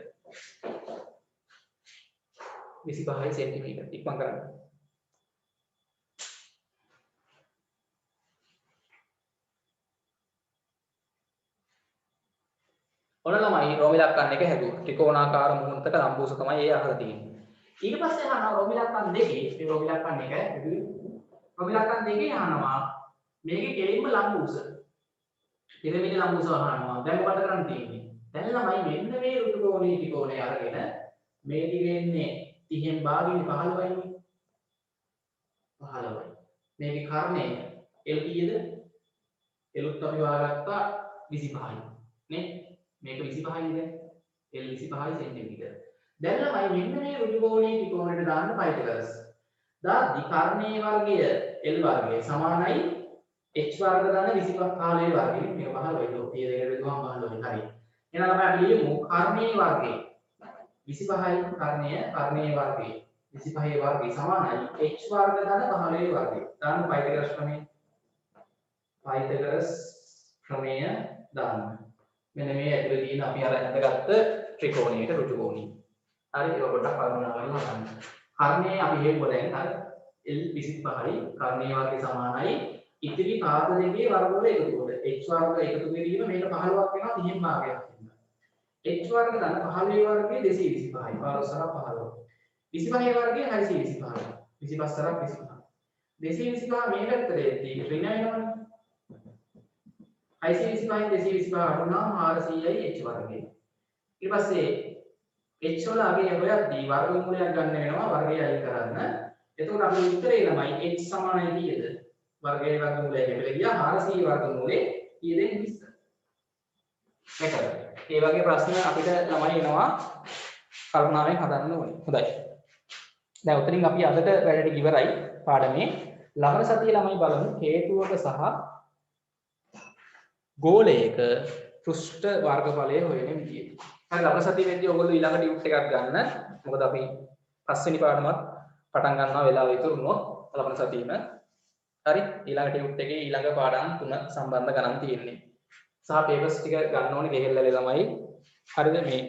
25යි සෙන්ටිමීටර ඉක්මන් කරන්න. ඔන්න ළමයි රෝමි දක්වන්න එක හැදුවා. ත්‍රිකෝණාකාර මූණක ලම්බෝස තමයි ඒ අහලා තියෙන්නේ. ඊට පස්සේ අහනවා රෝමි දක්වන්න දෙකේ මේ රෝමි දක්වන්න එක රෝමි දක්වන්න දෙකේ අහනවා මේකේ කෙලින්ම ලම්බෝස. පිරමීඩ ලම්බෝස අහනවා. දැන් මොකද කරන්න තියෙන්නේ? දැන් ළමයි මෙන්න මේ ඍතුකෝණී ත්‍රිකෝණය අරගෙන මේ දිගෙන්නේ 30න් භාගිනේ 15යි. 15යි. මේකේ කර්ණය L කීයද? L උත් අපි හොයාගත්තා 25යි. නේ? මේක 25යි දැන් L 25 සෙන්ටිමීටර. දැන් ළමයි මෙන්න මේ ඍජුකෝණී ත්‍රිකෝණයට දාන්න පයිතගොරස්. දාද්දි කර්ණයේ වර්ගය L වර්ගය සමානයි h වර්ග දාන 25 වර්ගය. මේක 15 ලෝ. P දෙකට බෙදුවම 15 හරි. එහෙනම් ළමයි අපි ලියමු කර්ණයේ වර්ගය 25යි කර්ණයේ වර්ගය 25 වර්ගය සමානයි h වර්ග දාන 15 වර්ගය. දාන්න පයිතගොරස් ක්‍රමය. පයිතගොරස් ක්‍රමය දාන්න. මෙන්න මේ ඇතුලේ තියෙන අපි අර අඳගත්ත ත්‍රිකෝණයට ඍජුකෝණී. හරි ඒක පොඩ්ඩක් කල්පනා කරලා බලන්න. කර්ණයේ අපි හේතුව දැන් අර L 25යි කර්ණයේ වර්ගය සමානයි ඉතිරි පාද දෙකේ වර්ගවල එකතුවට. h වර්ග එකතු කිරීම මේක 15ක් වෙනවා 30 භාගයක් වෙනවා. h වර්ග දාන 15 වර්ගයේ 225යි 15 සර 15. 25 වර්ගයේ 625යි 25 සර 25. 225 මේ පැත්තට එද්දී ඍණ වෙනවනේ. 625න් 225 අඩුනාම 400යි h වර්ගය. ඊට පස්සේ h වල අගය හොයද්දී වර්ගමූලයක් ගන්න වෙනවා වර්ගය අයින් කරන්න. එතකොට අපේ උත්තරේ ළමයි h සමානයි කීයද? වර්ගයේ වර්ගමූලය කියලා ගියා 400 වර්ගමූලේ කීයද 20. මේකද. මේ වගේ ප්‍රශ්න අපිට ළමයි එනවා කරුණාවෙන් හදන්න ඕනේ. හොඳයි. දැන් උතරින් අපි අදට වැඩ ටික ඉවරයි පාඩමේ. ලබන සතියේ ළමයි බලමු හේතුවක සහ ගෝලයක පෘෂ්ඨ වර්ගඵලය හොයන විදිය. හරි ලබන සතියේ වෙද්දී ඔයගොල්ලෝ ඊළඟ ටියුට් එකක් ගන්න. මොකද අපි පස්වෙනි පාඩමත් පටන් ගන්නවා වෙලාව ඉතුරුනොත් ලබන සතියේම. හරි ඊළඟ ටියුට් එකේ ඊළඟ පාඩම් 3 සම්බන්ධ ගණන් තියෙන්නේ. සහ පේපර්ස් ටික ගන්න ඕනේ ගෙහෙල්ලලේ ළමයි. හරිද මේ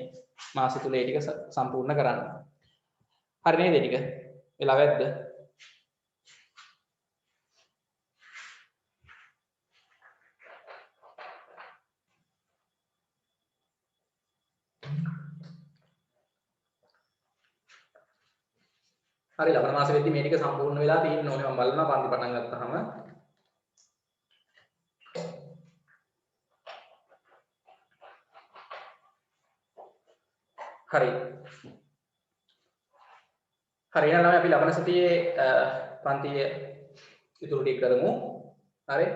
මාසෙ තුල ඒ ටික සම්පූර්ණ කරන්න. හරි නේද ටික? වෙලාව ඇද්ද? හරි ලබන මාසෙ වෙද්දී මේ ටික සම්පූර්ණ වෙලා තියෙන්න ඕනේ මම බලනවා පන්ති පටන් ගත්තාම. හරි. හරි එහෙනම් අපි ලබන සතියේ පන්තිය ඉතුරු ටික කරමු. හරි.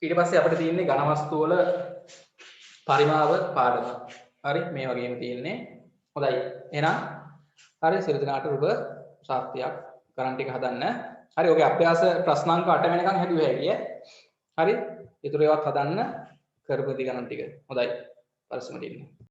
ඊට පස්සේ අපිට තියෙන්නේ ඝන වස්තු වල පරිමාව පාඩම. හරි මේ වගේම තියෙන්නේ. හොඳයි. එහෙනම් හරි සියලු දෙනාට ඔබ සාර්ථකයක් ගණන් ටික හදන්න. හරි ඔගේ අභ්‍යාස ප්‍රශ්නාංක 8 වෙනකන් හැදුවේ හැකියි. හරි. ඊටු ඒවත් හදන්න කරපු ගණන් ටික. හොඳයි. පරිස්සමට ඉන්න.